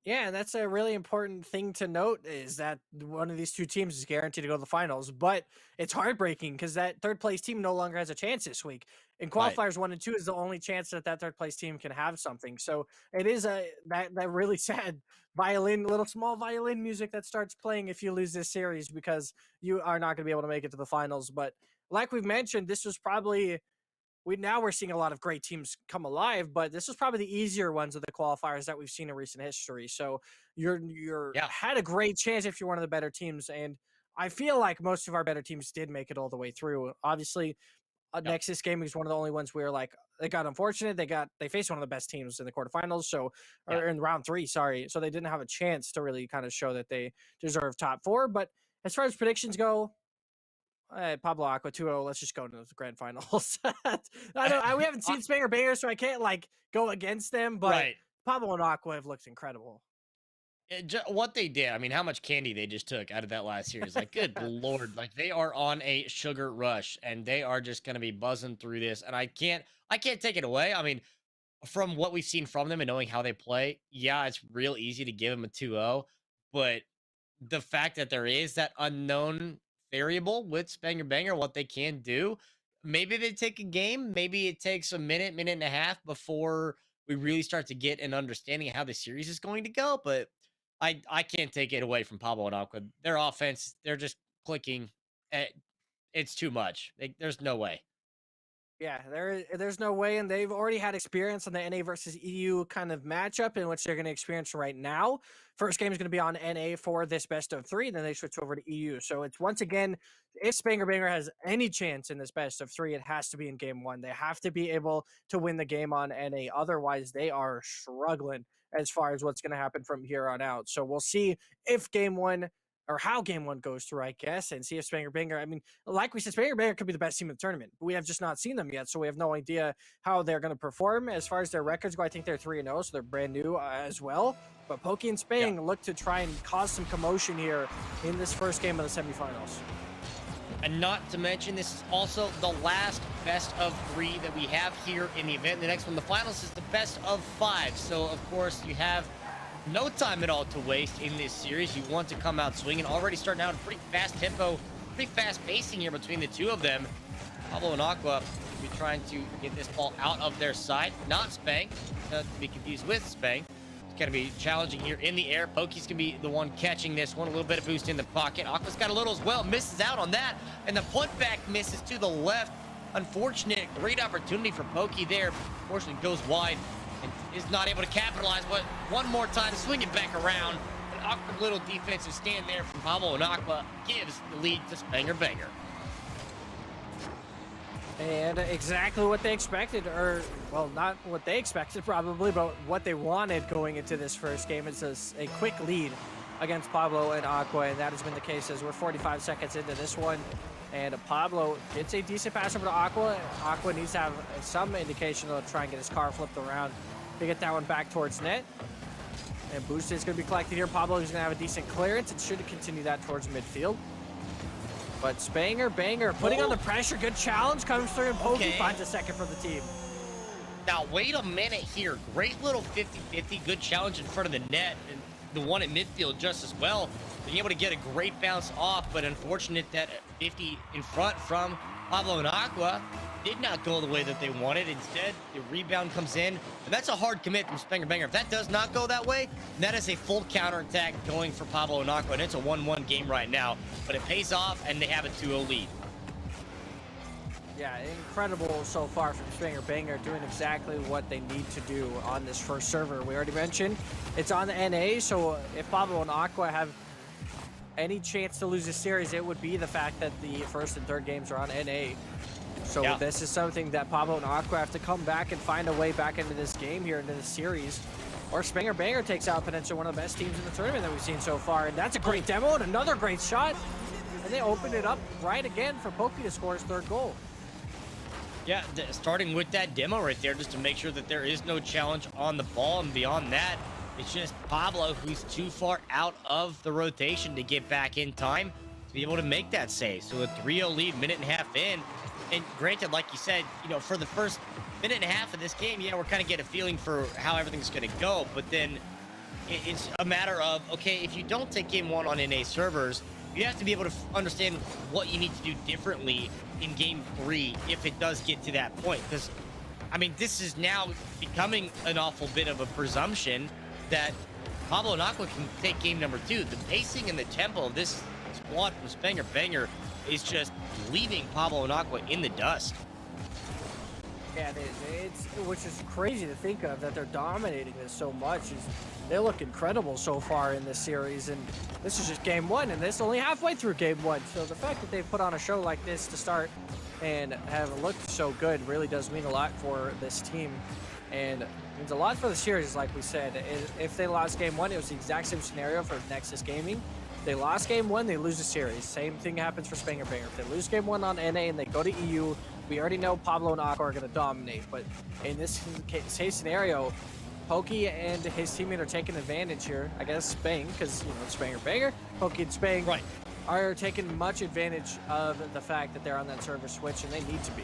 Yeah, and that's a really important thing to note, is that one of these two teams is guaranteed to go to the finals, but it's heartbreaking because that third place team no longer has a chance this week. And qualifiers 1 and 2 is the only chance that third place team can have something. So it is that really sad little small violin music that starts playing if you lose this series, because you are not going to be able to make it to the finals. But like we've mentioned, this was probably we're seeing a lot of great teams come alive, but this is probably the easier ones of the qualifiers that we've seen in recent history. So you're had a great chance if you're one of the better teams, and I feel like most of our better teams did make it all the way through. Obviously, Nexus Gaming is one of the only ones where like they got unfortunate. They faced one of the best teams in the quarterfinals, or in round 3, sorry. So they didn't have a chance to really kind of show that they deserve top 4. But as far as predictions go, Pablo Aqua 2-0. Let's just go to the grand finals. We haven't seen Spanger Banger, so I can't like go against them. But Pablo and Aqua have looked incredible. What they did, I mean, how much candy they just took out of that last series. Like, good Lord, like they are on a sugar rush, and they are just going to be buzzing through this. And I can't take it away. I mean, from what we've seen from them and knowing how they play, yeah, it's real easy to give them a 2-0. But the fact that there is that unknown variable with Spanger Banger, what they can do, maybe they take a game, maybe it takes a minute and a half before we really start to get an understanding of how the series is going to go. But I can't take it away from Pablo and Aqua. Their offense, they're just clicking. It's too much. There's no way. Yeah, there's no way, and they've already had experience on the NA versus EU kind of matchup, in which they're going to experience right now. First game is going to be on NA for this best of 3, then they switch over to EU. So it's, once again, if Spanger Banger has any chance in this best of 3, it has to be in game 1. They have to be able to win the game on NA. Otherwise, they are struggling as far as what's going to happen from here on out. So we'll see if game 1, or how game 1 goes through, I guess, and see if Spanger Banger, I mean, like we said, Spanger Banger could be the best team in the tournament. We have just not seen them yet, so we have no idea how they're going to perform. As far as their records go, I think they're 3-0, so they're brand new as well. But Pokey and Spang look to try and cause some commotion here in this first game of the semifinals. And not to mention, this is also the last best of 3 that we have here in the event. The next one, the finals, is the best of 5. So, of course, you have no time at all to waste in this series. You want to come out swinging. Already starting out a pretty fast tempo, pretty fast pacing here between the two of them. Pablo and Aqua will be trying to get this ball out of their sight. Not Spang, not to be confused with Spang. going to be challenging here in the air. Pokey's going to be the one catching this one. A little bit of boost in the pocket. Aqua's got a little as well. Misses out on that. And the putback misses to the left. Unfortunate. Great opportunity for Pokey there. Unfortunately, goes wide and is not able to capitalize. But one more time, swing it back around. An awkward little defensive stand there from Pablo and Aqua gives the lead to Spanger Banger. And exactly what they expected, or, well, not what they expected probably, but what they wanted going into this first game. It's a quick lead against Pablo and Aqua, and that has been the case as we're 45 seconds into this one. And Pablo gets a decent pass over to Aqua. Aqua needs to have some indication to try and get his car flipped around to get that one back towards net. And boost is going to be collected here. Pablo is going to have a decent clearance and should continue that towards midfield. But Spanger Banger putting on the pressure. Good challenge comes through, and Pokey finds a second for the team. Now, wait a minute here. Great little 50-50. Good challenge in front of the net. And the one at midfield just as well. Being able to get a great bounce off, but unfortunate that 50 in front from Pablo and Aqua did not go the way that they wanted. Instead, the rebound comes in, and that's a hard commit from Spanger Banger. If that does not go that way, that is a full counterattack going for Pablo and Aqua, and it's a 1-1 game right now. But it pays off, and they have a 2-0 lead. Yeah, incredible so far from Spanger Banger, doing exactly what they need to do on this first server. We already mentioned it's on the NA, so if Pablo and Aqua have any chance to lose this series, it would be the fact that the first and third games are on NA. So this is something that Pablo and Aqua have to come back and find a way back into this game here, into this series. Or Spanger Banger takes out potentially one of the best teams in the tournament that we've seen so far. And that's a great demo and another great shot. And they opened it up right again for Pokey to score his third goal. Yeah, starting with that demo right there, just to make sure that there is no challenge on the ball. And beyond that, it's just Pablo who's too far out of the rotation to get back in time to be able to make that save. So a 3-0 lead, minute and a half in. And granted, like you said, you know, for the first minute and a half of this game, yeah, we're kind of getting a feeling for how everything's going to go. But then it's a matter of, okay, if you don't take game one on NA servers, you have to be able to understand what you need to do differently in game 3 if it does get to that point. Because, I mean, this is now becoming an awful bit of a presumption that Pablo and Aqua can take game number 2. The pacing and the tempo of this squad from Spanger Banger is just leaving Pablo and Aqua in the dust. Yeah, which is crazy to think of, that they're dominating this so much. They look incredible so far in this series, and this is just game 1, and this only halfway through game 1. So the fact that they've put on a show like this to start and have looked so good really does mean a lot for this team, and means a lot for the series. Like we said, if they lost game 1, it was the exact same scenario for Nexus Gaming. They lost game 1, they lose the series. Same thing happens for Spanger Banger. If they lose game 1 on NA and they go to EU, we already know Pablo and Aqua are going to dominate. But in this case scenario, Pokey and his teammate are taking advantage here. I guess Spang, because, you know, it's Spanger Banger. Pokey and Spang are taking much advantage of the fact that they're on that server switch, and they need to be.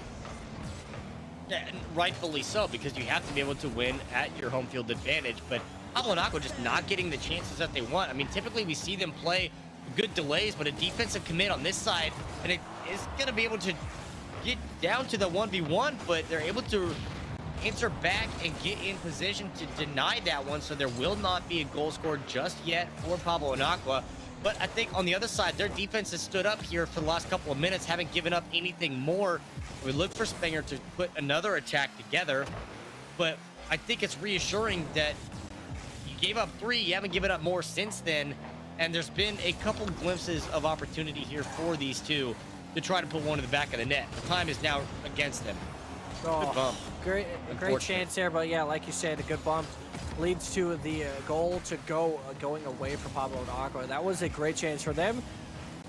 Yeah, and rightfully so, because you have to be able to win at your home field advantage. But Pablo and Aqua just not getting the chances that they want. I mean, typically we see them play good delays, but a defensive commit on this side, and it is going to be able to get down to the 1v1, but they're able to answer back and get in position to deny that one, so there will not be a goal scored just yet for Pablo and Aqua. But I think on the other side, their defense has stood up here for the last couple of minutes, haven't given up anything more. We look for Spanger to put another attack together, but I think it's reassuring that you gave up 3, you haven't given up more since then, and there's been a couple glimpses of opportunity here for these two to try to put one in the back of the net. The time is now against them. Good bump. Great chance there, but yeah, like you said, a good bump leads to the goal to going away for Pablo and Aqua. That was a great chance for them.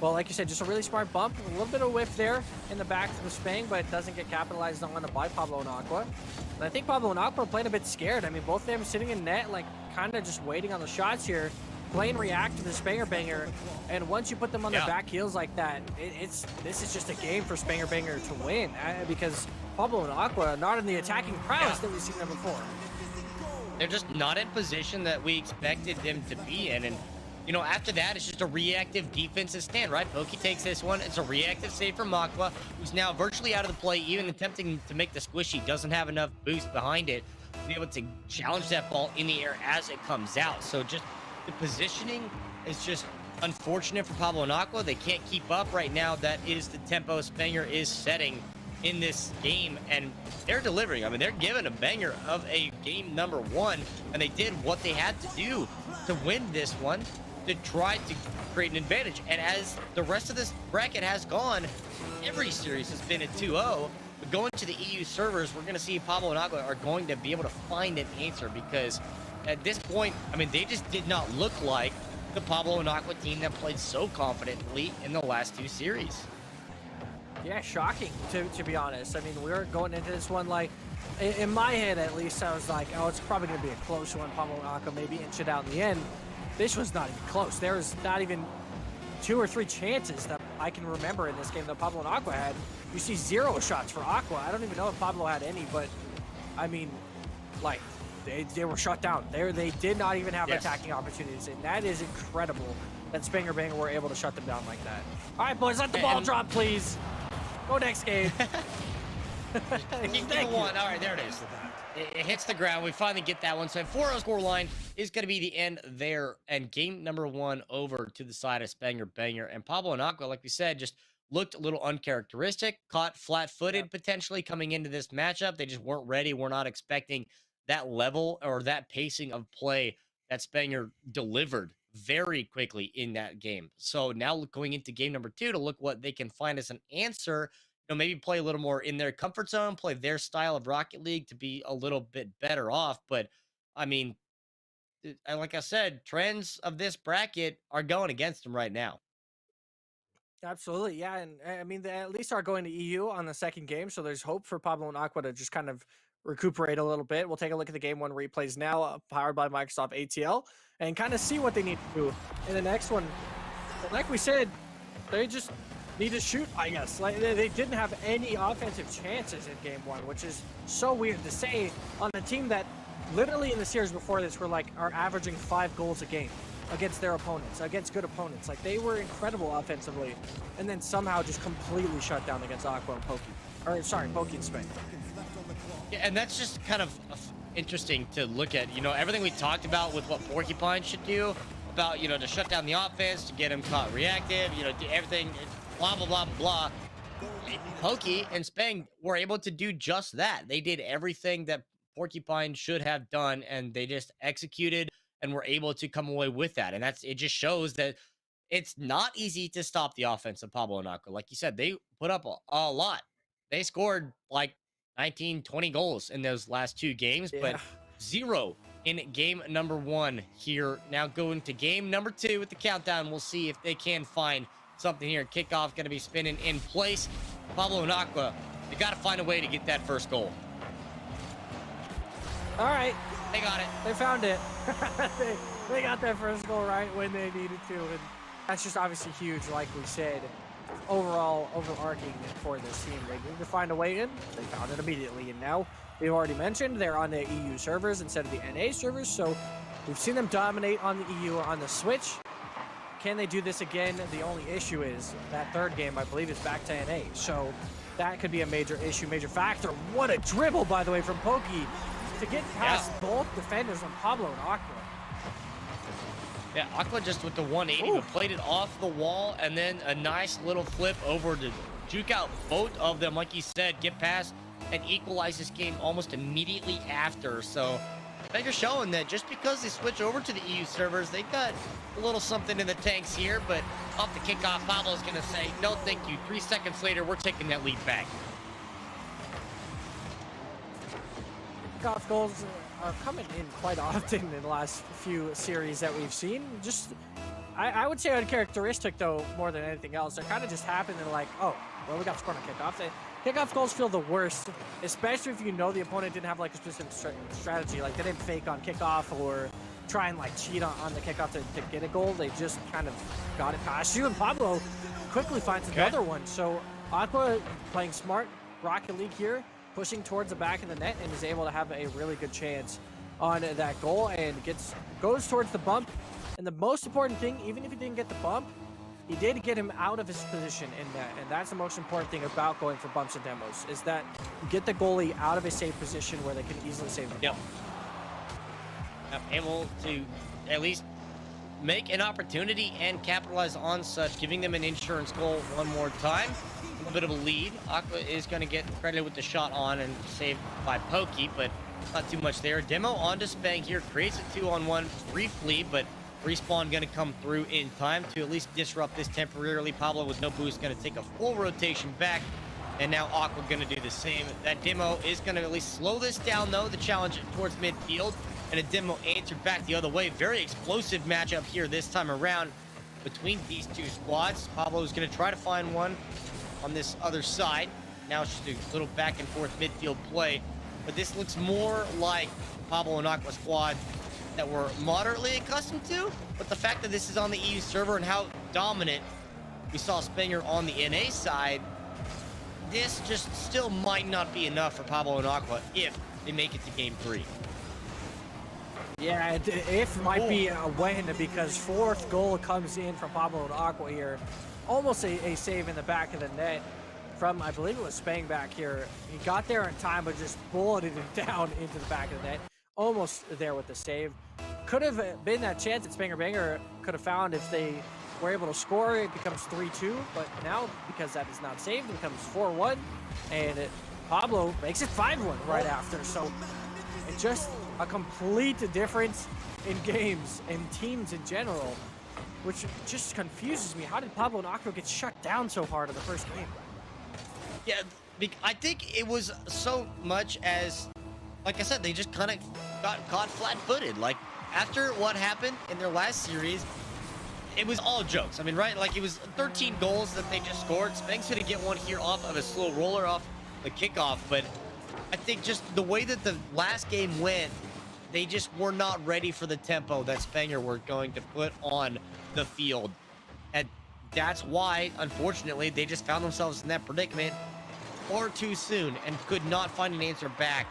Well, like you said, just a really smart bump. A little bit of whiff there in the back from Spang, but it doesn't get capitalized on by Pablo and Aqua. And I think Pablo and Aqua are playing a bit scared. I mean, both of them sitting in net, like, kind of just waiting on the shots here, playing reactive to Spanger Banger. And once you put them on their back heels like that, this is just a game for Spanger Banger to win, because Pablo and Aqua are not in the attacking prowess that we've seen them before. They're just not in position that we expected them to be in. And, you know, after that, it's just a reactive defensive stand, right? Pokey takes this one. It's a reactive save from Aqua, who's now virtually out of the play, even attempting to make the squishy. Doesn't have enough boost behind it. be able to challenge that ball in the air as it comes out. So just the positioning is just unfortunate for Pablo and Aqua. They can't keep up right now. That is the tempo Spenger is setting in this game, and they're delivering. I mean, they're giving a banger of a game number one, and they did what they had to do to win this one, to try to create an advantage. And as the rest of this bracket has gone, every series has been a 2-0. But going to the EU servers, we're going to see Pablo and Aqua are going to be able to find an answer, because at this point, I mean, they just did not look like the Pablo and Aqua team that played so confidently in the last two series. Yeah, shocking, to be honest. I mean, we were going into this one like, in my head at least, I was like, oh, it's probably going to be a close one. Pablo and Aqua maybe inch it out in the end. This was not even close. There was not even 2 or 3 chances that I can remember in this game that Pablo and Aqua had. You see 0 shots for Aqua. I don't even know if Pablo had any, but I mean, like, they were shut down. They did not even have attacking opportunities, and that is incredible that Spenger Banger were able to shut them down like that. All right, boys, let the ball drop, please. Go next game. Thank you. All right, there it is. It hits the ground. We finally get that one. So 4-0 score line is going to be the end there. And game number one over to the side of Spenger Banger. And Pablo and Aqua, like we said, just looked a little uncharacteristic, caught flat-footed potentially coming into this matchup. They just weren't ready. We're not expecting that level or that pacing of play that Spenger delivered very quickly in that game. So now going into game number two to look what they can find as an answer, maybe play a little more in their comfort zone, play their style of Rocket League to be a little bit better off. But I mean, like I said, trends of this bracket are going against them right now. Absolutely, yeah, and I mean, they at least are going to EU on the second game, so there's hope for Pablo and Aqua to just kind of recuperate a little bit. We'll take a look at the game one replays now, powered by Microsoft ATL, and kind of see what they need to do in the next one. But like we said, they just need to shoot, I guess. Like they didn't have any offensive chances in game one, which is so weird to say on a team that literally in the series before this were like are averaging 5 goals a game against their opponents, against good opponents. Like they were incredible offensively, and then somehow just completely shut down against Aqua and Pokey. Or sorry, Pokey and Spain. Yeah, and that's just kind of interesting to look at. Everything we talked about with what Porcupine should do, about, to shut down the offense, to get him caught reactive, do everything, blah, blah, blah, blah. Pokey and Spang were able to do just that. They did everything that Porcupine should have done, and they just executed and were able to come away with that. And it just shows that it's not easy to stop the offense of Pablo and Aqua. Like you said, they put up a lot. They scored like 19, 20 goals in those last 2 games, but 0 in game number 1 here. Now going to game number 2 with the countdown. We'll see if they can find something here. Kickoff going to be spinning in place. Pablo and Aqua, they got to find a way to get that first goal. All right. They got it. They found it. they got that first goal right when they needed to. And that's just obviously huge, like we said. Overall, overarching for this team. They need to find a way in. They found it immediately. And now, we've already mentioned, they're on the EU servers instead of the NA servers. So, we've seen them dominate on the EU on the Switch. Can they do this again? The only issue is that third game, I believe, is back to NA. So, that could be a major issue, major factor. What a dribble, by the way, from Pokey to get past both defenders on Pablo and Aqua. Yeah, Aqua just with the 180, but played it off the wall, and then a nice little flip over to juke out both of them, like you said, get past and equalize this game almost immediately after. So, they're showing that just because they switch over to the EU servers, they got a little something in the tanks here, but off the kickoff, Pablo's going to say, no thank you. 3 seconds later, we're taking that lead back. Kickoff goals are coming in quite often in the last few series that we've seen. Just, I would say uncharacteristic though, more than anything else. They're kind of just happening like, oh, well, we got scored on kickoff. Kickoff goals feel the worst, especially if you know the opponent didn't have like a specific strategy. Like they didn't fake on kickoff or try and like cheat on the kickoff to get a goal. They just kind of got it past you. And Pablo quickly finds another one. So Aqua playing smart Rocket League here, pushing towards the back of the net, and is able to have a really good chance on that goal and goes towards the bump. And the most important thing, even if he didn't get the bump, he did get him out of his position in net, and that's the most important thing about going for bumps and demos, is that you get the goalie out of a safe position where they can easily save the ball. Able to at least make an opportunity and capitalize on such, giving them an insurance goal one more time. A little bit of a lead. Aqua is going to get credited with the shot on and saved by Pokey, but not too much there. Demo onto Spang here, creates a 2-on-1 briefly, but Respawn going to come through in time to at least disrupt this temporarily. Pablo with no boost going to take a full rotation back, and now Aqua going to do the same. That Demo is going to at least slow this down, though. The challenge towards midfield, and a Demo answered back the other way. Very explosive matchup here this time around between these two squads. Pablo is going to try to find one on this other side. Now it's just a little back and forth midfield play, but this looks more like Pablo and Aqua squad that we're moderately accustomed to. But the fact that this is on the EU server and how dominant we saw Spanger on the NA side, this just still might not be enough for Pablo and Aqua if they make it to game 3. Yeah, if might be a win, because fourth goal comes in from Pablo and Aqua here. Almost a save in the back of the net from, I believe it was Spang back here. He got there in time, but just bulleted it down into the back of the net. Almost there with the save. Could have been that chance that Spanger Banger could have found if they were able to score. It becomes 3-2, but now, because that is not saved, it becomes 4-1, and Pablo makes it 5-1 right after. So it just a complete difference in games and teams in general, which just confuses me. How did Pablo and Aqua get shut down so hard in the first game? Yeah, I think it was so much as, like I said, they just kind of got caught flat-footed. Like, after what happened in their last series, it was all jokes. I mean, right? Like, it was 13 goals that they just scored. Spang's gonna get one here off of a slow roller off the kickoff, but I think just the way that the last game went, they just were not ready for the tempo that Spanger were going to put on the field. And that's why, unfortunately, they just found themselves in that predicament far too soon and could not find an answer back.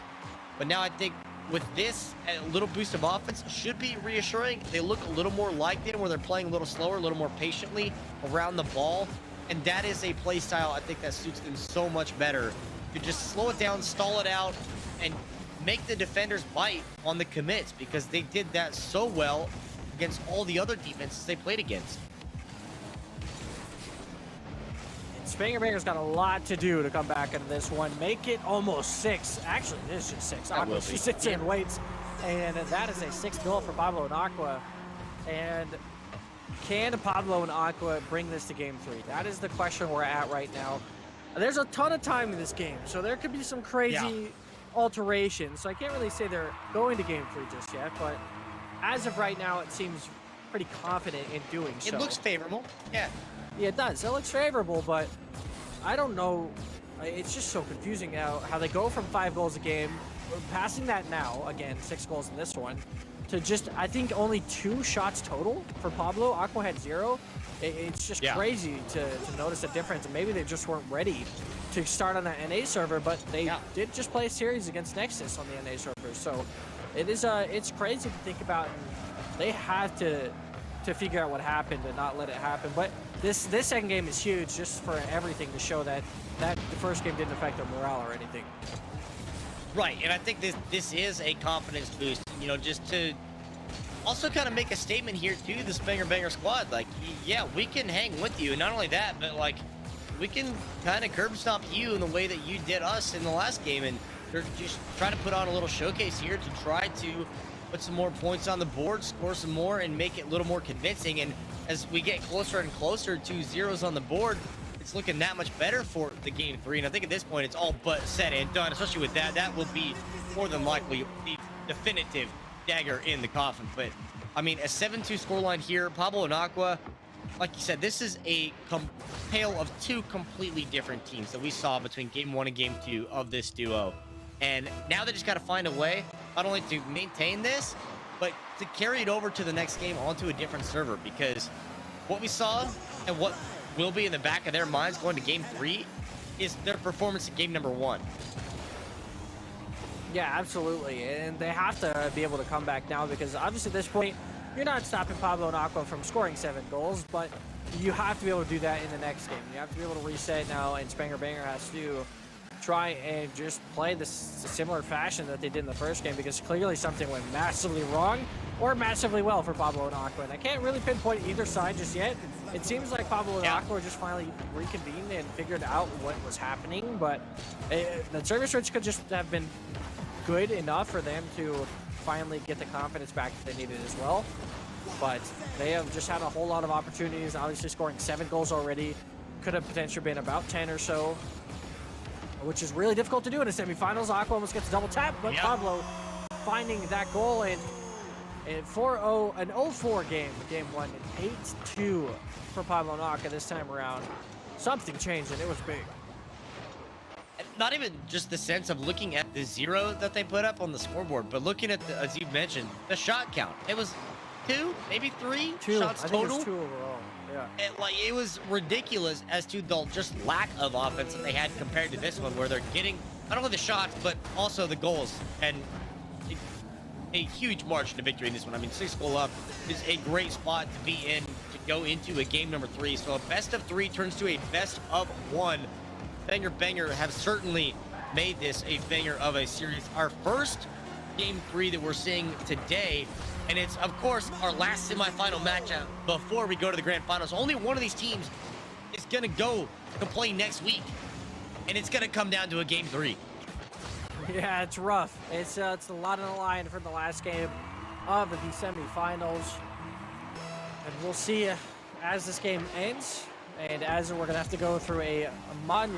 But now I think with this, a little boost of offense should be reassuring. They look a little more like them, where they're playing a little slower, a little more patiently around the ball. And that is a play style I think that suits them so much better. To just slow it down, stall it out, and make the defenders bite on the commits, because they did that so well against all the other defenses they played against. Spanger Banger's got a lot to do to come back into this one. Make it almost 6. Actually, it is just 6. Aqua just sits there and waits. And that is a 6th goal for Pablo and Aqua. And can Pablo and Aqua bring this to game 3? That is the question we're at right now. There's a ton of time in this game, so there could be some crazy alterations. So I can't really say they're going to game 3 just yet, but as of right now, it seems pretty confident in doing so. It looks favorable. Yeah, it does. It looks favorable, but I don't know. It's just so confusing now how they go from 5 goals a game, passing that now, again, 6 goals in this one, to just, I think, only 2 shots total for Pablo. Aqua had 0. It's just crazy to notice a difference. And maybe they just weren't ready to start on that NA server, but they did just play a series against Nexus on the NA server. So it is it's crazy to think about. And they have to figure out what happened and not let it happen. But this second game is huge, just for everything, to show that the first game didn't affect their morale or anything. Right, and I think this is a confidence boost, you know, just to also kind of make a statement here to the Spanger Banger squad. Like, yeah, we can hang with you. And not only that, but like, we can kind of curb stomp you in the way that you did us in the last game. And they're just trying to put on a little showcase here to try to put some more points on the board, score some more, and make it a little more convincing. And as we get closer and closer to zeros on the board, it's looking that much better for the game 3. And I think at this point, it's all but said and done, especially with that. That will be more than likely the definitive dagger in the coffin. But I mean, a 7-2 scoreline here. Pablo and Aqua, like you said, this is a tale of 2 completely different teams that we saw between game 1 and game 2 of this duo. And now they just got to find a way not only to maintain this, but to carry it over to the next game onto a different server, because what we saw and what will be in the back of their minds going to game 3 is their performance in game number 1. Yeah, absolutely. And they have to be able to come back now, because obviously at this point, you're not stopping Pablo and Aqua from scoring 7 goals, but you have to be able to do that in the next game. You have to be able to reset now, and Spanger Banger has to try and just play this similar fashion that they did in the first game, because clearly something went massively wrong or massively well for Pablo and Aqua. And I can't really pinpoint either side just yet. It seems like Pablo and Aqua just finally reconvened and figured out what was happening, but the service switch could just have been good enough for them to finally get the confidence back that they needed as well. But they have just had a whole lot of opportunities, obviously scoring 7 goals already. Could have potentially been about 10 or so, which is really difficult to do in the semifinals. Aqua almost gets a double tap, but Pablo finding that goal, and 4-0, an 0-4 game 1, 8-2 for Pablo and Aqua this time around. Something changed, and it was big. Not even just the sense of looking at the 0 that they put up on the scoreboard, but looking at the, as you mentioned, the shot count. It was 2, maybe 3 shots I total. think it was 2 overall. Yeah. It was ridiculous as to the just lack of offense that they had compared to this one, where they're getting not only the shots but also the goals, and a huge margin to victory in this one. I mean, 6-goal up is a great spot to be in to go into a game number 3. So a best of 3 turns to a best of 1. Banger have certainly made this a banger of a series. Our first game 3 that we're seeing today, and it's of course our last semifinal matchup before we go to the grand finals. Only one of these teams is gonna go to play next week, and it's gonna come down to a game 3. Yeah, it's rough. It's a lot on the line for the last game of the semifinals, and we'll see as this game ends. And as we're gonna have to go through what's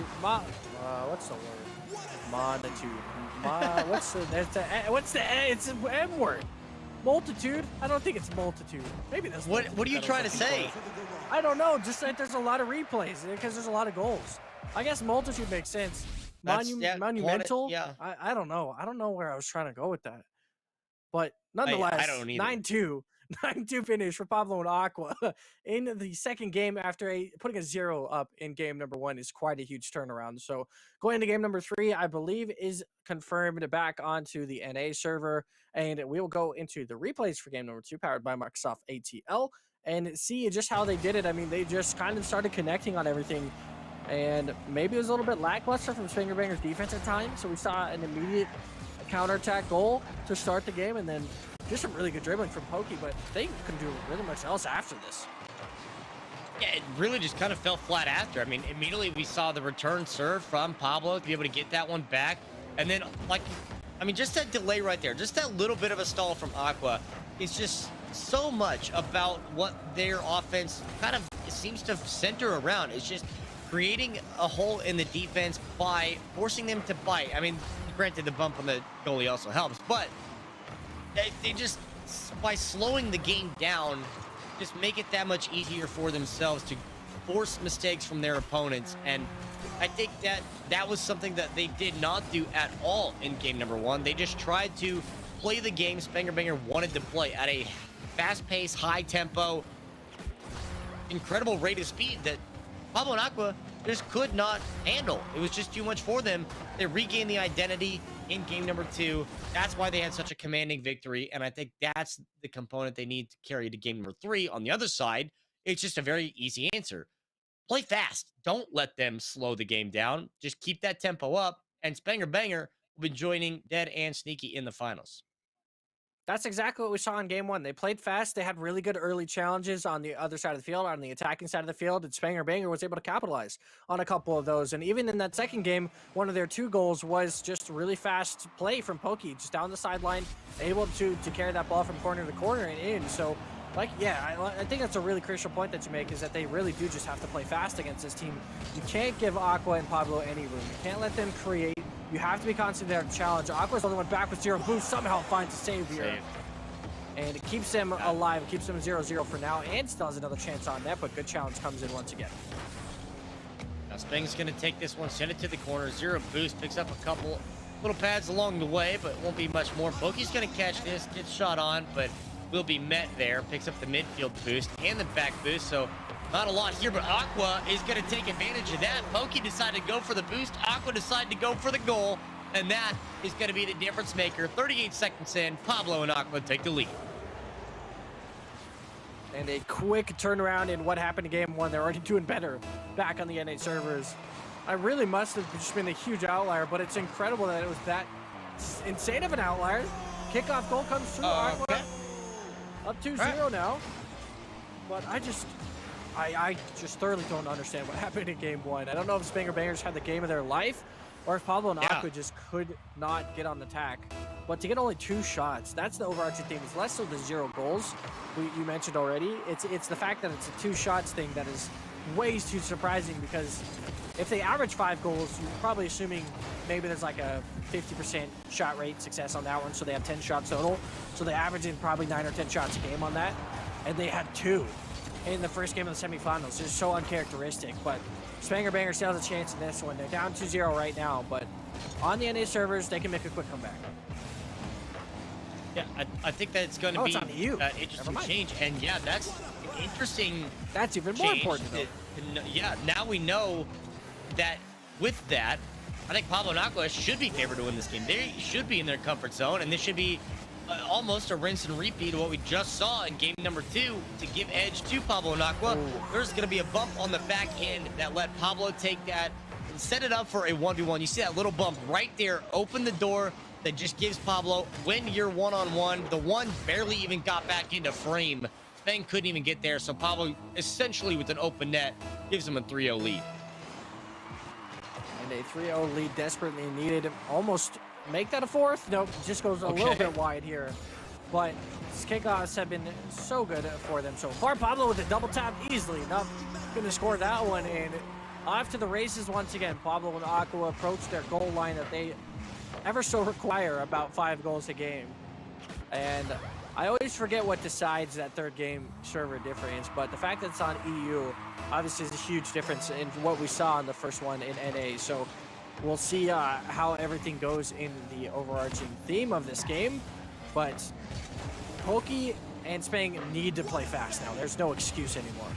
the word? Monitude. What's the it's an M word? Multitude? I don't think it's multitude. Maybe that's what are you trying to say? I don't know. Just that there's a lot of replays because there's a lot of goals. I guess multitude makes sense. Monumental? Yeah. I don't know. I don't know where I was trying to go with that. But nonetheless, I don't either. 9-2. 9-2 finish for Pablo and Aqua in the second game after putting a 0 up in game number 1 is quite a huge turnaround. So going into game number 3, I believe is confirmed back onto the NA server, and we will go into the replays for game number 2 powered by Microsoft ATL and see just how they did it. I mean, they just kind of started connecting on everything, and maybe it was a little bit lackluster from Spanger Banger's defense at times. So we saw an immediate counterattack goal to start the game, and then just some really good dribbling from Pokey, but they couldn't do really much else after this. Yeah, it really just kind of fell flat after. I mean, immediately we saw the return serve from Pablo to be able to get that one back. And then, just that delay right there, just that little bit of a stall from Aqua is just so much about what their offense kind of seems to center around. It's just creating a hole in the defense by forcing them to bite. I mean, granted, the bump on the goalie also helps, but they just, by slowing the game down, just make it that much easier for themselves to force mistakes from their opponents. And I think that was something that they did not do at all in game number 1. They just tried to play the game Spanger Banger wanted to play at a fast-paced, high-tempo, incredible rate of speed that Pablo and Aqua just could not handle. It was just too much for them. They regained the identity in game number 2. That's why they had such a commanding victory, and I think that's the component they need to carry to game number 3. On the other side, it's just a very easy answer. Play fast. Don't let them slow the game down. Just keep that tempo up, and Spanger Banger will be joining Dead and Sneaky in the finals. That's exactly what we saw in game 1. They played fast. They had really good early challenges on the other side of the field, on the attacking side of the field, and Spanger Banger was able to capitalize on a couple of those. And even in that second game, one of their 2 goals was just really fast play from Pokey, just down the sideline, able to carry that ball from corner to corner and in. So, I think that's a really crucial point that you make, is that they really do just have to play fast against this team. You can't give Aqua and Pablo any room. You can't let them create. You have to be constant there to challenge. Aqua's the only one back with 0 boost, somehow finds a save here. And it keeps them alive. It keeps them 0-0 for now, and still has another chance on net, but good challenge comes in once again. Now Spang's going to take this one, send it to the corner. 0 boost, picks up a couple little pads along the way, but it won't be much more. Pokey's going to catch this, gets shot on, but will be met there. Picks up the midfield boost and the back boost, so not a lot here, but Aqua is going to take advantage of that. Pokey decided to go for the boost. Aqua decided to go for the goal, and that is going to be the difference maker. 38 seconds in, Pablo and Aqua take the lead. And a quick turnaround in what happened in game one. They're already doing better back on the NA servers. I really must have just been a huge outlier, but it's incredible that it was that insane of an outlier. Kickoff goal comes through. Okay. Up 2-0 now. But I just thoroughly don't understand what happened in game one. I don't know if Spanger Bangers had the game of their life or if Pablo and Aqua just could not get on the tack. But to get only 2 shots, that's the overarching thing. It's less so the 0 goals you mentioned already. It's the fact that it's a 2 shots thing that is way too surprising, because if they average 5 goals, you're probably assuming maybe there's like a 50% shot rate success on that one, so they have 10 shots total. So they average in probably 9 or 10 shots a game on that, and they had 2 in the first game of the semifinals. It's so uncharacteristic, but Spanger Banger still has a chance in this one. They're down 2-0 right now, but on the NA servers, they can make a quick comeback. Yeah, I think that it's going to be it's on you. Interesting change, and yeah, that's an interesting. That's even more important, though. Yeah, now we know that with that, I think Pablo and Aqua should be favored to win this game. They should be in their comfort zone, and this should be almost a rinse and repeat of what we just saw in game number 2 to give edge to Pablo and Aqua. There's going to be a bump on the back end that let Pablo take that and set it up for a 1v1. You see that little bump right there, open the door. That just gives Pablo, when you're one-on-one, the one barely even got back into frame. Spang couldn't even get there, so Pablo, essentially with an open net, gives him a 3-0 lead. And a 3-0 lead desperately needed. Almost make that a 4th. Nope, just goes a little bit wide here. But his kickoffs have been so good for them so far. Pablo with a double tap easily enough. Going to score that one, and off to the races once again. Pablo and Aqua approach their goal line that they ever so require about 5 goals a game. And I always forget what decides that 3rd game server difference, but the fact that it's on EU obviously is a huge difference in what we saw in the first one in NA. So we'll see how everything goes in the overarching theme of this game. But Pokey and Spang need to play fast now. There's no excuse anymore.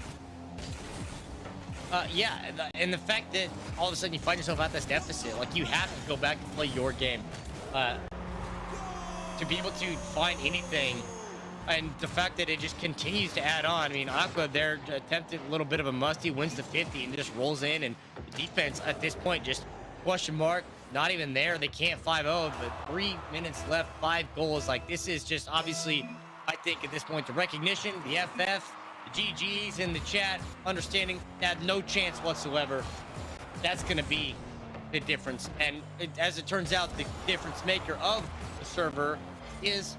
Yeah, and the fact that all of a sudden you find yourself at this deficit, like you have to go back and play your game to be able to find anything, and the fact that it just continues to add on. I mean, Aqua there attempted a little bit of a musty, wins the 50 and just rolls in, and the defense at this point just question mark, not even there. They can't 5-0, but 3 minutes left, 5 goals. Like, this is just obviously, I think at this point, the recognition, the FF, the GGs in the chat, understanding that no chance whatsoever. That's going to be the difference. And as it turns out, the difference maker of the server is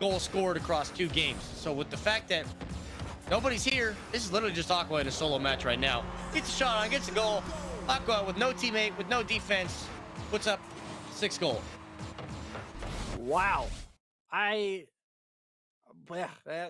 goal scored across 2 games. So with the fact that nobody's here, this is literally just Aqua in a solo match right now. Gets a shot on, gets a goal. Aqua with no teammate, with no defense, puts up 6 goal. Wow.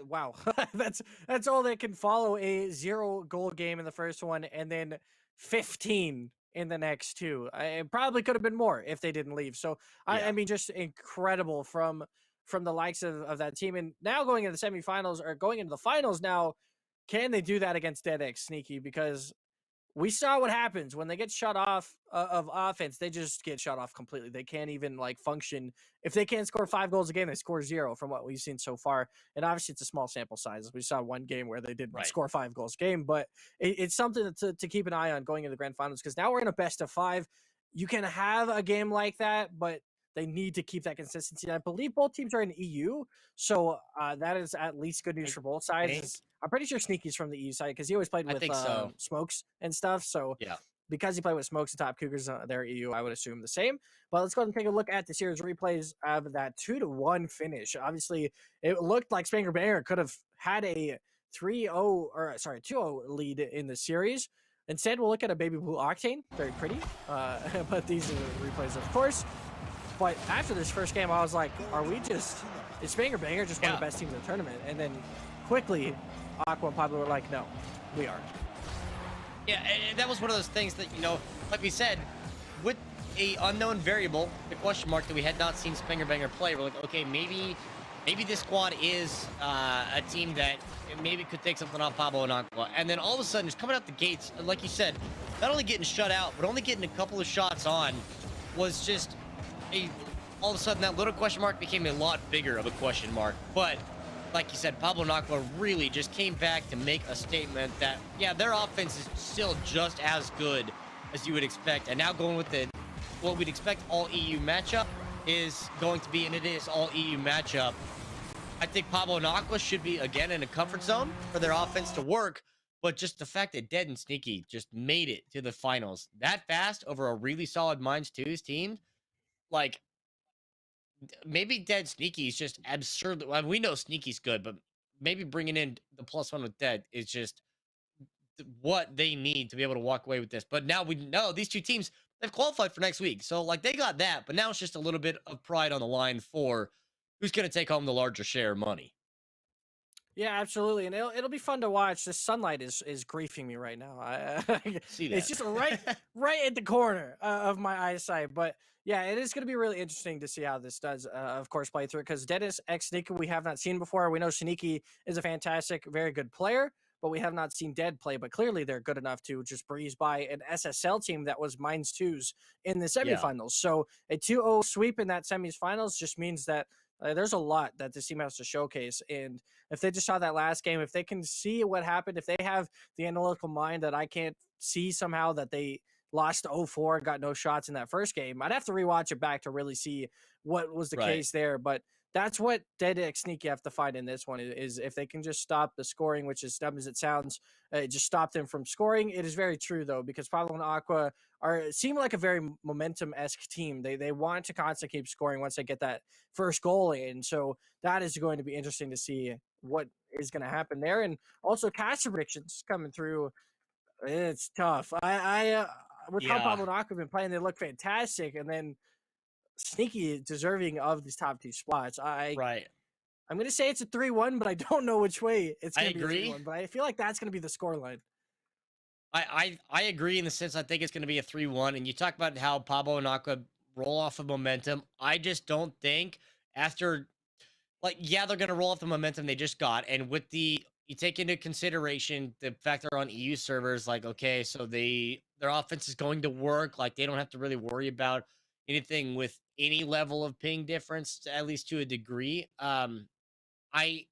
Wow. that's all that can follow a 0 goal game in the first one, and then 15 in the next 2. It probably could have been more if they didn't leave. So I mean, just incredible from the likes of that team. And now going into the semifinals, or going into the finals now, can they do that against DeadX Sneaky? Because we saw what happens when they get shut off of offense. They just get shut off completely. They can't even like function. If they can't score 5 goals a game, they score 0 from what we've seen so far. And obviously it's a small sample size. We saw one game where they didn't score 5 goals a game, but it's something to keep an eye on going into the grand finals, because now we're in a best of 5. You can have a game like that, but they need to keep that consistency. I believe both teams are in EU, so that is at least good news for both sides. I'm pretty sure Sneaky's from the EU side, because he always played with Smokes and stuff. So yeah, because he played with Smokes and Top Cougars, they're EU, I would assume the same. But let's go ahead and take a look at the series replays of that 2-1 finish. Obviously, it looked like Spanger Banger could have had a 2-0 lead in the series. Instead, we'll look at a Baby Blue Octane. Very pretty. But these are the replays, of course. But after this first game, I was like, is Spanger Banger just one of the best teams in the tournament? And then quickly, Aqua and Pablo were like, no, we are. Yeah, and that was one of those things that, like we said, with a unknown variable, the question mark that we had not seen Spanger Banger play, we're like, okay, maybe this squad is a team that maybe could take something off Pablo and Aqua. And then all of a sudden, just coming out the gates, like you said, not only getting shut out, but only getting a couple of shots on was just all of a sudden that little question mark became a lot bigger of a question mark. But like you said, Pablo Nakwa really just came back to make a statement that, yeah, their offense is still just as good as you would expect. And now going with the what we'd expect all EU matchup is going to be, and it is all EU matchup. I think Pablo Nakwa should be again in a comfort zone for their offense to work. But just the fact that Dead and Sneaky just made it to the finals that fast over a really solid Minds 2's team, like maybe Dead Sneaky is just absurd. Well, we know Sneaky's good, but maybe bringing in the +1 with Dead is just what they need to be able to walk away with this. But now we know these two teams, they've qualified for next week. So like they got that, but now it's just a little bit of pride on the line for who's going to take home the larger share of money. Yeah, absolutely, and it'll be fun to watch. The sunlight is griefing me right now. See It's that. just right at the corner of my eyesight. But yeah, it is going to be really interesting to see how this does. Of course, play through because Dennis X Sneaky we have not seen before. We know Sneaky is a fantastic, very good player, but we have not seen Dead play. But clearly, they're good enough to just breeze by an SSL team that was Minds 2's in the Yeah. semifinals. So a 2-0 sweep in that semifinals just means that. There's a lot that this team has to showcase, and if they just saw that last game, if they can see what happened, if they have the analytical mind that I can't see somehow that they lost 0-4 and got no shots in that first game, I'd have to rewatch it back to really see what was the Right. case there. But that's what Dead X Sneaky have to find in this one is if they can just stop the scoring, which is dumb as it sounds, just stop them from scoring. It is very true though, because Pablo and Aqua seem like a very momentum-esque team. They want to constantly keep scoring once they get that first goal in. So that is going to be interesting to see what is going to happen there. And also caster predictions coming through. It's tough. With how Yeah. Pablo and Aqua have been playing, they look fantastic. And then Sneaky deserving of these top two spots. Right. I'm gonna say it's a 3-1, but I don't know which way it's I gonna be a agree. 3-1. But I feel like that's gonna be the scoreline. I agree in the sense I think it's going to be a 3-1. And you talk about how Pablo and Aqua roll off of momentum. I just don't think after, like, yeah, they're going to roll off the momentum they just got. And with you take into consideration the fact they're on EU servers, like, okay, so their offense is going to work. Like, they don't have to really worry about anything with any level of ping difference, at least to a degree. I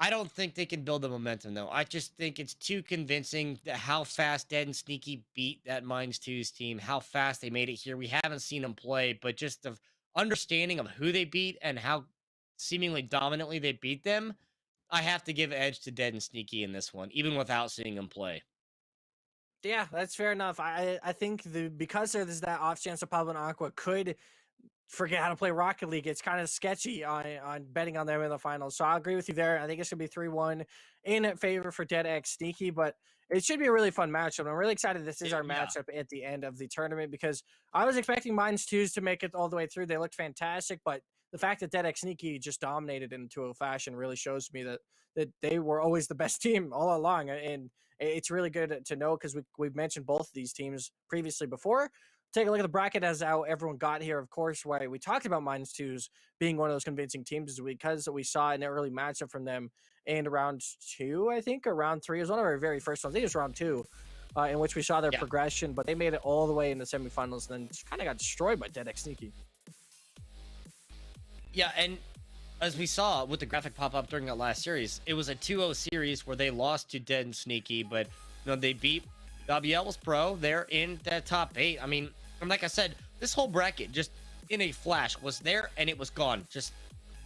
I don't think they can build the momentum though. I just think it's too convincing that how fast Dead and Sneaky beat that Minds 2's team, how fast they made it here. We haven't seen them play, but just the understanding of who they beat and how seemingly dominantly they beat them, I have to give edge to Dead and Sneaky in this one, even without seeing them play. Yeah, that's fair enough. I think because there's that off chance that Pablo and Aqua could forget how to play Rocket League, it's kind of sketchy on betting on them in the finals. So I agree with you there. I think it should be 3-1 in favor for Dead X Sneaky, but it should be a really fun matchup. I'm really excited this is our Yeah. matchup at the end of the tournament because I was expecting Minds 2's to make it all the way through. They looked fantastic, but the fact that Dead X Sneaky just dominated into a fashion really shows me that they were always the best team all along. And it's really good to know because we've mentioned both of these teams previously before. Take a look at the bracket as how everyone got here. Of course, why we talked about Minds 2's being one of those convincing teams is because we saw an early matchup from them in round two, I think, or round three. It was one of our very first ones. I think it was round two, in which we saw their Yeah. progression, but they made it all the way in the semifinals and then just kind of got destroyed by Dead X Sneaky. Yeah, and as we saw with the graphic pop up during that last series, it was a 2-0 series where they lost to Dead and Sneaky, but they beat WL's Pro. They're in the top 8. I mean, and like I said, this whole bracket just in a flash was there and it was gone. Just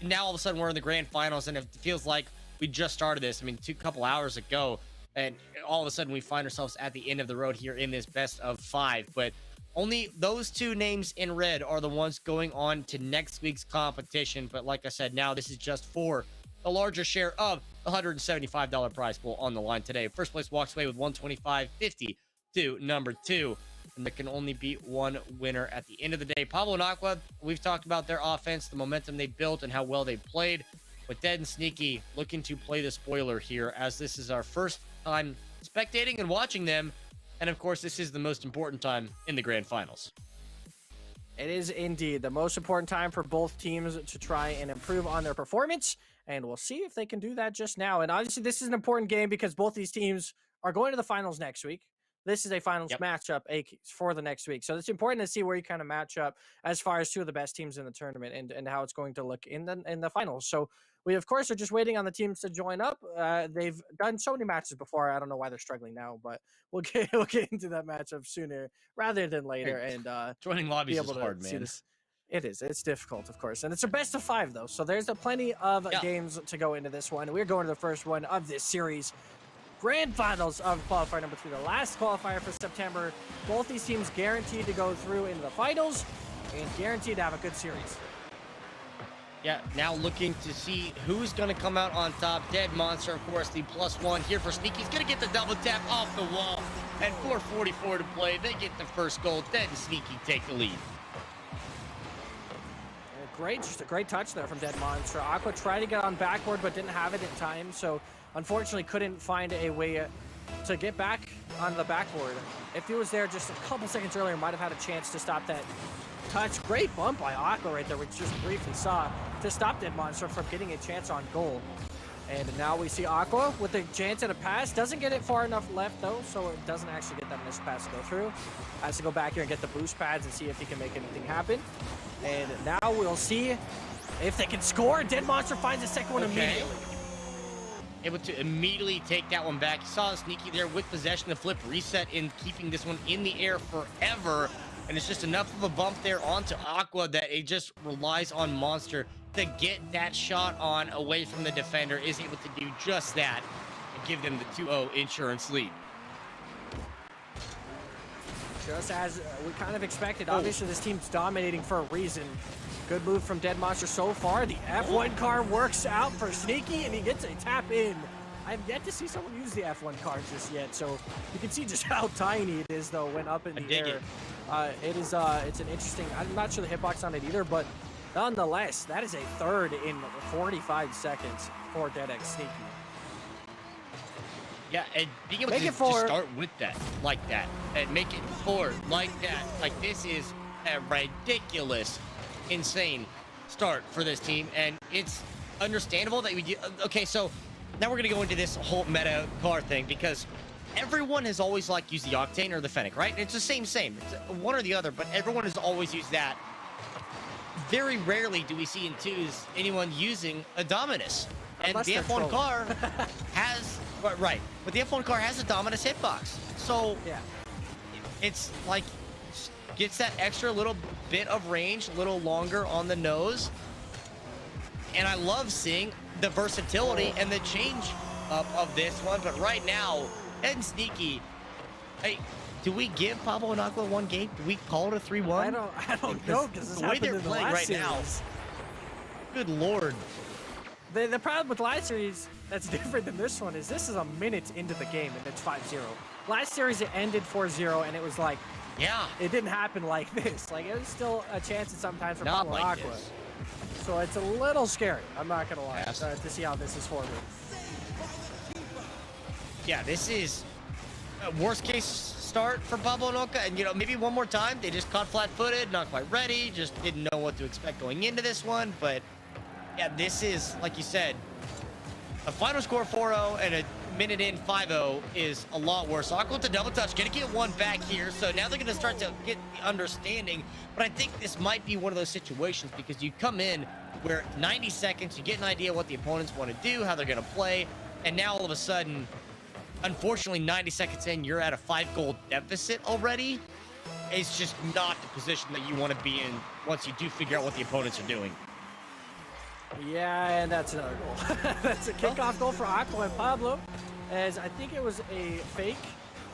now all of a sudden we're in the grand finals and it feels like we just started this. I mean, couple hours ago, and all of a sudden we find ourselves at the end of the road here in this best of 5. But only those two names in red are the ones going on to next week's competition. But like I said, now this is just for the larger share of the $175 prize pool on the line today. First place walks away with $125.50 to number 2. And there can only be one winner at the end of the day. Pablo and Aqua, we've talked about their offense, the momentum they built, and how well they played. But Dead and Sneaky looking to play the spoiler here, as this is our first time spectating and watching them. And of course, this is the most important time in the grand finals. It is indeed the most important time for both teams to try and improve on their performance, and we'll see if they can do that just now. And obviously, this is an important game because both these teams are going to the finals next week. this is a finals Yep. matchup for the next week. So it's important to see where you kind of match up as far as two of the best teams in the tournament and how it's going to look in the finals. So we of course are just waiting on the teams to join up. They've done so many matches before. I don't know why they're struggling now, but we'll get into that matchup sooner rather than later, Hey, and joining be lobbies is able to hard, see man. this. It is. It's difficult, of course, and it's a best of 5 though. So there's plenty of Yeah. games to go into this one. We're going to the first one of this series. Grand finals of qualifier number 3, the last qualifier for September. Both these teams guaranteed to go through into the finals and guaranteed to have a good series. Yeah, now looking to see who's going to come out on top. Dead Monster, of course, the +1 here for Sneaky. He's going to get the double tap off the wall. And 4:44 to play. They get the first goal. Dead and Sneaky take the lead. Just a great touch there from Dead Monster. Aqua tried to get on backboard, but didn't have it in time, so unfortunately couldn't find a way to get back on the backboard. If he was there just a couple seconds earlier, might have had a chance to stop that touch. Great bump by Aqua right there, which just briefly saw to stop Dead Monster from getting a chance on goal. And now we see Aqua with a chance at a pass. Doesn't get it far enough left though, so it doesn't actually get that missed pass to go through. Has to go back here and get the boost pads and see if he can make anything happen. And now we'll see if they can score. Dead Monster finds the second one immediately. Able to immediately take that one back. You saw Sneaky there with possession to flip reset in keeping this one in the air forever. And it's just enough of a bump there onto Aqua that it just relies on Monster to get that shot on away from the defender. Is able to do just that and give them the 2-0 insurance lead. Just as we kind of expected. Obviously, this team's dominating for a reason. Good move from Dead Monster so far. The F1 car works out for Sneaky, and he gets a tap in. I've yet to see someone use the F1 car just yet, so you can see just how tiny it is, though, when up in the air. It's an interesting. I'm not sure the hitbox on it either, but nonetheless, that is a third in 45 seconds for Dead X Sneaky. Yeah, and being able Make to it four. just start with that, like that, and make it 4 like that. Like, this is a ridiculous, insane start for this team, and it's understandable that we do. Okay, so now we're gonna go into this whole meta car thing because everyone has always like used the Octane or the Fennec, right? And it's the same. It's one or the other, but everyone has always used that. Very rarely do we see in twos anyone using a Dominus, and Unless the they're F1 trolling. car has. Right, but the F1 car has a Dominus hitbox, so Yeah. it's like gets that extra little bit of range, a little longer on the nose, and I love seeing the versatility and the change of this one. But right now, and Sneaky, hey, do we give Pablo and Aqua 1 game? Do we call it a 3-1? I don't know because the way they're playing right now. Good lord. The problem with last series that's different than this one is this is a minute into the game and it's 5-0. Last series it ended 4-0 and it was like, Yeah, it didn't happen like this. Like, it was still a chance at sometimes for not Pablo like Aqua. this. So it's a little scary. I'm not gonna lie Yes. to see how this is forward. Yeah, this is a worst case start for Pablo and Oka, and maybe one more time they just caught flat-footed, not quite ready, just didn't know what to expect going into this one. But yeah, this is, like you said, a final score 4-0 and a minute in 5-0 is a lot worse. Aqua with the double touch, gonna get one back here, so now they're gonna start to get the understanding. But I think this might be one of those situations because you come in where 90 seconds, you get an idea what the opponents want to do, how they're gonna play, and now all of a sudden, unfortunately, 90 seconds in, you're at a 5-goal deficit already. It's just not the position that you want to be in once you do figure out what the opponents are doing. Yeah, and that's another goal. That's a kickoff goal for Aqua and Pablo, as I think it was a fake.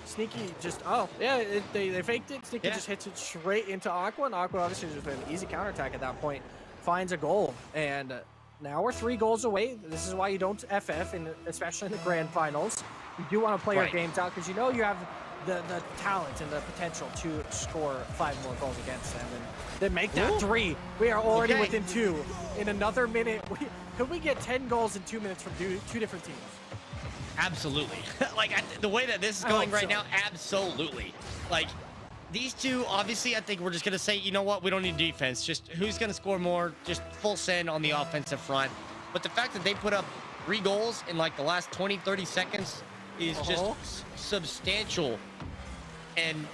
Sneaky just, they faked it. Sneaky just hits it straight into Aqua, and Aqua obviously just an easy counterattack at that point, finds a goal. And now we're 3 goals away. This is why you don't FF, especially in the grand finals. You do want to play your games out because you know you have the talent and the potential to score 5 more goals against them and then make that 3. We are already within 2. In another minute, could we get 10 goals in 2 minutes from 2 different teams? Absolutely. Like, the way that this is going right now, absolutely. Like, these two, obviously, I think we're just going to say, you know what, we don't need defense. Just who's going to score more, just full send on the offensive front. But the fact that they put up 3 goals in, like, the last 20, 30 seconds is just substantial and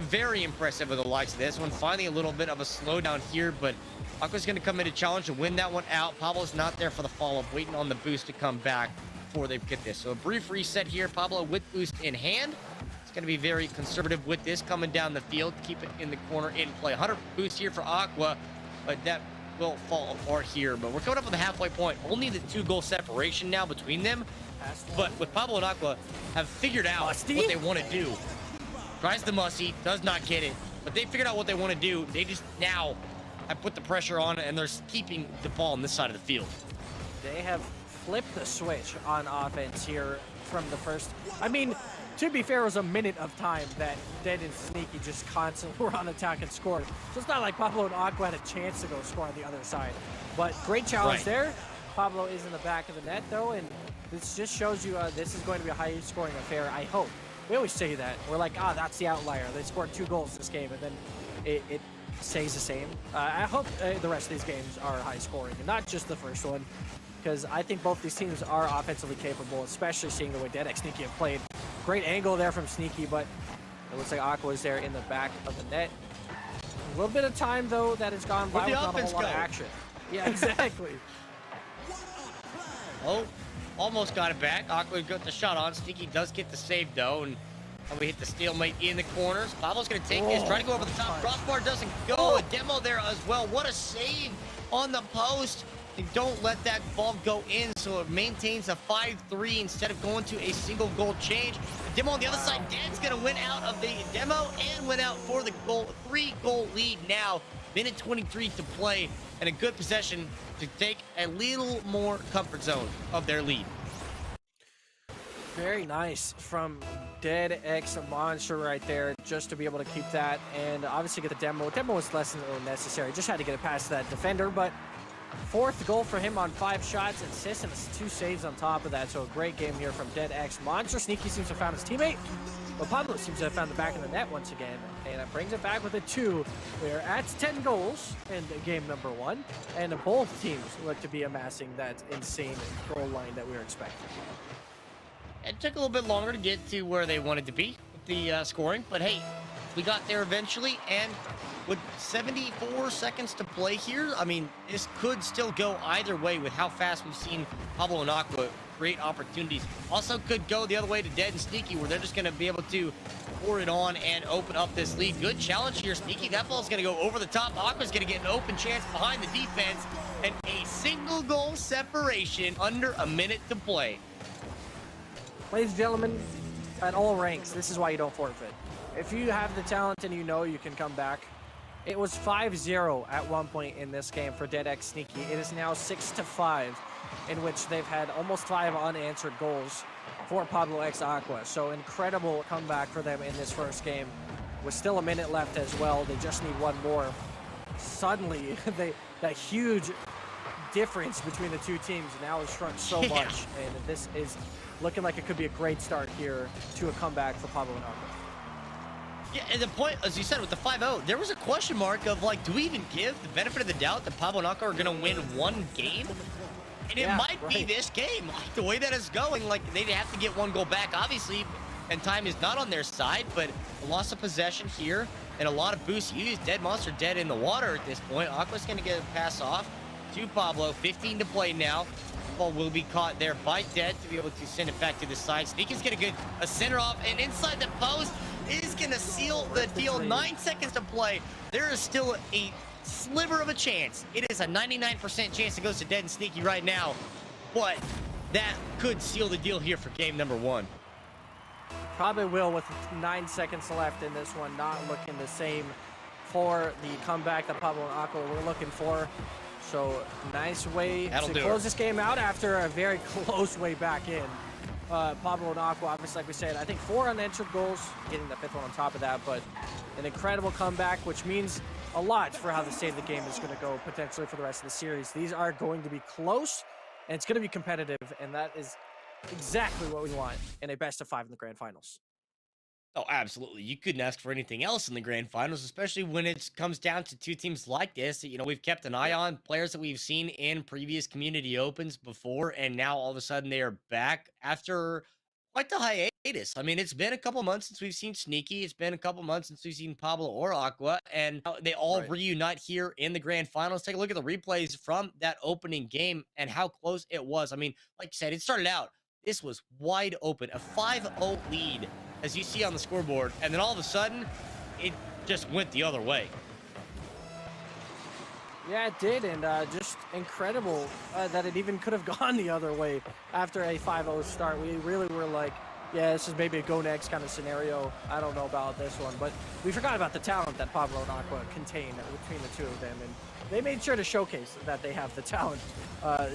very impressive with the likes of this one. Finally, a little bit of a slowdown here, but Aqua's going to come in to challenge and win that one out. Pablo's not there for the follow-up, waiting on the boost to come back before they get this. So a brief reset here. Pablo with boost in hand. It's going to be very conservative with this coming down the field. Keep it in the corner in play. 100 boost here for Aqua, but that will fall apart here. But we're coming up on the halfway point. Only the 2-goal separation now between them. But with Pablo and Aqua have figured out what they want to do. Tries the musty, does not get it. But they figured out what they want to do. They just now have put the pressure on and they're keeping the ball on this side of the field. They have flipped the switch on offense here from the first. I mean, to be fair, it was a minute of time that Dead and Sneaky just constantly were on attack and scored. So it's not like Pablo and Aqua had a chance to go score on the other side. But great challenge there. Pablo is in the back of the net, though, and this just shows you this is going to be a high-scoring affair, I hope. We always say that. We're like, that's the outlier. They scored 2 goals this game, and then it stays the same. I hope the rest of these games are high-scoring, and not just the first one, because I think both these teams are offensively capable, especially seeing the way Dead X Sneaky have played. Great angle there from Sneaky, but it looks like Aqua is there in the back of the net. A little bit of time, though, that has gone by with not a whole lot of action. Yeah, exactly. Oh, almost got it back. Aqua got the shot on. Sneaky does get the save, though, and we hit the stalemate in the corners. Pablo's going to take this, try to go over the top. Crossbar doesn't go. A demo there as well. What a save on the post. And don't let that ball go in, so it maintains a 5-3 instead of going to a single goal change. The demo on the other side, Dan's going to win out of the demo and win out for the goal. 3-goal lead now. Minute 23 to play, and a good possession to take a little more comfort zone of their lead. Very nice from Dead X Monster right there, just to be able to keep that and obviously get the demo. Demo was less than necessary. Just had to get it past that defender, but 4th goal for him on 5 shots, assists, and 2 saves on top of that. So a great game here from Dead X Monster. Sneaky seems to have found his teammate, but Pablo seems to have found the back of the net once again, and it brings it back with a 2. We're at 10 goals in game number 1, and both teams look to be amassing that insane goal line that we were expecting. It took a little bit longer to get to where they wanted to be with the scoring, but hey, we got there eventually, and with 74 seconds to play here, I mean, this could still go either way with how fast we've seen Pablo and Aqua create opportunities. Also could go the other way to Dead and Sneaky, where they're just going to be able to pour it on and open up this lead. Good challenge here, Sneaky. That ball's going to go over the top. Aqua's going to get an open chance behind the defense, and a single goal separation under a minute to play. Ladies and gentlemen, at all ranks, this is why you don't forfeit. If you have the talent and you know you can come back, it was 5-0 at one point in this game for Dead X Sneaky. It is now 6-5, in which they've had almost 5 unanswered goals for Pablo X Aqua. So incredible comeback for them in this first game. With still a minute left as well, they just need 1 more. Suddenly, that huge difference between the 2 teams now has shrunk so much, and this is looking like it could be a great start here to a comeback for Pablo and Aqua. Yeah, and the point, as you said, with the 5-0, there was a question mark of, like, do we even give the benefit of the doubt that Pablo and Aqua are going to win 1 game? And it might be this game. Like, the way that it's going, like, they'd have to get 1 goal back, obviously, and time is not on their side, but a loss of possession here and a lot of boosts used. Dead Monster dead in the water at this point. Aqua's going to get a pass off to Pablo. 15 to play now. Ball will be caught there by Dead to be able to send it back to the side. Sneaky's going to get a center off, and inside the post is going to seal the deal. 9 seconds to play. There is still a sliver of a chance. It is a 99% chance it goes to Dead and Sneaky right now, but that could seal the deal here for game number 1. Probably will, with 9 seconds left in this one. Not looking the same for the comeback that Pablo and Aqua were looking for. So nice way to close this game out after a very close way back in. Pablo and Aqua, obviously, like we said, I think 4 unanswered goals, getting the 5th one on top of that, but an incredible comeback, which means a lot for how the state of the game is going to go potentially for the rest of the series. These are going to be close, and it's going to be competitive, and that is exactly what we want in a best of 5 in the grand finals. Oh, absolutely. You couldn't ask for anything else in the grand finals, especially when it comes down to 2 teams like this. You know, we've kept an eye on players that we've seen in previous community opens before, and now all of a sudden they are back after quite the hiatus. hiatus. I mean, it's been a couple months since we've seen Sneaky. It's been a couple months since we've seen Pablo or Aqua, and they all Right. reunite here in the grand finals. Take a look at the replays from that opening game and how close it was. I mean, like you said, it started out. This was wide open, a 5-0 lead, as you see on the scoreboard, and then all of a sudden, it just went the other way. Yeah, it did, and just incredible that it even could have gone the other way after a 5-0 start. We really were like, yeah, this is maybe a go next kind of scenario. I don't know about this one, but we forgot about the talent that Pablo and Aqua contain between the two of them, and they made sure to showcase that they have the talent.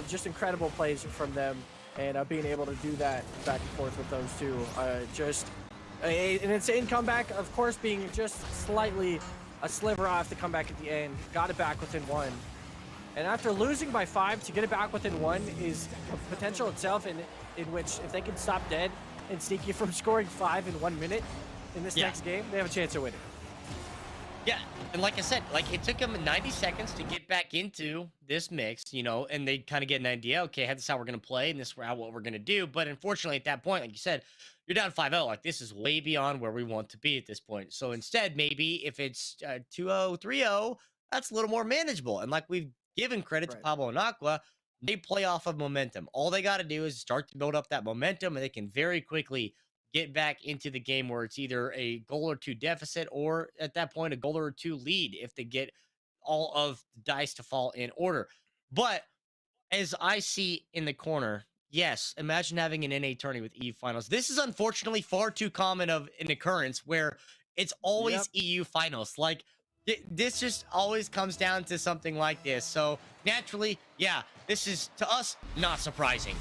Just incredible plays from them, and being able to do that back and forth with those two. An insane comeback, of course, being just slightly a sliver off the comeback at the end. Got it back within one. And after losing by 5, to get it back within 1 is a potential itself, in which if they can stop Dead and Sneaky from scoring 5 in 1 minute in this next game, they have a chance of winning. Yeah, and like I said, like it took them 90 seconds to get back into this mix, you know, and they kind of get an idea, okay, this is how we're going to play, and this is what we're going to do. But unfortunately, at that point, like you said, you're down 5-0. Like, this is way beyond where we want to be at this point. So instead, maybe if it's 2-0, 3-0, that's a little more manageable. And like we've given credit to Right. Pablo and Aqua, they play off of momentum. All they got to do is start to build up that momentum, and they can very quickly get back into the game where it's either a goal or two deficit, or at that point, a goal or two lead if they get all of the dice to fall in order. But as I see in the corner, yes, imagine having an NA tourney with EU finals. This is unfortunately far too common of an occurrence where it's Yep. always EU finals. Like, this just always comes down to something like this. So naturally, yeah, this is to us not surprising.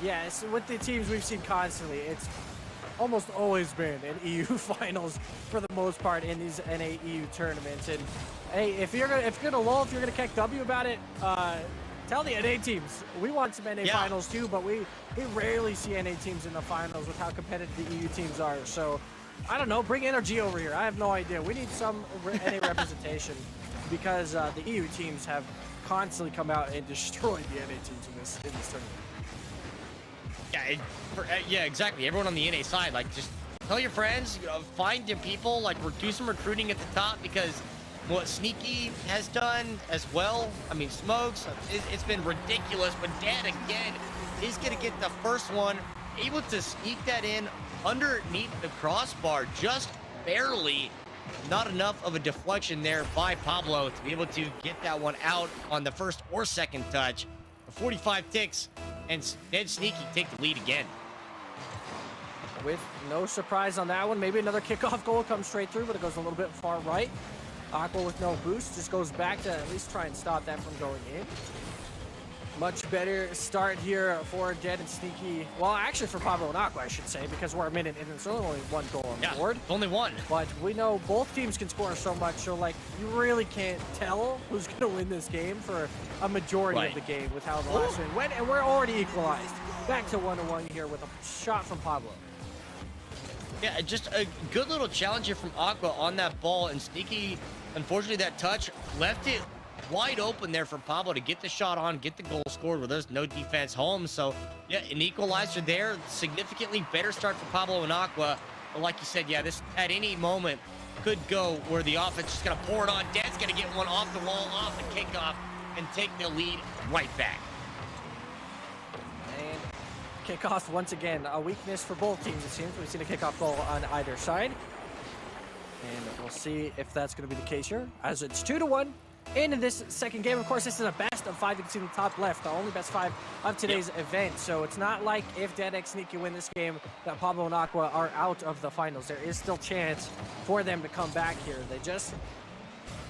Yes, with the teams we've seen constantly, it's almost always been in EU finals for the most part in these NA EU tournaments. And hey, if you're gonna lull, if you're gonna kick W about it, tell the NA teams we want some NA Yeah. finals too. But we rarely see NA teams in the finals with how competitive the EU teams are. So I don't know, bring energy over here. I have no idea. We need some NA representation because the EU teams have constantly come out and destroyed the NA teams in this tournament. Yeah, exactly. Everyone on the NA side, like, just tell your friends, find your people, like, do some recruiting at the top, because what Sneaky has done as well, I mean, Smokes, it's been ridiculous, but Dad, again, is going to get the first one, able to sneak that in underneath the crossbar, just barely. Not enough of a deflection there by Pablo to be able to get that one out on the first or second touch. 45 ticks, and Dead Sneaky take the lead again. With no surprise on that one. Maybe another kickoff goal comes straight through, but it goes a little bit far right. Aqua with no boost just goes back to at least try and stop that from going in. Much better start here for Dead and Sneaky. Well, actually for Pablo and Aqua, I should say, because we're a minute in and there's only one goal on the board. Only one. But we know both teams can score so much, so like you really can't tell who's going to win this game for a majority of the game with how the last one went, and we're already equalized. Back to 1-1 here with a shot from Pablo. Yeah, just a good little challenge here from Aqua on that ball, and Sneaky, unfortunately, that touch left it wide open there for Pablo to get the shot on, get the goal scored where there's no defense home. So, yeah, an equalizer there. Significantly better start for Pablo and Aqua. But like you said, yeah, this at any moment could go where the offense is going to pour it on. Dad's going to get one off the wall, off the kickoff, and take the lead right back. And kickoff, once again, a weakness for both teams, it seems. We've seen a kickoff goal on either side. And we'll see if that's going to be the case here, as it's 2-1. In this second game, of course, this is a best of 5. You can see the top left, the only best 5 of today's event. So it's not like if Dead X Sneaky win this game that Pablo and Aqua are out of the finals. There is still chance for them to come back here. They just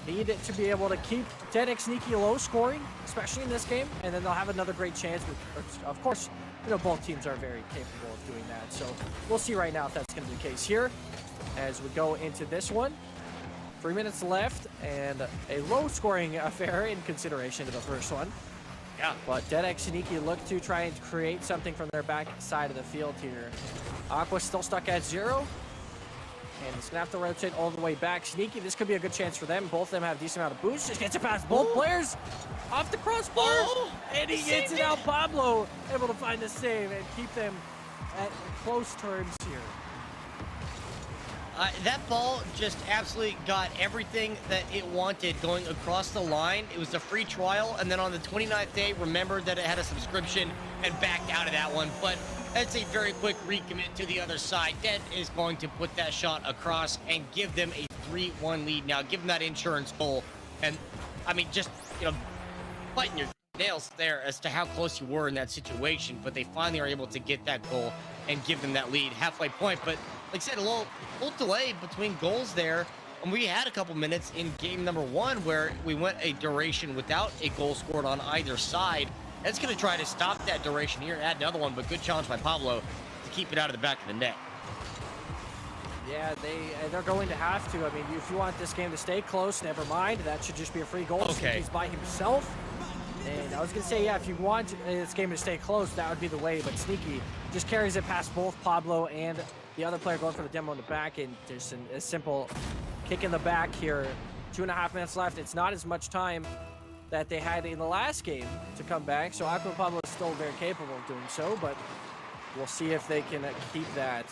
need to be able to keep Dead X Sneaky low scoring, especially in this game, and then they'll have another great chance. Of course, you know, both teams are very capable of doing that. So we'll see right now if that's going to be the case here as we go into this one. 3 minutes left, and a low-scoring affair in consideration to the first one. Yeah. But Dead X Sneaky look to try and create something from their back side of the field here. Aqua's still stuck at 0. And it's going to have to rotate all the way back. Sneaky, this could be a good chance for them. Both of them have a decent amount of boost. Just gets it past both players. Off the crossbar. And he gets it out. Pablo able to find the save and keep them at close terms here. That ball just absolutely got everything that it wanted going across the line. It was a free trial, and then on the 29th day, remembered that it had a subscription and backed out of that one. But that's a very quick recommit to the other side. Dead is going to put that shot across and give them a 3-1 lead. Now, give them that insurance goal. And, I mean, just, biting your nails there as to how close you were in that situation. But they finally are able to get that goal and give them that lead. Halfway point, but like I said, a little delay between goals there. And we had a couple minutes in game number 1 where we went a duration without a goal scored on either side. That's going to try to stop that duration here, add another one, but good challenge by Pablo to keep it out of the back of the net. Yeah, they're going to have to. I mean, if you want this game to stay close, never mind. That should just be a free goal. Okay. He's by himself. And I was going to say, yeah, if you want this game to stay close, that would be the way. But Sneaky just carries it past both Pablo and the other player going for the demo in the back. And just a simple kick in the back here. 2.5 minutes left. It's not as much time that they had in the last game to come back. So Aqua and Pablo is still very capable of doing so. But we'll see if they can keep that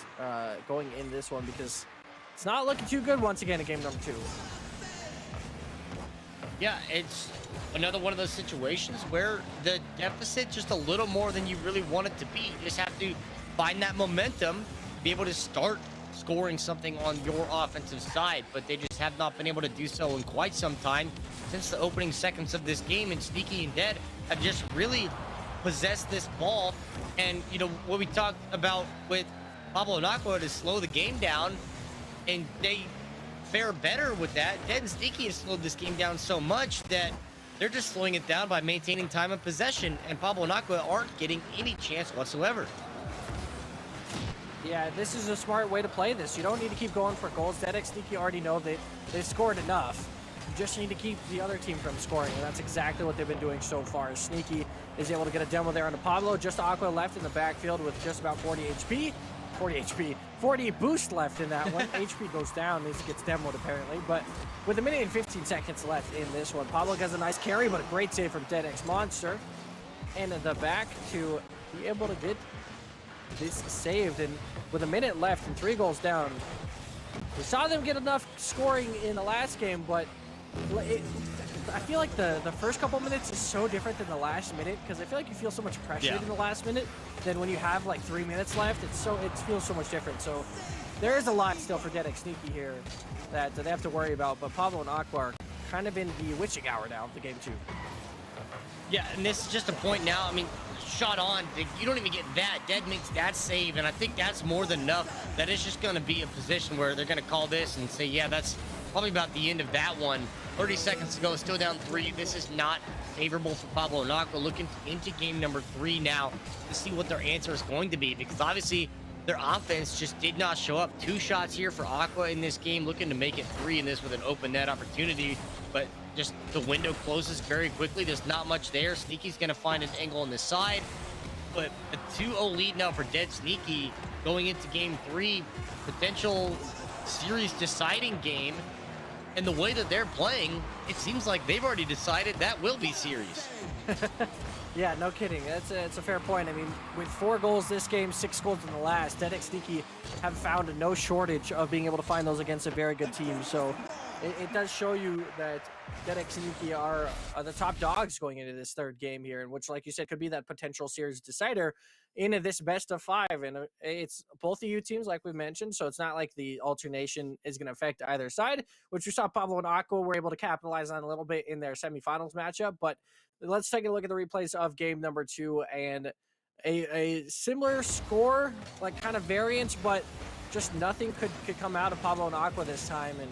going in this one, because it's not looking too good once again in game number 2. Yeah, it's another one of those situations where the deficit just a little more than you really want it to be. You just have to find that momentum, be able to start scoring something on your offensive side, but they just have not been able to do so in quite some time since the opening seconds of this game. And Sneaky and Dead have just really possessed this ball. And, what we talked about with Pablo and Aqua to slow the game down, and they fare better with that. Dead and Sneaky has slowed this game down so much that they're just slowing it down by maintaining time of possession, and Pablo and Aqua aren't getting any chance whatsoever. Yeah, this is a smart way to play this. You don't need to keep going for goals. Dead and Sneaky already know that they've scored enough. You just need to keep the other team from scoring, and that's exactly what they've been doing so far. Sneaky is able to get a demo there onto Pablo. Just Aqua left in the backfield with just about 40 HP. 40 boost left in that one. HP goes down, this gets demoed apparently, but with 1 minute and 15 seconds left in this one, Pablo gets a nice carry, but a great save from Dead X Monster and in the back to be able to get this saved. And with 1 minute left and 3 goals down, we saw them get enough scoring in the last game, but I feel like the first couple minutes is so different than the last minute, because I feel like you feel so much pressure in the last minute than when you have like 3 minutes left. It feels so much different. So there is a lot still for Dead X Sneaky here that they have to worry about, but Pablo and Aqua are kind of in the witching hour now of the game 2. Yeah, and this is just a point now. I mean, shot on, you don't even get that. Dead makes that save, and I think that's more than enough. That is just going to be a position where they're going to call this and say, yeah, that's probably about the end of that one. 30 seconds to go, still down 3. This is not favorable for Pablo and Aqua. Looking into game number 3 now to see what their answer is going to be, because obviously their offense just did not show up. 2 shots here for Aqua in this game, looking to make it 3 in this with an open net opportunity, but just the window closes very quickly. There's not much there. Sneaky's going to find an angle on the side, but a 2-0 lead now for Dead Sneaky going into game 3, potential series deciding game. And the way that they're playing, it seems like they've already decided that will be series. Yeah, no kidding. It's a fair point. I mean, with 4 goals this game, 6 goals in the last, Dead X Sneaky have found no shortage of being able to find those against a very good team. So it does show you that Dead X Sneaky are the top dogs going into this 3rd game here, and which, like you said, could be that potential series decider in this best of 5. And it's both of you teams, like we mentioned, so it's not like the alternation is going to affect either side, which we saw Pablo and Aqua were able to capitalize on a little bit in their semifinals matchup. But let's take a look at the replays of game number 2, and a similar score, like kind of variance, but just nothing could come out of Pablo and Aqua this time. And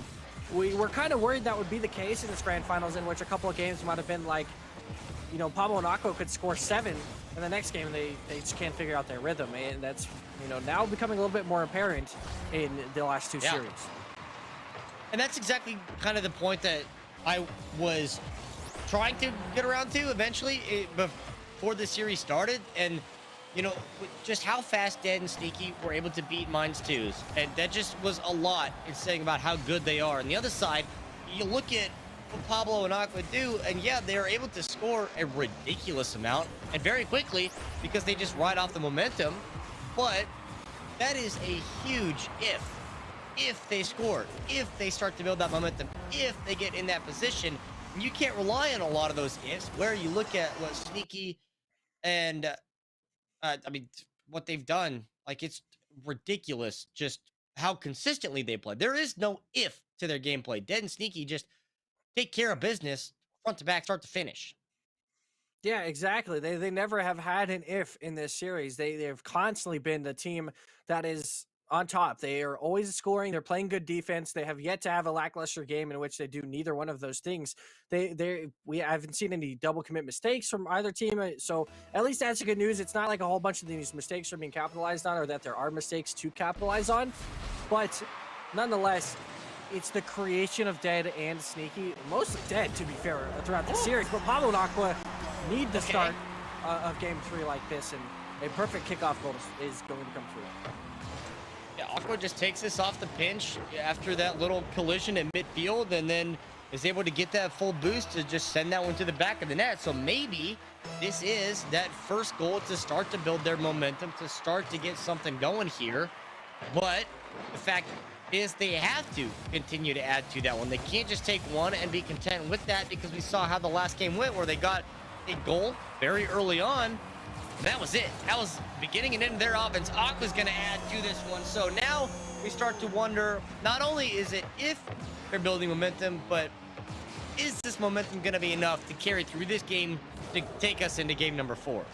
we were kind of worried that would be the case in this grand finals, in which a couple of games might have been like, Pablo and Aqua could score 7, and the next game they just can't figure out their rhythm, and that's now becoming a little bit more apparent in the last 2 series. And that's exactly kind of the point that I was trying to get around to eventually before the series started. And just how fast Dead and Sneaky were able to beat Mines 2s, and that just was a lot in saying about how good they are. On the other side, you look at what Pablo and Aqua do, and yeah, they're able to score a ridiculous amount and very quickly, because they just ride off the momentum. but that is a huge if. If they score, if they start to build that momentum, if they get in that position, you can't rely on a lot of those ifs. Where you look at what Sneaky and I mean what they've done, like it's ridiculous just how consistently they play. There is no if to their gameplay. Dead and Sneaky just take care of business front to back, start to finish. Yeah, exactly. They never have had an if in this series. They've constantly been the team that is on top. They are always scoring. They're playing good defense. They have yet to have a lackluster game in which they do neither one of those things. We haven't seen any double commit mistakes from either team. So at least that's good news. It's not like a whole bunch of these mistakes are being capitalized on, or that there are mistakes to capitalize on. But nonetheless, it's the creation of Dead and Sneaky, mostly Dead to be fair throughout the series. But Pablo and Aqua need the start of game 3 like this, and a perfect kickoff goal is going to come through. Yeah, Aqua just takes this off the pinch after that little collision at midfield, and then is able to get that full boost to just send that one to the back of the net. So maybe this is that first goal to start to build their momentum, to start to get something going here. But the fact is they have to continue to add to that one. They can't just take one and be content with that, because we saw how the last game went, where they got a goal very early on. That was it. That was beginning and end of their offense. Aqua's going to add to this one. So now we start to wonder, not only is it if they're building momentum, but is this momentum going to be enough to carry through this game to take us into game number 4?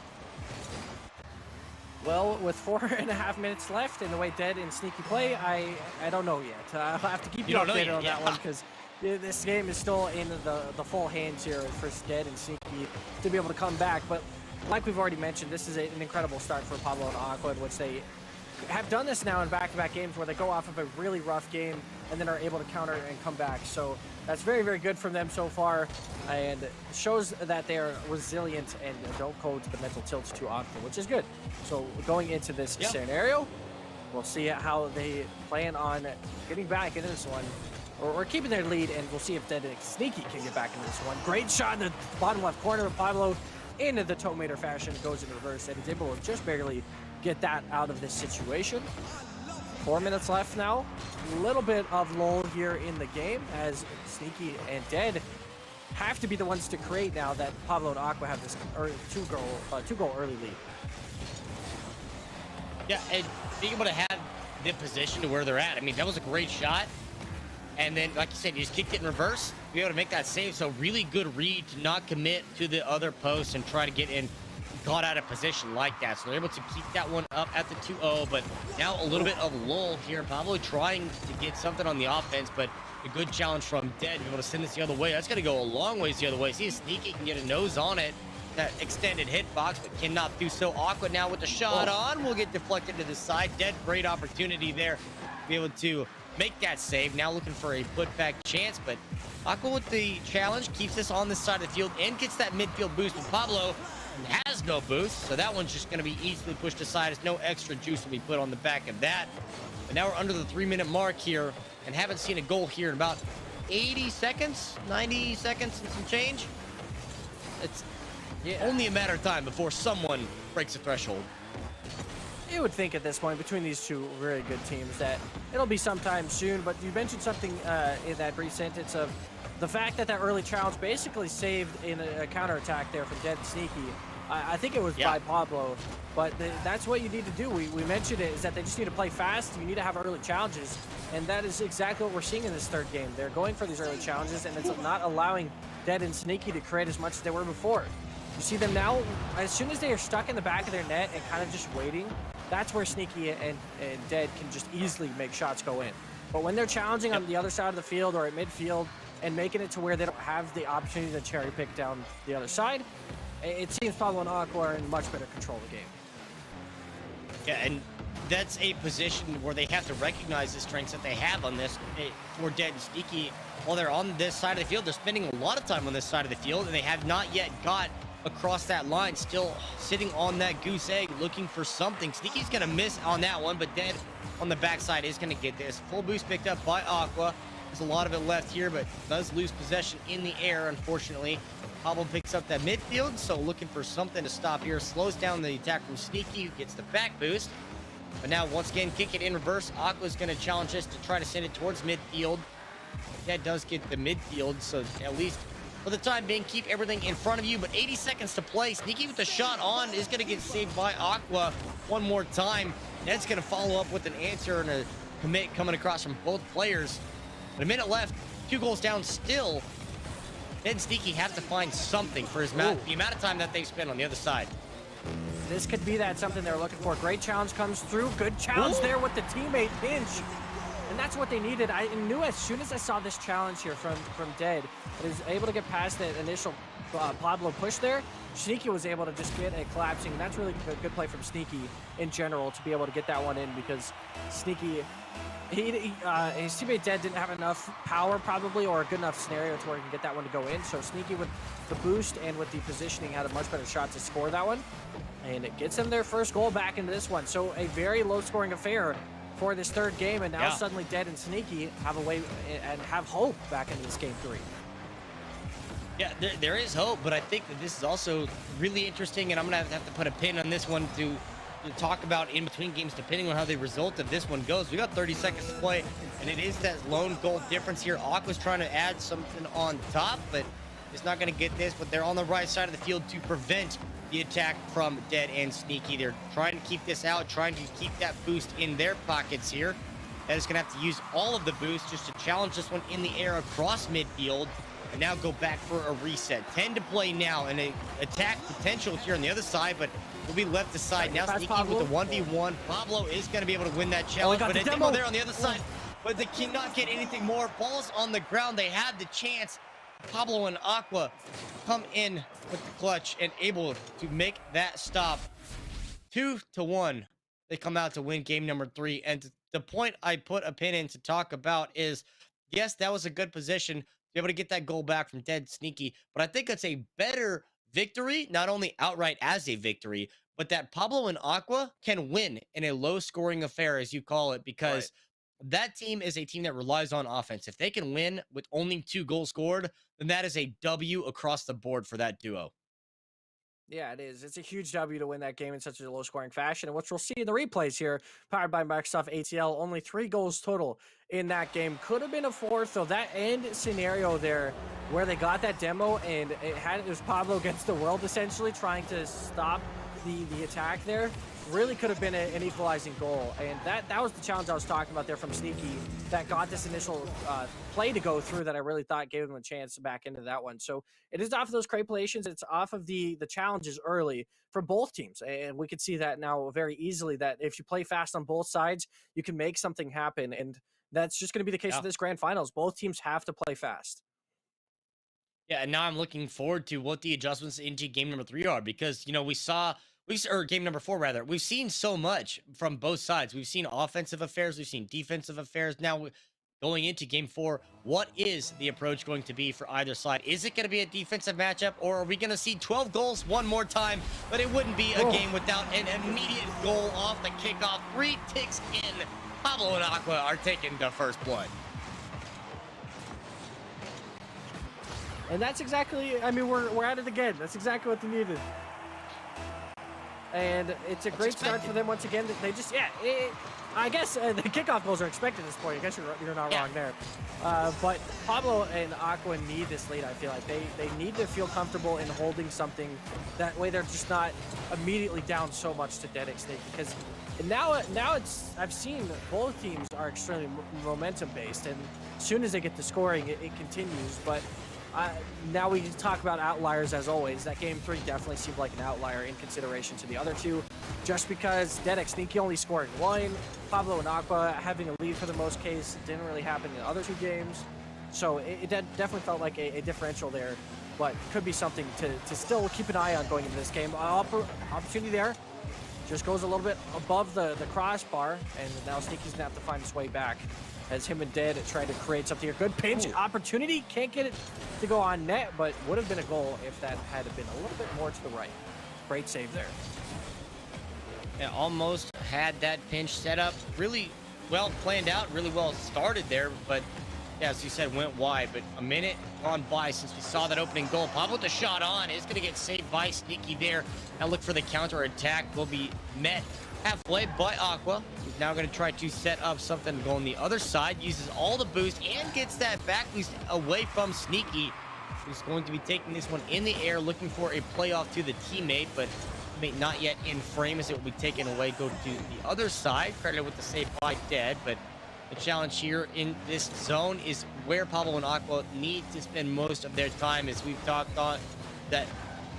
Well, with 4.5 minutes left and the way Dead and Sneaky play, I don't know yet. I'll have to keep you updated on that one, because this game is still in the full hands here for Dead and Sneaky to be able to come back. But like we've already mentioned, this is an incredible start for Pablo and Aqua, in which they have done this now in back-to-back games, where they go off of a really rough game and then are able to counter and come back. So that's very, very good from them so far, and shows that they are resilient and don't go to the mental tilt too often, which is good. So going into this scenario, we'll see how they plan on getting back into this one, or keeping their lead, and we'll see if Dead and Sneaky can get back into this one. Great shot in the bottom left corner of Pablo into the Tomater fashion, goes in reverse, and is able to just barely get that out of this situation. 4 minutes left now. A little bit of lull here in the game, as Sneaky and Dead have to be the ones to create now that Pablo and Aqua have this two-goal early lead. Yeah, and being able to have the position to where they're at. I mean, that was a great shot. And then, like you said, you just kicked it in reverse, be able to make that save. So really good read to not commit to the other post and try to get in, got out of position like that. So they're able to keep that one up at the 2-0, but now a little bit of lull here. Pablo trying to get something on the offense, but a good challenge from Dead to be able to send this the other way. That's going to go a long ways the other way. See if Sneaky can get a nose on it, that extended hitbox, but cannot do so. Aqua now with the shot on, will get deflected to the side. Dead, great opportunity there to be able to make that save. Now looking for a putback chance, but Aqua with the challenge keeps this on this side of the field and gets that midfield boost with Pablo. Has no boost, so that one's just going to be easily pushed aside. There's no extra juice will be put on the back of that. But now we're under the 3-minute mark here and haven't seen a goal here in about 80 seconds, 90 seconds and some change. It's only a matter of time before someone breaks the threshold. You would think at this point, between these two very good teams, that it'll be sometime soon. But you mentioned something in that brief sentence of the fact that that early challenge basically saved in a counterattack there from Dead and Sneaky. I think it was by Pablo, but that's what you need to do. We mentioned it, is that they just need to play fast. You need to have early challenges, and that is exactly what we're seeing in this third game. They're going for these early challenges, and it's not allowing Dead and Sneaky to create as much as they were before. You see them now, as soon as they are stuck in the back of their net and kind of just waiting, that's where Sneaky and Dead can just easily make shots go in. But when they're challenging on the other side of the field or at midfield and making it to where they don't have the opportunity to cherry pick down the other side, it seems Pablo and Aqua are in much better control of the game. Yeah, and that's a position where they have to recognize the strengths that they have on this. For Dead and Sneaky, while they're on this side of the field, they're spending a lot of time on this side of the field, and they have not yet got across that line, still sitting on that goose egg, looking for something. Sneaky's going to miss on that one, but Dead on the backside is going to get this. Full boost picked up by Aqua. There's a lot of it left here, but does lose possession in the air, unfortunately. Pablo picks up that midfield, so looking for something to stop here. Slows down the attack from Sneaky, who gets the back boost. But now, once again, kick it in reverse. Aqua's going to challenge us to try to send it towards midfield. That does get the midfield, so at least for the time being, keep everything in front of you. But 80 seconds to play. Sneaky with the shot on is going to get saved by Aqua one more time. Ned's going to follow up with an answer and a commit coming across from both players. But a minute left, 2 goals down still. Ned and Sneaky have to find something for the amount of time that they've spent on the other side. This could be that something they're looking for. Great challenge comes through. Good challenge there with the teammate pinch. And that's what they needed. I knew as soon as I saw this challenge here from Dead, that he was able to get past that initial Pablo push there. Sneaky was able to just get a collapsing. And that's really good play from Sneaky in general to be able to get that one in, because Sneaky, his teammate Dead didn't have enough power probably, or a good enough scenario to where he can get that one to go in. So Sneaky with the boost and with the positioning had a much better shot to score that one. And it gets them their first goal back into this one. So a very low scoring affair for this third game, and now suddenly Dead and Sneaky have a way and have hope back into this game 3. Yeah, there is hope, but I think that this is also really interesting, and I'm going to have to put a pin on this one to talk about in between games, depending on how the result of this one goes. We got 30 seconds to play, and it is that lone goal difference here. Aqua's trying to add something on top, but it's not going to get this, but they're on the right side of the field to prevent the attack from Dead and Sneaky. They're trying to keep this out, trying to keep that boost in their pockets here. That is going to have to use all of the boost just to challenge this one in the air across midfield, and now go back for a reset. 10 to play now, and an attack potential here on the other side, but will be left aside. Now Sneaky with the 1v1. Pablo is going to be able to win that challenge, but a demo there on the other side, but they cannot get anything more. Ball's on the ground. They had the chance. Pablo and Aqua come in with the clutch and able to make that stop. 2-1. They come out to win game number 3. And the point I put a pin in to talk about is, yes, that was a good position to be able to get that goal back from Dead Sneaky, but I think it's a better victory, not only outright as a victory, but that Pablo and Aqua can win in a low scoring affair, as you call it, because that team is a team that relies on offense. If they can win with only 2 goals scored, then that is a W across the board for that duo. Yeah, it is. It's a huge W to win that game in such a low-scoring fashion, and what we'll see in the replays here, powered by Microsoft ATL, only 3 goals total in that game. Could have been a 4th, though. That end scenario there, where they got that demo, and it was Pablo against the world, essentially, trying to stop the attack there. Really could have been an equalizing goal, and that was the challenge I was talking about there from Sneaky that got this initial play to go through that I really thought gave them a chance back into that one. So it is off of those creations. It's off of the challenges early for both teams, and we could see that now very easily, that if you play fast on both sides, you can make something happen, and that's just going to be the case of this grand finals. Both teams have to play fast. Yeah, and now I'm looking forward to what the adjustments into game number 3 are, because, you know, or game number 4 rather. We've seen so much from both sides. We've seen offensive affairs, we've seen defensive affairs. Now going into game 4, what is the approach going to be for either side? Is it going to be a defensive matchup, or are we going to see 12 goals one more time? But it wouldn't be a game without an immediate goal off the kickoff. 3 ticks in. Pablo and Aqua are taking the first blood. And that's exactly, I mean, we're at it again. That's exactly what they needed. And it's a great start for them once again. They just, I guess the kickoff goals are expected at this point. I guess you're not wrong there. But Pablo and Aqua need this lead, I feel like. They need to feel comfortable in holding something. That way they're just not immediately down so much to Dead and Sneaky. Because now it's, I've seen both teams are extremely momentum based. And as soon as they get the scoring, it continues. But now we can talk about outliers as always. That game 3 definitely seemed like an outlier in consideration to the other 2, just because Dead and Sneaky only scoring 1, Pablo and Aqua having a lead for the most case didn't really happen in the other 2 games. So it definitely felt like a differential there, but could be something to still keep an eye on going into this game. Opportunity there, just goes a little bit above the crossbar, and now Sneaky's gonna have to find his way back as him and Dead try to create something. A good pinch opportunity, can't get it to go on net, but would have been a goal if that had been a little bit more to the right. Great save there. Yeah, almost had that pinch set up. Really well planned out, really well started there, but yeah, as you said, went wide. But a minute gone by since we saw that opening goal. Pablo with the shot on is going to get saved by Sneaky there. Now look for the counter attack. Will be met halfway by Aqua. He's now going to try to set up something to go on the other side. Uses all the boost and gets that back boost away from Sneaky, who's going to be taking this one in the air, looking for a playoff to the teammate, but teammate not yet in frame as it will be taken away. Go to the other side, credited with the save by Dead, but the challenge here in this zone is where Pablo and Aqua need to spend most of their time, as we've talked on that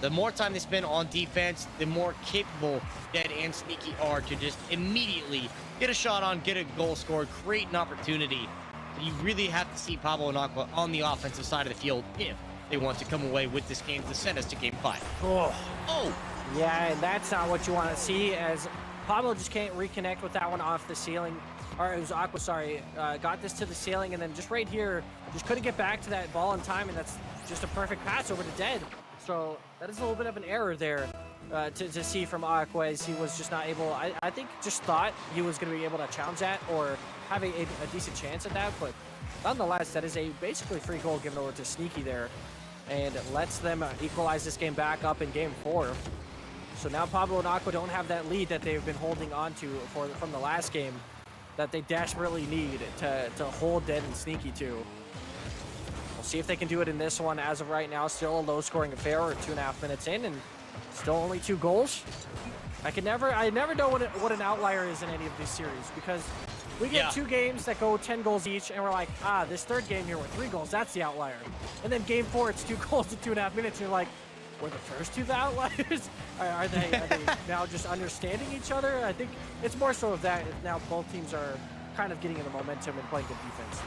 the more time they spend on defense, the more capable Dead and Sneaky are to just immediately get a shot on, get a goal scored, create an opportunity. So you really have to see Pablo and Aqua on the offensive side of the field if they want to come away with this game to send us to game 5. Oh. Yeah, and that's not what you want to see, as Pablo just can't reconnect with that one off the ceiling. Or it was Aqua, sorry, got this to the ceiling, and then just right here, just couldn't get back to that ball in time, and that's just a perfect pass over to Dead. So that is a little bit of an error there to see from Aqua, as he was just not able, I think just thought he was going to be able to challenge that or have a decent chance at that, but nonetheless, that is a basically free goal given over to Sneaky there, and it lets them equalize this game back up in game 4. So now Pablo and Aqua don't have that lead that they've been holding on to from the last game, that they desperately need to hold Dead and Sneaky to. We'll see if they can do it in this one. As of right now, still a low-scoring affair. We're 2.5 minutes in, and still only 2 goals. I never know what an outlier is in any of these series, because we get 2 games that go 10 goals each, and we're like, this third game here with 3 goals, that's the outlier. And then game 4, it's 2 goals in 2.5 minutes, and you're like, were the first 2 the outliers? Are they now just understanding each other? I think it's more so of that. Now both teams are kind of getting in the momentum and playing good defense.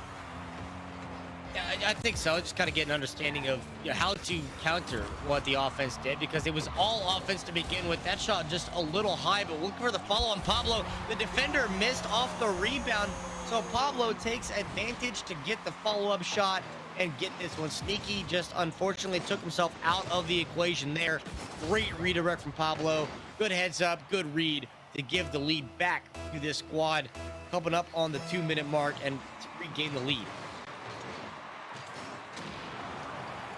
Yeah, I think so. Just kind of get an understanding of how to counter what the offense did, because it was all offense to begin with. That shot just a little high, but looking for the follow on Pablo. The defender missed off the rebound, so Pablo takes advantage to get the follow-up shot and get this one. Sneaky just unfortunately took himself out of the equation there. Great redirect from Pablo. Good heads up, good read to give the lead back to this squad, coming up on the 2-minute mark and to regain the lead.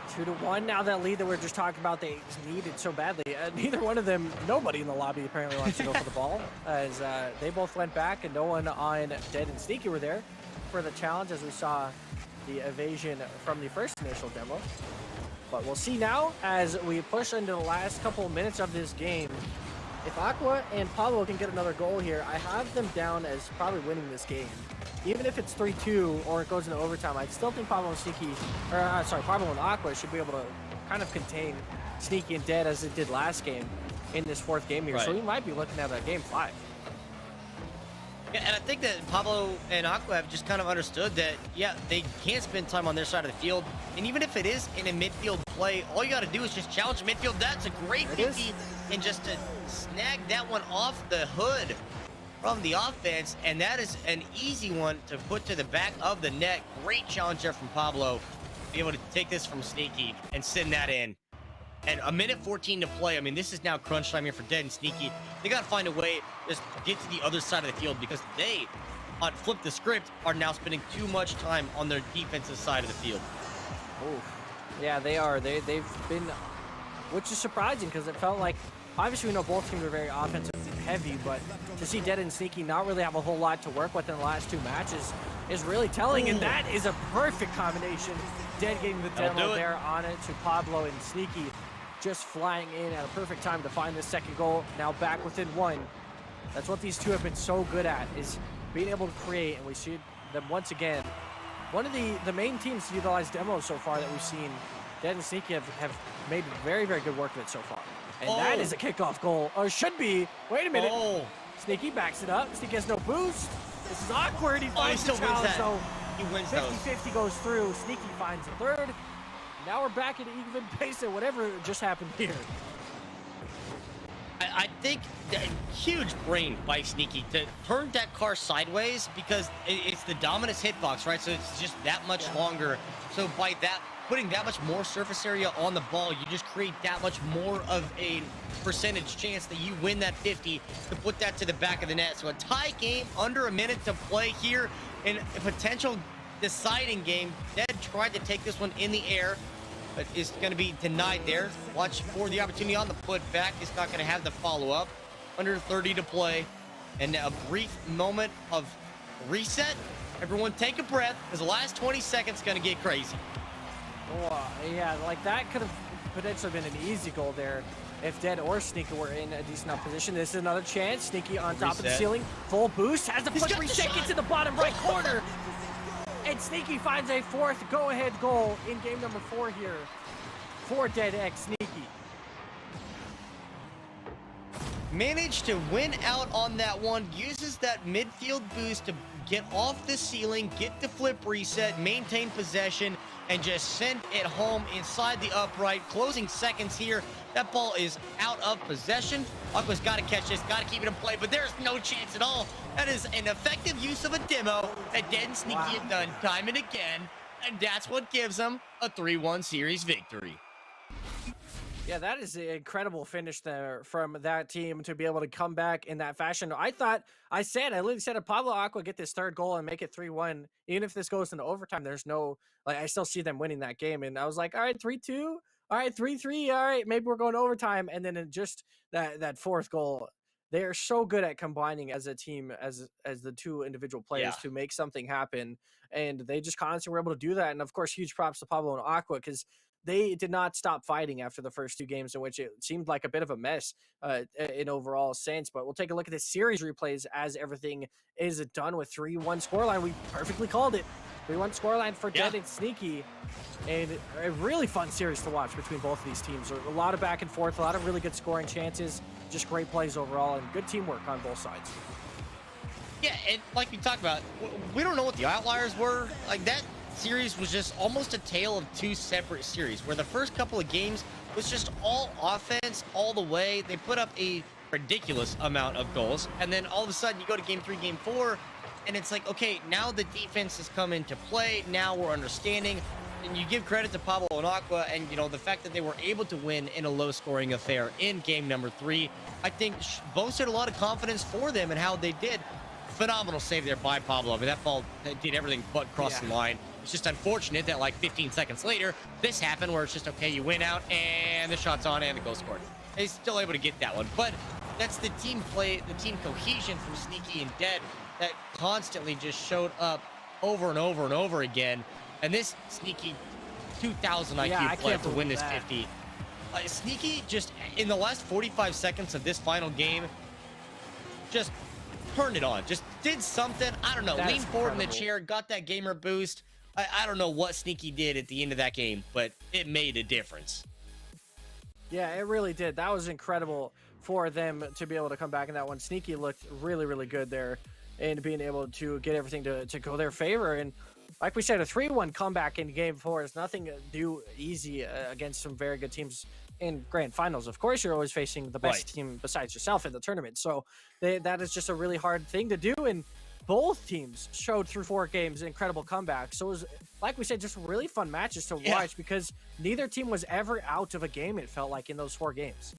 2-1 now. That lead that we are just talking about, they needed so badly. Neither one of them, nobody in the lobby apparently wants to go for the ball, as they both went back and no one on Dead and Sneaky were there for the challenge, as we saw the evasion from the first initial demo. But we'll see now as we push into the last couple of minutes of this game. If Aqua and Pablo can get another goal here, I have them down as probably winning this game. Even if it's 3-2 or it goes into overtime, I still think Pablo and Sneaky, Pablo and Aqua should be able to kind of contain Sneaky and Dead as it did last game in this 4th game here. Right. So we might be looking at a game 5. Yeah, and I think that Pablo and Aqua have just kind of understood that, yeah, they can't spend time on their side of the field. And even if it is in a midfield play, all you got to do is just challenge the midfield. That's a great 50, and just to snag that one off the hood from the offense. And that is an easy one to put to the back of the net. Great challenge there from Pablo. Be able to take this from Sneaky and send that in. And a minute 14 to play. I mean, this is now crunch time here for Dead and Sneaky. They got to find a way to just get to the other side of the field, because they, on Flip the Script, are now spending too much time on their defensive side of the field. Oof. Yeah, they are. They've been, which is surprising, because it felt like, obviously we know both teams are very offensive heavy, but to see Dead and Sneaky not really have a whole lot to work with in the last 2 matches is really telling. And that is a perfect combination. Dead getting the demo there on it to Pablo, and Sneaky just flying in at a perfect time to find the second goal. Now back within 1. That's what these two have been so good at, is being able to create, and we see them once again. One of the main teams to utilize demos so far that we've seen, Dead and Sneaky have made very, very good work of it so far. And that is a kickoff goal, or should be. Wait a minute. Sneaky backs it up. Sneaky has no boost. This is awkward. He finds the challenge, so he wins 50-50 goes through. Sneaky finds the third. Now we're back at even pace at whatever just happened here. I think that huge brain by Sneaky to turn that car sideways, because it's the Dominus hitbox, right? So it's just that much longer. So by that, putting that much more surface area on the ball, you just create that much more of a percentage chance that you win that 50 to put that to the back of the net. So a tie game, under a minute to play here in a potential deciding game. Dead tried to take this one in the air, but is going to be denied there. Watch for the opportunity on the putback. It's not going to have the follow-up. Under 30 to play. And a brief moment of reset. Everyone take a breath, because the last 20 seconds going to get crazy. Oh, yeah, like that could have potentially been an easy goal there if Dead or Sneaky were in a decent enough position. This is another chance. Sneaky on top of the ceiling. Full boost. Has the push reset. Gets in the bottom right corner. And Sneaky finds a fourth go-ahead goal in game number 4 here for Dead X Sneaky. Managed to win out on that one. Uses that midfield boost to get off the ceiling, get the flip reset, maintain possession, and just send it home inside the upright. Closing seconds here. That ball is out of possession. Aqua's got to catch this, got to keep it in play, but there's no chance at all. That is an effective use of a demo that Dead and Sneaky have done time and again, and that's what gives them a 3-1 series victory. Yeah, that is an incredible finish there from that team to be able to come back in that fashion. I literally said, if Pablo Aqua get this third goal and make it 3-1, even if this goes into overtime, there's no, like, I still see them winning that game. And I was like, all right, 3-2, all right, 3-3, all right, maybe we're going overtime. And then in just that fourth goal, they are so good at combining as a team, as the two individual players to make something happen. And they just constantly were able to do that. And of course, huge props to Pablo and Aqua, because they did not stop fighting after the first 2 games, in which it seemed like a bit of a mess in overall sense. But we'll take a look at the series replays as everything is done with 3-1 scoreline. We perfectly called it. 3-1 scoreline for Dead and Sneaky. And a really fun series to watch between both of these teams. A lot of back and forth, a lot of really good scoring chances, just great plays overall, and good teamwork on both sides. Yeah, and like we talked about, we don't know what the outliers were. Like, that series was just almost a tale of 2 separate series, where the first couple of games was just all offense all the way. They put up a ridiculous amount of goals, and then all of a sudden you go to game 3, game 4, and it's like, okay, now the defense has come into play. Now we're understanding, and you give credit to Pablo and Aqua, and you know, the fact that they were able to win in a low-scoring affair in game number 3, I think boasted a lot of confidence for them and how they did. Phenomenal save there by Pablo. I mean, that ball did everything but cross the line. It's just unfortunate that, like, 15 seconds later, this happened, where it's just, okay, you win out and the shot's on and the goal scored. He's still able to get that one, but that's the team play, the team cohesion from Sneaky and Dead that constantly just showed up over and over and over again. And this Sneaky 2000 IQ player to win this 50. Sneaky just, in the last 45 seconds of this final game, just turned it on, just did something. I don't know, leaned forward in the chair, got that gamer boost. I don't know what Sneaky did at the end of that game, but it made a difference. Yeah, it really did. That was incredible for them to be able to come back in that one. Sneaky looked really, really good there, and being able to get everything to go their favor. And like we said, a 3-1 comeback in game 4 is nothing too easy against some very good teams in grand finals. Of course, you're always facing the best team besides yourself in the tournament. So that is just a really hard thing to do. And both teams showed through 4 games incredible comebacks. So it was, like we said, just really fun matches to watch, because neither team was ever out of a game, it felt like, in those 4 games.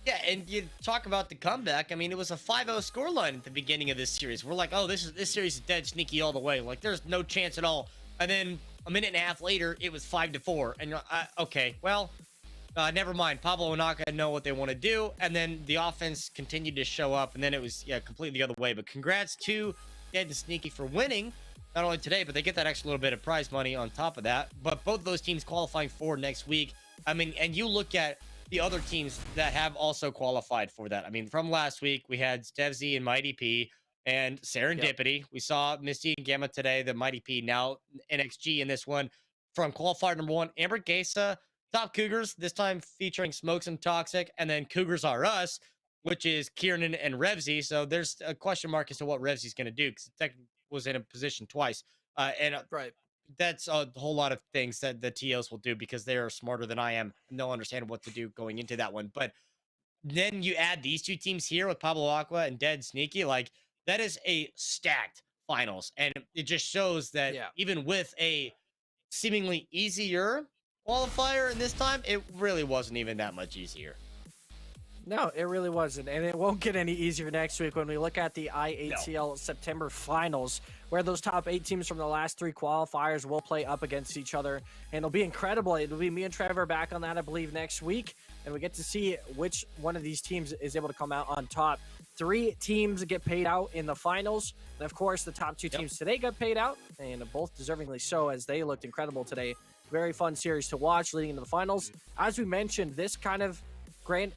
Yeah, and you talk about the comeback. I mean, it was a 5-0 scoreline at the beginning of this series. We're like, oh, this series is dead Sneaky all the way. Like, there's no chance at all. And then a minute and a half later, it was 5-4. And you're like, okay, well, never mind. Pablo and Naka know what they want to do. And then the offense continued to show up. And then it was, completely the other way. But congrats to Dead and Sneaky for winning. Not only today, but they get that extra little bit of prize money on top of that. But both those teams qualifying for next week. I mean, and you look at the other teams that have also qualified for that. I mean, from last week, we had Stevzy and Mighty P and Serendipity. We saw Misty and Gamma today, the Mighty P, now NXG in this one. From qualifier number 1, Amber Gesa, Top Cougars, this time featuring Smokes and Toxic, and then Cougars Are Us, which is Kieran and Revsy. So there's a question mark as to what Revsy's going to do, because Tech was in a position twice. That's a whole lot of things that the TOs will do, because they are smarter than I am, and they'll understand what to do going into that one. But then you add these 2 teams here with Pablo Aqua and Dead Sneaky, like, that is a stacked finals. And it just shows that even with a seemingly easier qualifier in this time, it really wasn't even that much easier. No, it really wasn't, and it won't get any easier next week when we look at the IATL September finals, where those top 8 teams from the last 3 qualifiers will play up against each other, and it'll be incredible. It'll be me and Trevor back on that, I believe, next week, and we get to see which one of these teams is able to come out on top 3 teams get paid out in the finals. And of course, the top 2 teams today got paid out, and both deservingly so, as they looked incredible today. Very fun series to watch leading into the finals. As we mentioned, this kind of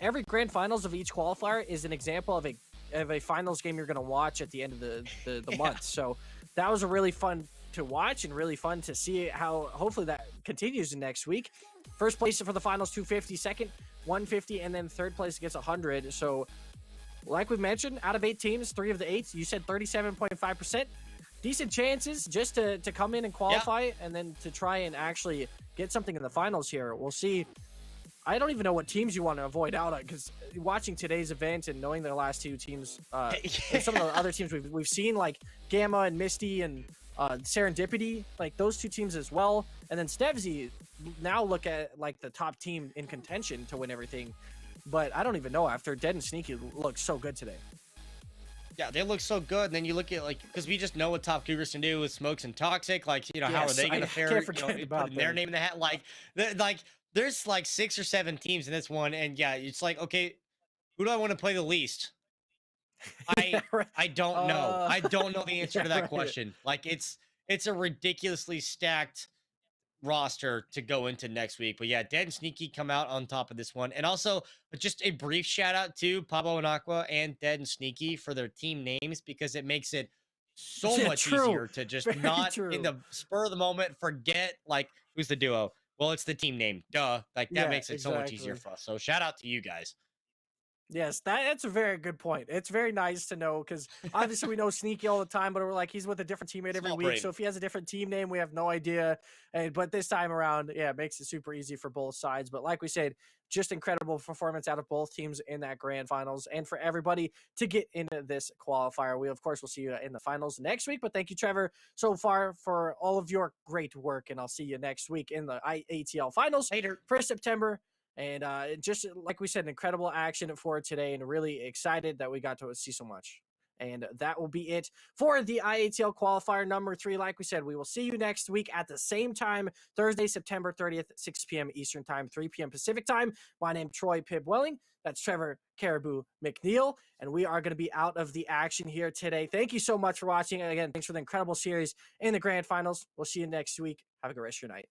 every grand finals of each qualifier is an example of a finals game you're going to watch at the end of the month. So that was a really fun to watch and really fun to see how hopefully that continues in next week. First place for the finals 250, second 150, and then third place gets 100. So like we've mentioned, out of 8 teams, 3 of the 8, you said 37.5%. Decent chances just to come in and qualify, and then to try and actually get something in the finals here. We'll see. I don't even know what teams you want to avoid out on, because watching today's event and knowing the last 2 teams, and some of the other teams we've seen, like Gamma and Misty and Serendipity, like those 2 teams as well. And then Stevzy now look at like the top team in contention to win everything. But I don't even know, after Dead and Sneaky looked so good today. Yeah, they look so good. And then you look at, like, because we just know what Top Cougars can do with Smokes and Toxic. Like, you know, how are they going to fare? Putting their name in the hat. Like, there's like 6 or 7 teams in this one. And yeah, it's like, okay, who do I want to play the least? I don't know. I don't know the answer to that question. Like, it's a ridiculously stacked roster to go into next week. But yeah, Dead and Sneaky come out on top of this one. And also, just a brief shout out to Pablo and Aqua and Dead and Sneaky for their team names, because it makes it so much easier to just not in the spur of the moment forget, like, who's the duo. Well, it's the team name. Duh. Like, that makes it so much easier for us. So shout out to you guys. Yes, that's a very good point. It's very nice to know, because obviously we know Sneaky all the time, but we're like, he's with a different teammate every week. So if he has a different team name, we have no idea. But this time around, yeah, it makes it super easy for both sides. But like we said, just incredible performance out of both teams in that grand finals, and for everybody to get into this qualifier. We, of course, will see you in the finals next week. But thank you, Trevor, so far for all of your great work. And I'll see you next week in the ATL finals for September. And just like we said, incredible action for today, and really excited that we got to see so much. And that will be it for the IATL qualifier number 3. Like we said, we will see you next week at the same time, Thursday, September 30th, 6 p.m. Eastern Time, 3 p.m. Pacific Time. My name is Troy Pibb Welling. That's Trevor Caribou McNeil. And we are going to be out of the action here today. Thank you so much for watching. Again, thanks for the incredible series in the grand finals. We'll see you next week. Have a good rest of your night.